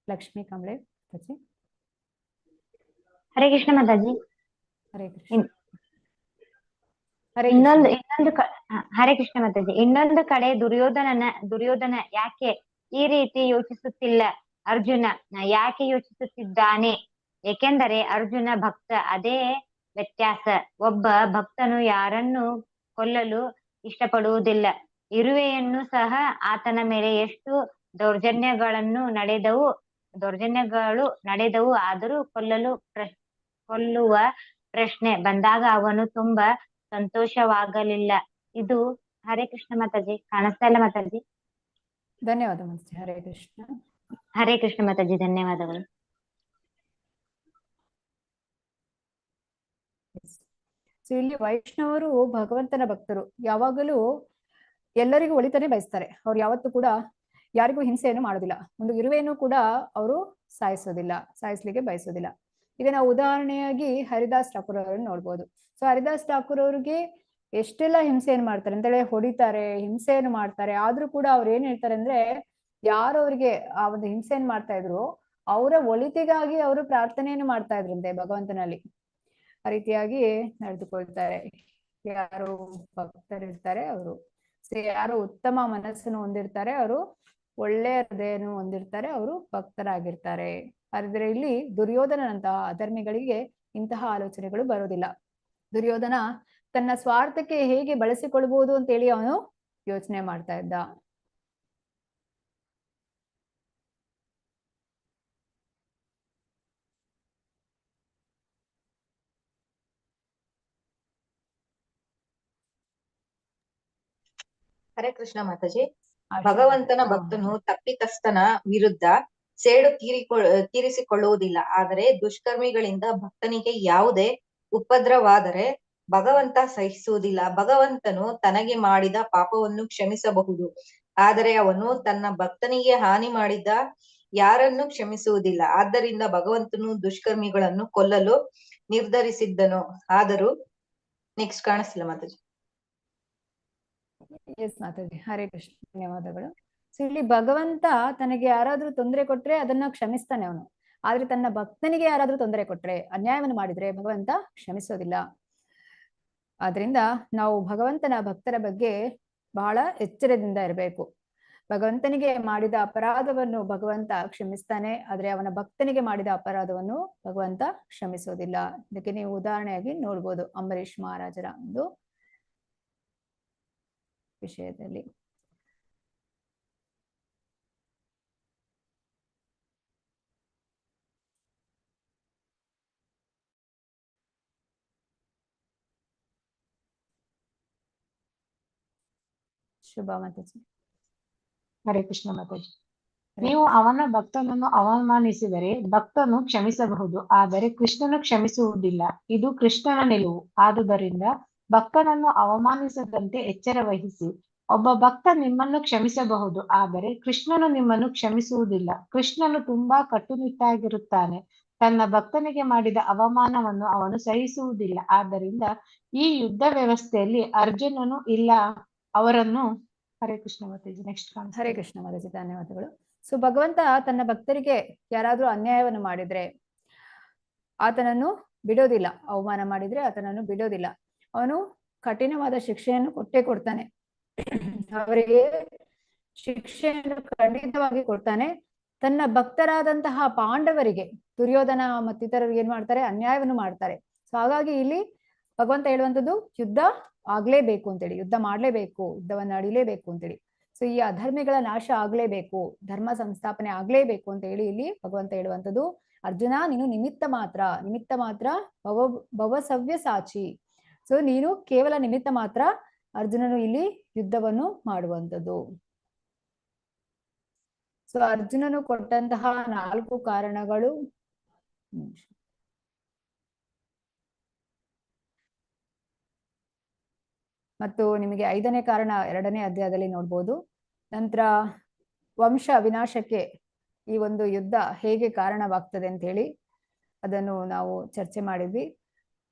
ಲಕ್ಷ್ಮೀ ಕಂಬ್ಳೆ ಮಾತಾಜಿ. ಹರೇ ಕೃಷ್ಣ ಮಾತಾಜಿ. ಹರೇ ಕೃಷ್ಣ. ಹರೇ ಇನ್ನೊಂದು ಕೃಷ್ಣ. ಇನ್ನೊಂದು ಹರೇ ಕೃಷ್ಣ ಮಾತಾಜಿ, ಇನ್ನೊಂದು ಕಡೆ ದುರ್ಯೋಧನ ಯಾಕೆ ಈ ರೀತಿ ಯೋಚಿಸುತ್ತಿಲ್ಲ, ಅರ್ಜುನ ಯಾಕೆ ಯೋಚಿಸುತ್ತಿದ್ದಾನೆ? ಏಕೆಂದರೆ ಅರ್ಜುನ ಭಕ್ತ, ಅದೇ ವ್ಯತ್ಯಾಸ. ಒಬ್ಬ ಭಕ್ತನು ಯಾರನ್ನು ಕೊಲ್ಲಲು ಇಷ್ಟಪಡುವುದಿಲ್ಲ. ಇರುವೆಯನ್ನು ಸಹ ಆತನ ಮೇಲೆ ಎಷ್ಟು ದೌರ್ಜನ್ಯಗಳು ನಡೆದವು, ಆದರೂ ಕೊಲ್ಲುವ ಪ್ರಶ್ನೆ ಬಂದಾಗ ಅವನು ತುಂಬಾ ಸಂತೋಷವಾಗಲಿಲ್ಲ. ಇದು ಹರೇ ಕೃಷ್ಣ ಮಾತಾಜಿ. ಕಾಣಿಸ್ತಾ ಇಲ್ಲ ಮಾತಾಜಿ? ಧನ್ಯವಾದ ಮಾತಾಜಿ. ಹರೇ ಕೃಷ್ಣ. ಹರೇ ಕೃಷ್ಣ ಮಾತಾಜಿ, ಧನ್ಯವಾದಗಳು. ಸೊ ಇಲ್ಲಿ ವೈಷ್ಣವರು ಭಗವಂತನ ಭಕ್ತರು, ಯಾವಾಗಲೂ ಎಲ್ಲರಿಗೂ ಒಳಿತಾನೆ ಬಯಸ್ತಾರೆ. ಅವ್ರು ಯಾವತ್ತೂ ಕೂಡ ಯಾರಿಗೂ ಹಿಂಸೆಯನ್ನು ಮಾಡೋದಿಲ್ಲ. ಒಂದು ಇರುವೆಯನ್ನು ಕೂಡ ಅವರು ಸಾಯಿಸ್ಲಿಕ್ಕೆ ಬಯಸೋದಿಲ್ಲ. ಈಗ ನಾವು ಉದಾಹರಣೆಯಾಗಿ ಹರಿದಾಸ್ ಠಾಕೂರ್ ಅವರನ್ನು ನೋಡ್ಬೋದು. ಸೊ ಹರಿದಾಸ್ ಠಾಕೂರ್ ಅವ್ರಿಗೆ ಎಷ್ಟೆಲ್ಲ ಹಿಂಸೆಯನ್ನು ಮಾಡ್ತಾರೆ ಅಂತೇಳಿ ಹೊಡಿತಾರೆ, ಹಿಂಸೆಯನ್ನು ಮಾಡ್ತಾರೆ. ಆದ್ರೂ ಕೂಡ ಅವ್ರು ಏನ್ ಹೇಳ್ತಾರೆ ಅಂದ್ರೆ, ಯಾರು ಅವ್ರಿಗೆ ಆ ಒಂದು ಹಿಂಸೆಯನ್ನು ಮಾಡ್ತಾ ಇದ್ರು ಅವರ ಒಳಿತಿಗಾಗಿ ಅವರು ಪ್ರಾರ್ಥನೆಯನ್ನು ಮಾಡ್ತಾ ಇದ್ರಂತೆ ಭಗವಂತನಲ್ಲಿ. ಆ ರೀತಿಯಾಗಿ ನಡೆದುಕೊಳ್ತಾರೆ ಯಾರು ಭಕ್ತರಿರ್ತಾರೆ ಅವರು. ಯಾರು ಉತ್ತಮ ಮನಸ್ಸನ್ನು ಹೊಂದಿರ್ತಾರೆ, ಅವರು ಒಳ್ಳೆಯ ಹೃದಯವನ್ನು ಹೊಂದಿರ್ತಾರೆ, ಅವರು ಭಕ್ತರಾಗಿರ್ತಾರೆ. ಆದ್ರೆ ಇಲ್ಲಿ ದುರ್ಯೋಧನಂತಹ ಅಧರ್ಮಿಗಳಿಗೆ ಇಂತಹ ಆಲೋಚನೆಗಳು ಬರೋದಿಲ್ಲ. ದುರ್ಯೋಧನ ತನ್ನ ಸ್ವಾರ್ಥಕ್ಕೆ ಹೇಗೆ ಬಳಸಿಕೊಳ್ಬಹುದು ಅಂತೇಳಿ ಅವನು ಯೋಚನೆ ಮಾಡ್ತಾ ಇದ್ದ. ಹರೇ ಕೃಷ್ಣ ಮಾತಾಜಿ. ಭಗವಂತನ ಭಕ್ತನು ತಪ್ಪಿತಸ್ಥನ ವಿರುದ್ಧ ಸೇಡು ತೀರಿಸಿಕೊಳ್ಳುವುದಿಲ್ಲ. ಆದರೆ ದುಷ್ಕರ್ಮಿಗಳಿಂದ ಭಕ್ತನಿಗೆ ಯಾವುದೇ ಉಪದ್ರವಾದರೆ ಭಗವಂತ ಸಹಿಸುವುದಿಲ್ಲ. ಭಗವಂತನು ತನಗೆ ಮಾಡಿದ ಪಾಪವನ್ನು ಕ್ಷಮಿಸಬಹುದು, ಆದರೆ ಅವನು ತನ್ನ ಭಕ್ತನಿಗೆ ಹಾನಿ ಮಾಡಿದ ಯಾರನ್ನು ಕ್ಷಮಿಸುವುದಿಲ್ಲ. ಆದ್ದರಿಂದ ಭಗವಂತನು ದುಷ್ಕರ್ಮಿಗಳನ್ನು ಕೊಲ್ಲಲು ನಿರ್ಧರಿಸಿದ್ದನು. ಆದರೂ ನೆಕ್ಸ್ಟ್ ಕಾಣಿಸ್ತಿಲ್ಲ ಮಾತಾಜಿ. ಎಸ್ ಮಾತಾಜಿ. ಹರೇ ಕೃಷ್ಣ, ಧನ್ಯವಾದಗಳು. ಸೊ ಇಲ್ಲಿ ಭಗವಂತ ತನಗೆ ಯಾರಾದ್ರೂ ತೊಂದರೆ ಕೊಟ್ರೆ ಅದನ್ನ ಕ್ಷಮಿಸ್ತಾನೆ ಅವನು. ಆದ್ರೆ ತನ್ನ ಭಕ್ತನಿಗೆ ಯಾರಾದ್ರೂ ತೊಂದರೆ ಕೊಟ್ರೆ, ಅನ್ಯಾಯವನ್ನು ಮಾಡಿದ್ರೆ ಭಗವಂತ ಕ್ಷಮಿಸೋದಿಲ್ಲ. ಆದ್ರಿಂದ ನಾವು ಭಗವಂತನ ಭಕ್ತರ ಬಗ್ಗೆ ಬಹಳ ಎಚ್ಚರದಿಂದ ಇರಬೇಕು. ಭಗವಂತನಿಗೆ ಮಾಡಿದ ಅಪರಾಧವನ್ನು ಭಗವಂತ ಕ್ಷಮಿಸ್ತಾನೆ, ಆದ್ರೆ ಅವನ ಭಕ್ತನಿಗೆ ಮಾಡಿದ ಅಪರಾಧವನ್ನು ಭಗವಂತ ಕ್ಷಮಿಸೋದಿಲ್ಲ. ಇದಕ್ಕೆ ನೀವು ಉದಾಹರಣೆಯಾಗಿ ನೋಡ್ಬೋದು ಅಂಬರೀಷ್ ಮಹಾರಾಜರ ಒಂದು ವಿಷಯದಲ್ಲಿ. ಶುಭ ಮಾತಾಜಿ. ಹರೇ ಕೃಷ್ಣ ಮಾತಾಜಿ. ನೀವು ಅವನ ಭಕ್ತನನ್ನು ಅವಮಾನಿಸಿದರೆ ಭಕ್ತನು ಕ್ಷಮಿಸಬಹುದು, ಆದರೆ ಕೃಷ್ಣನು ಕ್ಷಮಿಸುವುದಿಲ್ಲ. ಇದು ಕೃಷ್ಣನ ನಿಲುವು. ಆದುದರಿಂದ ಭಕ್ತನನ್ನು ಅವಮಾನಿಸದಂತೆ ಎಚ್ಚರ ವಹಿಸಿ. ಒಬ್ಬ ಭಕ್ತ ನಿಮ್ಮನ್ನು ಕ್ಷಮಿಸಬಹುದು, ಆದರೆ ಕೃಷ್ಣನು ನಿಮ್ಮನ್ನು ಕ್ಷಮಿಸುವುದಿಲ್ಲ. ಕೃಷ್ಣನು ತುಂಬಾ ಕಟ್ಟುನಿಟ್ಟಾಗಿರುತ್ತಾನೆ. ತನ್ನ ಭಕ್ತನಿಗೆ ಮಾಡಿದ ಅವಮಾನವನ್ನು ಅವನು ಸಹಿಸುವುದಿಲ್ಲ. ಆದ್ದರಿಂದ ಈ ಯುದ್ಧ ವ್ಯವಸ್ಥೆಯಲ್ಲಿ ಅರ್ಜುನನು ಇಲ್ಲ ಅವರನ್ನು. ಹರೇ ಕೃಷ್ಣ ಮಾತಾಜಿ. ನೆಕ್ಸ್ಟ್ ಹರೇ ಕೃಷ್ಣ ಮಾತಾಜಿ, ಧನ್ಯವಾದಗಳು. ಸೊ ಭಗವಂತ ತನ್ನ ಭಕ್ತರಿಗೆ ಯಾರಾದ್ರೂ ಅನ್ಯಾಯವನ್ನು ಮಾಡಿದ್ರೆ ಆತನನ್ನು ಬಿಡೋದಿಲ್ಲ. ಅವಮಾನ ಮಾಡಿದ್ರೆ ಆತನನ್ನು ಬಿಡೋದಿಲ್ಲ. ಅವನು ಕಠಿಣವಾದ ಶಿಕ್ಷೆಯನ್ನು ಕೊಡ್ತಾನೆ. ಅವರಿಗೆ ಶಿಕ್ಷೆಯನ್ನು ಖಂಡಿತವಾಗಿ ಕೊಡ್ತಾನೆ. ತನ್ನ ಭಕ್ತರಾದಂತಹ ಪಾಂಡವರಿಗೆ, ದುರ್ಯೋಧನ ಮತ್ತಿತರರಿಗೆ ಏನ್ ಮಾಡ್ತಾರೆ, ಅನ್ಯಾಯವನ್ನು ಮಾಡ್ತಾರೆ. ಸೊ ಹಾಗಾಗಿ ಇಲ್ಲಿ ಭಗವಂತ ಹೇಳುವಂಥದ್ದು ಯುದ್ಧ ಆಗ್ಲೇಬೇಕು ಅಂತೇಳಿ, ಯುದ್ಧ ಮಾಡ್ಲೇಬೇಕು, ಯುದ್ಧವನ್ನ ನಡಿಲೇಬೇಕು ಅಂತೇಳಿ. ಸೊ ಈ ಅಧರ್ಮಿಗಳ ನಾಶ ಆಗ್ಲೇಬೇಕು, ಧರ್ಮ ಸಂಸ್ಥಾಪನೆ ಆಗ್ಲೇಬೇಕು ಅಂತ ಹೇಳಿ ಇಲ್ಲಿ ಭಗವಂತ ಹೇಳುವಂಥದ್ದು. ಅರ್ಜುನ, ನೀನು ನಿಮಿತ್ತ ಮಾತ್ರ ಭವಸವ್ಯ ಸಾಚಿ. ಸೊ ನೀನು ಕೇವಲ ನಿಮಿತ್ತ ಮಾತ್ರ. ಅರ್ಜುನನು ಇಲ್ಲಿ ಯುದ್ಧವನ್ನು ಮಾಡುವಂಥದ್ದು. ಸೊ ಅರ್ಜುನನು ಕೊಟ್ಟಂತಹ 4 ಕಾರಣಗಳು ಮತ್ತು ನಿಮಗೆ 5ನೇ ಕಾರಣ 2ನೇ ಅಧ್ಯಾಯದಲ್ಲಿ ನೋಡ್ಬೋದು. ನಂತರ ವಂಶ ವಿನಾಶಕ್ಕೆ ಈ ಒಂದು ಯುದ್ಧ ಹೇಗೆ ಕಾರಣವಾಗ್ತದೆ ಅಂತ ಹೇಳಿ ಅದನ್ನು ನಾವು ಚರ್ಚೆ ಮಾಡಿದ್ವಿ.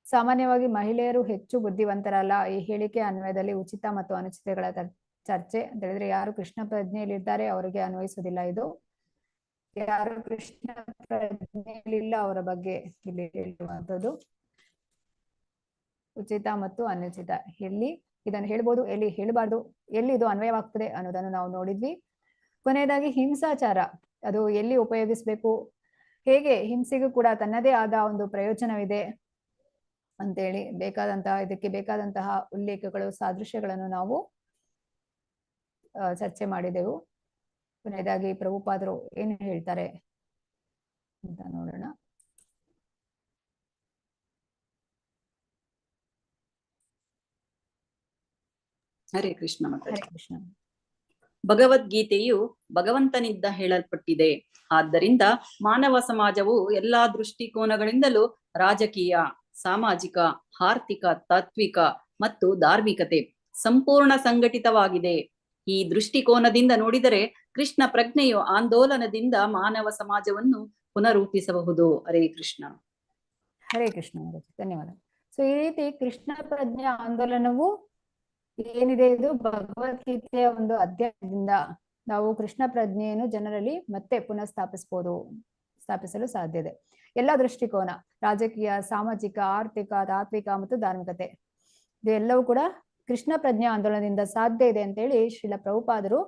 ಸಾಮಾನ್ಯವಾಗಿ ಮಹಿಳೆಯರು ಹೆಚ್ಚು ಬುದ್ಧಿವಂತರಲ್ಲ. ಈ ಹೇಳಿಕೆ ಅನ್ವಯದಲ್ಲಿ ಉಚಿತ ಮತ್ತು ಅನುಚಿತಗಳ ಚರ್ಚೆ ಅಂತ ಹೇಳಿದ್ರೆ, ಯಾರು ಕೃಷ್ಣ ಪ್ರಜ್ಞೆಯಲ್ಲಿದ್ದಾರೆ ಅವರಿಗೆ ಅನ್ವಯಿಸೋದಿಲ್ಲ ಇದು. ಯಾರು ಕೃಷ್ಣ ಪ್ರಜ್ಞೆಯಲ್ಲಿಲ್ಲ ಅವರ ಬಗ್ಗೆ ಇಲ್ಲಿ ಹೇಳುವಂಥದ್ದು. ಉಚಿತ ಮತ್ತು ಅನುಚಿತ, ಎಲ್ಲಿ ಇದನ್ನು ಹೇಳ್ಬೋದು, ಎಲ್ಲಿ ಹೇಳಬಾರ್ದು, ಎಲ್ಲಿ ಇದು ಅನ್ವಯವಾಗ್ತದೆ ಅನ್ನೋದನ್ನು ನಾವು ನೋಡಿದ್ವಿ. ಕೊನೆಯದಾಗಿ ಹಿಂಸಾಚಾರ, ಅದು ಎಲ್ಲಿ ಉಪಯೋಗಿಸ್ಬೇಕು, ಹೇಗೆ ಹಿಂಸೆಗೂ ಕೂಡ ತನ್ನದೇ ಆದ ಒಂದು ಪ್ರಯೋಜನವಿದೆ ಅಂತೇಳಿ ಇದಕ್ಕೆ ಬೇಕಾದಂತಹ ಉಲ್ಲೇಖಗಳು, ಸಾದೃಶ್ಯಗಳನ್ನು ನಾವು ಚರ್ಚೆ ಮಾಡಿದೆವು. ಕೊನೆಯದಾಗಿ ಪ್ರಭುಪಾದರು ಏನು ಹೇಳ್ತಾರೆ ಅಂತ ನೋಡೋಣ. ಹರೇ ಕೃಷ್ಣ ಮಾತಾಜಿ. ಹರೇ ಕೃಷ್ಣ. ಭಗವದ್ಗೀತೆಯು ಭಗವಂತನಿಂದ ಹೇಳಲ್ಪಟ್ಟಿದೆ. ಆದ್ದರಿಂದ ಮಾನವ ಸಮಾಜವು ಎಲ್ಲಾ ದೃಷ್ಟಿಕೋನಗಳಿಂದಲೂ ರಾಜಕೀಯ, ಸಾಮಾಜಿಕ, ಆರ್ಥಿಕ, ತಾತ್ವಿಕ ಮತ್ತು ಧಾರ್ಮಿಕತೆ ಸಂಪೂರ್ಣ ಸಂಘಟಿತವಾಗಿದೆ. ಈ ದೃಷ್ಟಿಕೋನದಿಂದ ನೋಡಿದರೆ ಕೃಷ್ಣ ಪ್ರಜ್ಞೆಯು ಆಂದೋಲನದಿಂದ ಮಾನವ ಸಮಾಜವನ್ನು ಪುನರೂಪಿಸಬಹುದು. ಹರೇ ಕೃಷ್ಣ. ಹರೇ ಕೃಷ್ಣ, ಧನ್ಯವಾದ. ಸೊ ಈ ರೀತಿ ಕೃಷ್ಣ ಪ್ರಜ್ಞಾ ಆಂದೋಲನವು ಏನಿದೆ, ಇದು ಭಗವದ್ಗೀತೆಯ ಒಂದು ಅಧ್ಯಾಯದಿಂದ ನಾವು ಕೃಷ್ಣ ಪ್ರಜ್ಞೆಯನ್ನು ಜನರಲ್ಲಿ ಮತ್ತೆ ಸ್ಥಾಪಿಸಲು ಸಾಧ್ಯ ಇದೆ. ಎಲ್ಲ ದೃಷ್ಟಿಕೋನ, ರಾಜಕೀಯ, ಸಾಮಾಜಿಕ, ಆರ್ಥಿಕ, ತಾತ್ವಿಕ ಮತ್ತು ಧಾರ್ಮಿಕತೆ, ಇದು ಎಲ್ಲವೂ ಕೂಡ ಕೃಷ್ಣ ಪ್ರಜ್ಞಾ ಆಂದೋಲನದಿಂದ ಸಾಧ್ಯ ಇದೆ ಅಂತೇಳಿ ಶ್ರೀಲ ಪ್ರಭುಪಾದರು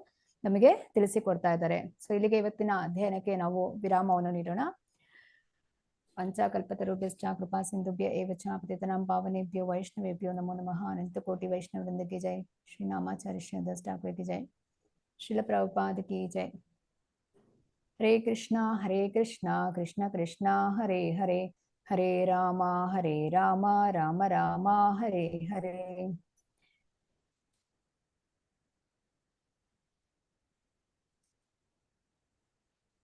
ನಮಗೆ ತಿಳಿಸಿಕೊಡ್ತಾ ಇದ್ದಾರೆ. ಸೊ ಇಲ್ಲಿಗೆ ಇವತ್ತಿನ ಅಧ್ಯಯನಕ್ಕೆ ನಾವು ವಿರಾಮವನ್ನು ನೀಡೋಣ. ಪಂಚಾಕಲ್ಪತರುಭ್ಯಶ್ಚ ಕೃಪಾ ಸಿಂಧುಭ್ಯ ಏವ ಚ ಪತಿತನಾಂ ಪಾವನೇಭ್ಯೋ ವೈಷ್ಣವೇಭ್ಯೋ ನಮೋ ನಮಃ. ಅನಂತ ಕೋಟಿ ವೈಷ್ಣವ ವೃಂದ ಕಿ ಜೈ. ಶ್ರೀ ನಾಮಾಚಾರ್ಯ ಶ್ರೀ ಹರಿದಾಸ್ ಠಾಕೂರ್ ಕಿ ಜೈ. ಶ್ರೀಲ ಪ್ರಭುಪಾದ ಕಿ ಜೈ. ಹರೇ ಕೃಷ್ಣ ಕೃಷ್ಣ ಕೃಷ್ಣ ಹರೇ ಹರೇ, ಹರೇ ರಾಮ ರಾಮ ರಾಮ ಹರೇ ಹರೇ.